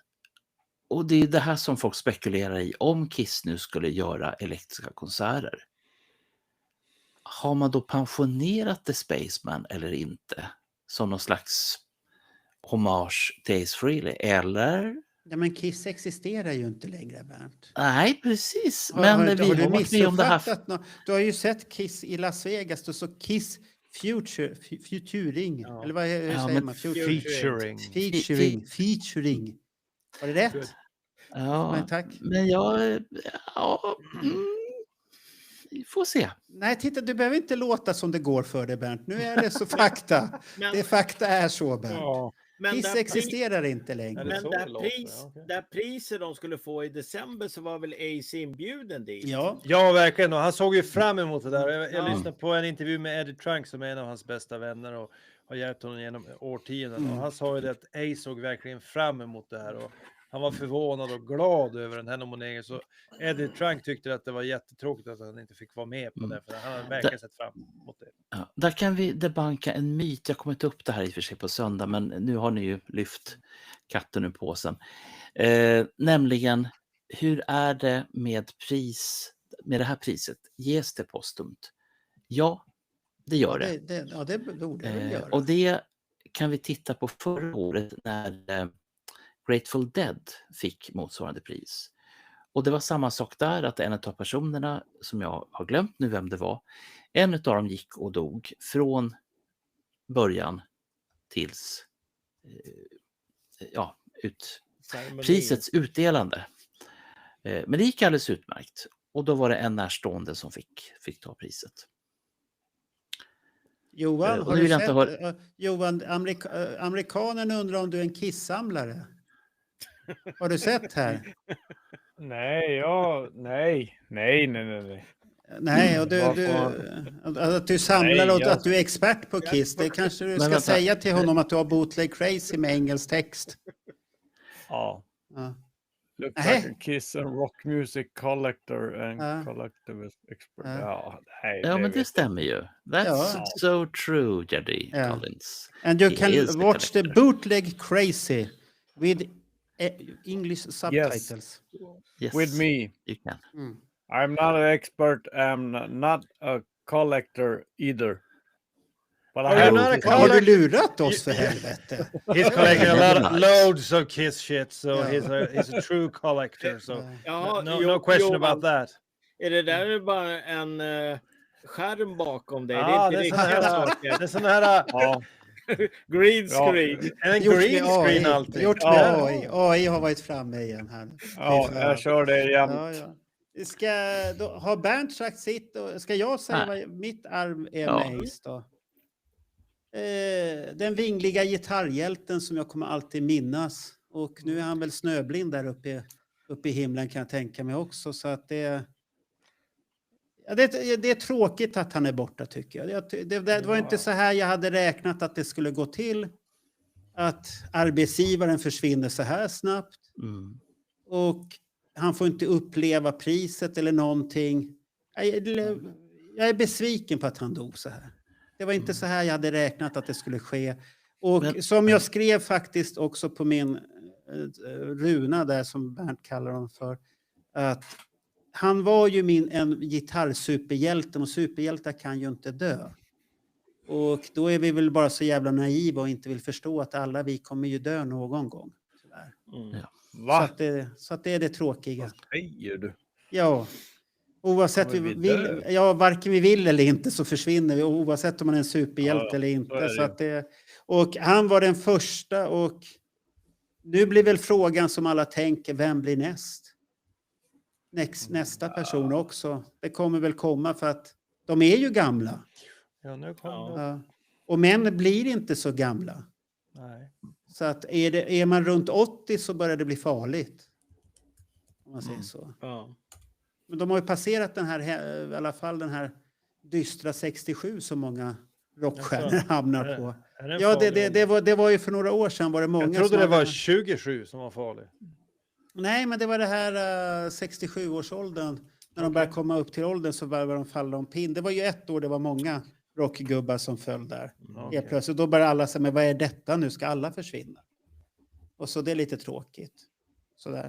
och det är det här som folk spekulerar i, om Kiss nu skulle göra elektriska konserter. Har man då pensionerat The Spaceman eller inte? Som någon slags hommage till Ace Frehley, eller? Ja, men Kiss existerar ju inte längre, Bernt. Nej, precis. Men vi har varit med om det här. Du har ju sett Kiss i Las Vegas, då så Kiss Futuring. Ja. Eller vad säger man? Featuring. Var det rätt? Ja, men tack. Men vi får se. Nej, titta, du behöver inte låta som det går för dig, Bernt. Nu är det så fakta. Det fakta är så, Bernt. Ja. Kiss existerar inte längre. Men där priset de skulle få i december så var väl Ace inbjuden dit? Ja, verkligen. Och han såg ju fram emot det där. Jag lyssnade på en intervju med Eddie Trunk som är en av hans bästa vänner och har hjälpt honom genom årtionden. Och han sa ju det att Ace såg verkligen fram emot det här. Och han var förvånad och glad över den här nomineringen. Så Eddie Trunk tyckte att det var jättetråkigt att han inte fick vara med på det. För han hade verkligen sett fram emot det. Ja, där kan vi debanka en myt. Jag kommer inte upp det här i och för sig på söndag. Men nu har ni ju lyft katten ur påsen. Nämligen, hur är det med det här priset? Ges det postumt? Ja, det gör det. Det borde det väl göra. Och det kan vi titta på förra året när Grateful Dead fick motsvarande pris. Och det var samma sak där, att en av personerna som jag har glömt nu vem det var, en av dem gick och dog från början tills prisets utdelande. Men det gick alldeles utmärkt. Och då var det en närstående som fick ta priset. Johan, har du sett? Johan, amerikanen undrar om du är en Kiss-samlare. Har du sett här? Nej. Nej, och att du samlar och att du är expert på Kiss. Det kanske du ska säga till honom att du har bootleg crazy med engelsk text. Ja. Looks like a Kiss and rock music collector and collectivist expert. Ja, men det stämmer ju. That's so true, Jerry Collins. And you can watch the bootleg Crazy with English subtitles. Yes. With me. You can. I'm not an expert. I'm not a collector either. But har du lurat oss för helvete? He's collecting loads of Kiss shit, so he's a true collector. So no question about that. Är det där bara en skärm bakom dig? Ja, det är sån här green screen. En green screen alltid. Gjort med AI. AI har varit framme igen här. Ja, jag kör det jämt. Har Bernt sagt sitt? Ska jag säga vad mitt arv är med Ace då? Den vingliga gitarrhjälten som jag kommer alltid minnas. Och nu är han väl snöblind där uppe i himlen kan jag tänka mig också. Så att det är tråkigt att han är borta tycker jag. Det var inte så här jag hade räknat att det skulle gå till. Att arbetsgivaren försvinner så här snabbt. Och han får inte uppleva priset eller någonting. Jag är besviken på att han dog så här. Det var inte så här jag hade räknat att det skulle ske. Och som jag skrev faktiskt också på min runa där som Bernt kallar honom för. Att han var ju en gitarrsuperhjälten och superhjältar kan ju inte dö. Och då är vi väl bara så jävla naiva och inte vill förstå att alla vi kommer ju dö någon gång. Va? Så att det är det tråkiga. Vad säger du? Ja. Oavsett vi vill, varken vi vill eller inte så försvinner vi oavsett om man är en superhjälte eller inte. Så att och han var den första och nu blir väl frågan som alla tänker, vem blir nästa person också? Det kommer väl komma för att de är ju gamla. Ja, nu kommer Och män blir inte så gamla. Nej. Så att är man runt 80 så börjar det bli farligt. Om man säger så. Ja. Men de har ju passerat den här, i alla fall den här dystra 67 som många rockstjärnor hamnar på. Ja, det var ju för några år sedan var det många. Jag trodde det var 27 som var farlig. Nej, men det var det här 67-årsåldern. När de började komma upp till åldern så började de falla om pinn. Det var ju ett år, det var många rockgubbar som föll där. Plötsligt då började alla säga, men vad är detta nu? Ska alla försvinna? Och så det är lite tråkigt.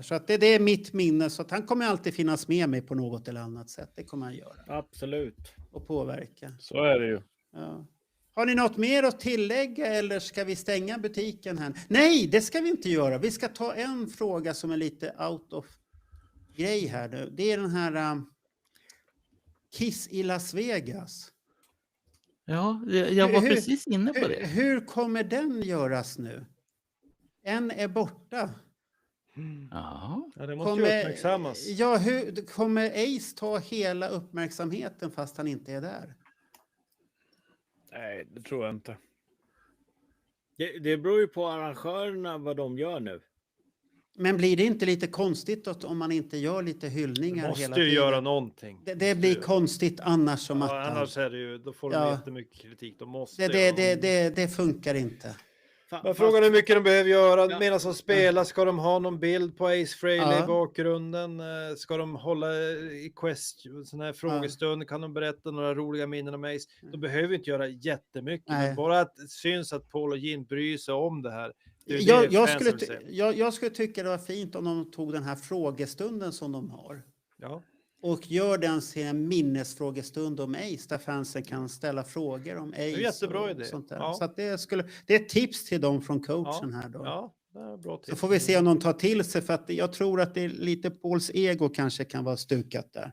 Så att det är mitt minne. Så att han kommer alltid finnas med mig på något eller annat sätt. Det kommer han göra. Absolut. Och påverka. Så är det ju. Ja. Har ni något mer att tillägga eller ska vi stänga butiken här? Nej, det ska vi inte göra. Vi ska ta en fråga som är lite out of grej här nu. Det är den här Kiss i Las Vegas. Ja, jag var precis inne på det. Hur kommer den göras nu? En är borta. Ja, det måste ju uppmärksammas. Ja, hur kommer Ace ta hela uppmärksamheten fast han inte är där? Nej, det tror jag inte. Det beror ju på arrangörerna vad de gör nu. Men blir det inte lite konstigt om man inte gör lite hyllningar hela tiden? Måste ju göra någonting. Det blir konstigt annars som att... annars är det ju, då får de jättemycket kritik. De måste det funkar inte. Men frågan är hur mycket de behöver göra. Medan de spelar, ska de ha någon bild på Ace Frehley i bakgrunden? Ska de hålla i sån här frågestund? Kan de berätta några roliga minnen om Ace? De behöver inte göra jättemycket. Men bara att det syns att Paul och Gene bryr sig om det här. Jag skulle tycka det var fint om de tog den här frågestunden som de har. Ja. Och gör den till en minnesfrågestund om Ace där fansen kan ställa frågor om Ace. Det är jättebra idé. Sånt där. Ja. Så att det är ett tips till dem från coachen här då. Ja, det är bra tips. Så får vi se om de tar till sig för att jag tror att det är lite Pauls ego kanske kan vara stukat där.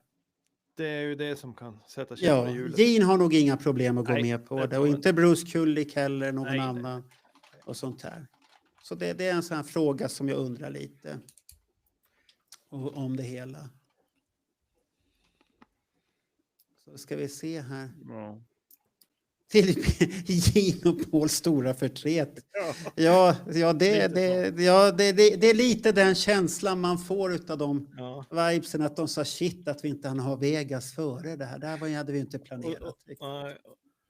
Det är ju det som kan sätta käppar i hjulet. Gene har nog inga problem att gå med på det och inte Bruce Kulick heller någon annan och sånt här. Så det är en sån här fråga som jag undrar lite om det hela. Så ska vi se här. Ja. Till Gene och Pauls stora förtret. Ja, det är lite den känslan man får utav de vibesen att de sa shit att vi inte hann ha Vegas före det här. Det här hade vi inte planerat.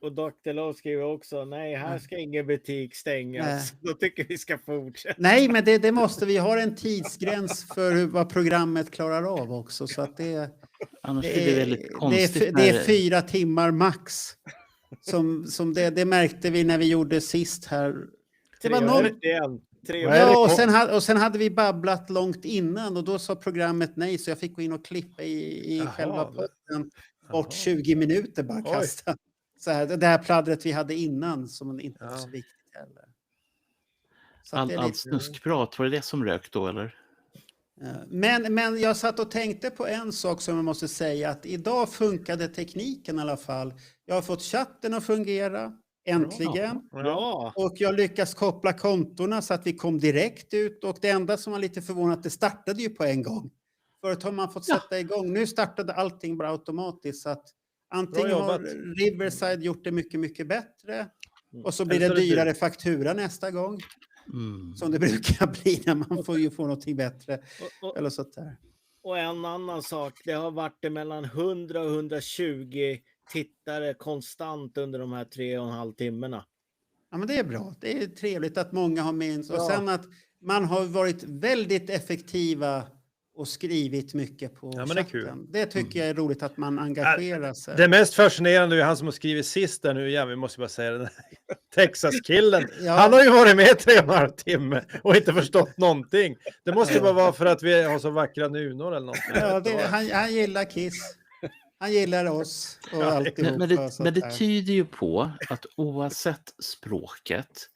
Och Dr. Lowe skriver också, nej, här ska ingen butik stängas. Då tycker vi ska fortsätta. Nej, men det måste vi ha en tidsgräns för vad programmet klarar av också. Så att Annars blir det väldigt konstigt. Det är 4 timmar max. Som det märkte vi när vi gjorde sist här. Det var och sen hade vi babblat långt innan och då sa programmet nej, så jag fick gå in och klippa i själva podden bort 20 minuter bara kasta. Så här, det här pladdret vi hade innan som inte var så viktigt heller. Allt snuskprat, var det som rök då eller? Men jag satt och tänkte på en sak som jag måste säga, att idag funkade tekniken i alla fall. Jag har fått chatten att fungera, äntligen. Ja. Och jag lyckas koppla kontorna så att vi kom direkt ut. Och det enda som var lite förvånat, det startade ju på en gång. Förut har man fått sätta igång. Nu startade allting bara automatiskt. Så att antingen har Riverside gjort det mycket, mycket bättre. Och så blir det dyrare faktura nästa gång. Som det brukar bli när man får någonting bättre. Eller sånt där. Och en annan sak, det har varit mellan 100 och 120 tittare konstant under de här 3,5 timmarna. Ja, men det är bra. Det är trevligt att många har minst. Och sen att man har varit väldigt effektiva och skrivit mycket på chatten. Det är kul. Det tycker jag är roligt att man engagerar sig. Det mest fascinerande är han som har skrivit sist där nu igen. Vi måste bara säga det. Texas-killen. Han har ju varit med 3,5 timmar och inte förstått någonting. Det måste ju bara vara för att vi har så vackra nunor eller något. Ja, han gillar Kiss. Han gillar oss och alltihop. Men det tyder ju på att oavsett språket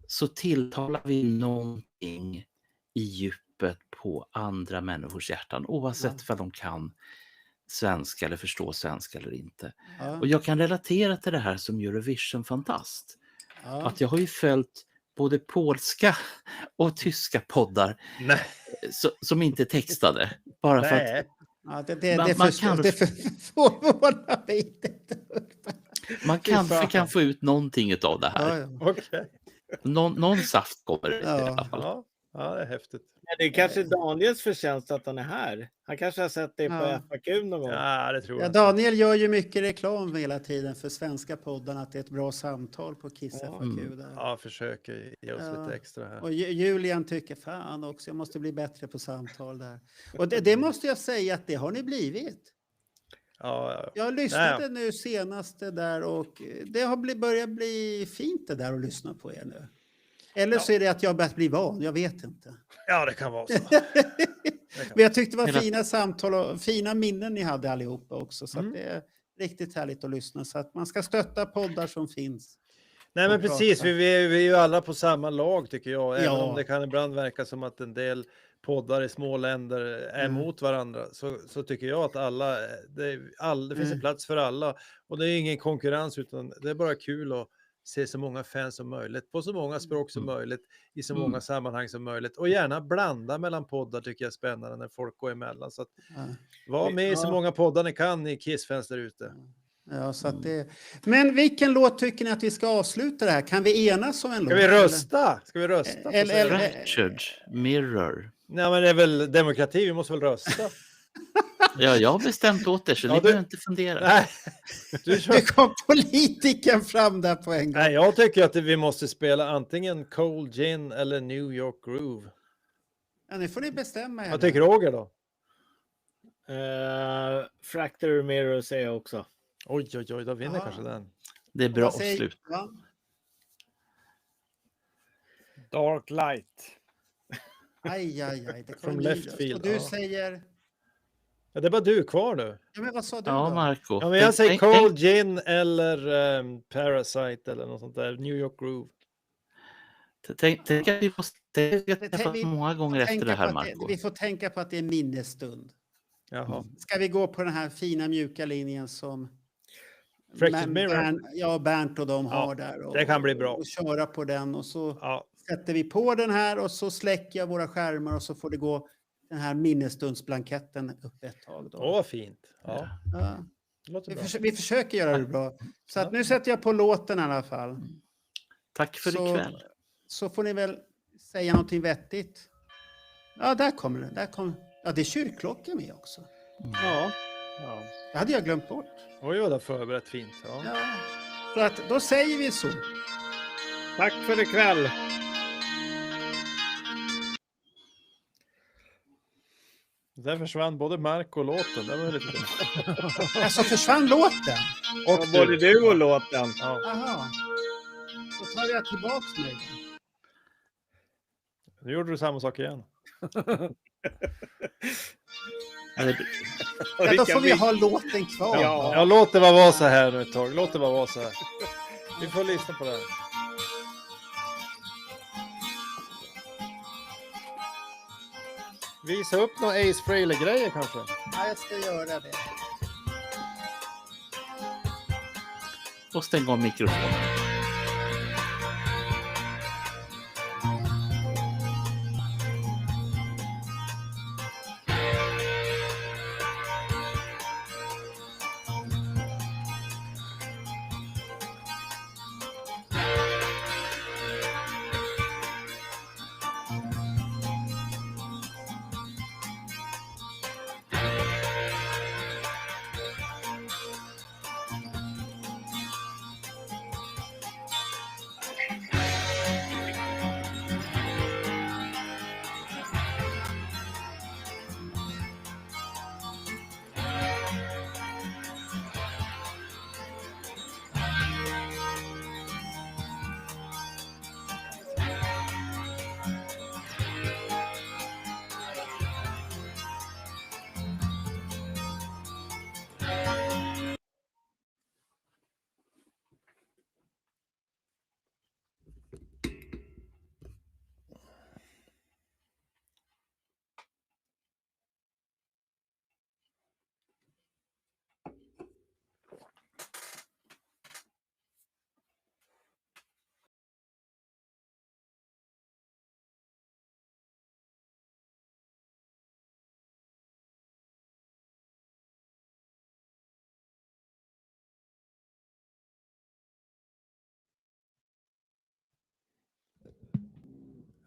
så tilltalar vi någonting i djupet på andra människors hjärtan, oavsett vad de kan svenska eller förstå svenska eller inte. Och jag kan relatera till det här som Eurovision-fantast. Att jag har ju följt både polska och tyska poddar som inte är textade. Bara för att man kanske kan få ut någonting av det här. Någon saft kommer det i alla fall. Ja, det är häftigt. Men det är kanske Daniels förtjänst att han är här. Han kanske har sett det på FAQ någon gång. Ja, det tror jag. Daniel gör ju mycket reklam hela tiden för svenska poddarna, att det är ett bra samtal på Kiss FAQ. Där. Ja, försöker ge oss lite extra här. Och Julian tycker fan också, jag måste bli bättre på samtal där. Och det måste jag säga att det har ni blivit. Ja. Jag lyssnade nu senast där och det har börjat bli fint det där att lyssna på er nu. Eller så är det att jag börjat bli van, jag vet inte. Ja, det kan vara så. Men jag tyckte det var fina samtal och fina minnen ni hade allihopa också. Så att det är riktigt härligt att lyssna. Så att man ska stötta poddar som finns. Nej, men precis. Vi är ju alla på samma lag tycker jag. Även om det kan ibland verka som att en del poddar i små länder är mot varandra. Så tycker jag att alla, det finns en plats för alla. Och det är ingen konkurrens utan det är bara kul att se så många fans som möjligt på så många språk som möjligt i så många sammanhang som möjligt och gärna blanda mellan poddar tycker jag är spännande när folk går emellan så att var med i så många poddar ni kan i Kiss-fans där ute. Ja, så att men vilken låt tycker ni att vi ska avsluta det här? Kan vi enas om en låt? Ska vi rösta? Fractured Mirror. Nej, men det är väl demokrati, vi måste väl rösta. Ja, jag har bestämt åt det så ni behöver inte fundera. Nej. Du kom politiken fram där på en gång. Nej, jag tycker att vi måste spela antingen Cold Gin eller New York Groove. Ja, nu får ni bestämma. Vad tycker Roger då? Fractured Mirror säger jag också. Oj, då vinner kanske den. Det är bra avslut. Dark Light. Aj. Det From left field. Och du säger... Ja, det är bara du kvar nu. Ja, men vad sa du Ja, då? Marco. Ja, men jag säger Cold Gin eller Parasite eller något sånt där. New York Groove. Tänk att vi måste träffas många gånger efter det här, Marco. Vi får tänka på att det är minnesstund. Jaha. Ska vi gå på den här fina mjuka linjen som Bernt och de har där. Och, det kan bli bra. Och köra på den och så sätter vi på den här och så släcker jag våra skärmar och så får det gå den här minnesstundsblanketten upp ett tag. Då. Vad fint. Ja. Vi försöker göra det bra. Så att nu sätter jag på låten i alla fall. Tack för ikväll. Så får ni väl säga någonting vettigt. Ja, där kommer det. Ja, det är kyrkklockan med också. Ja. Det hade jag glömt bort. Oj, vad det har förberett fint. Ja. Så att då säger vi så. Tack för ikväll. Där försvann både Mark och låten. Det var lite Alltså försvann låten? och Både du och låten. Ja. Aha. Då tar jag tillbaks mig. Nu gjorde du samma sak igen. Ja, då får vi ha låten kvar. Ja, låt det vara så här nu ett tag. Låt det vara så här. Vi får lyssna på det här. Visa upp några Ace Frehley-grejer kanske. Ja, jag ska göra det. Och stäng av mikrofonen.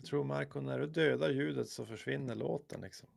Jag tror Marco, när du dödar ljudet så försvinner låten liksom.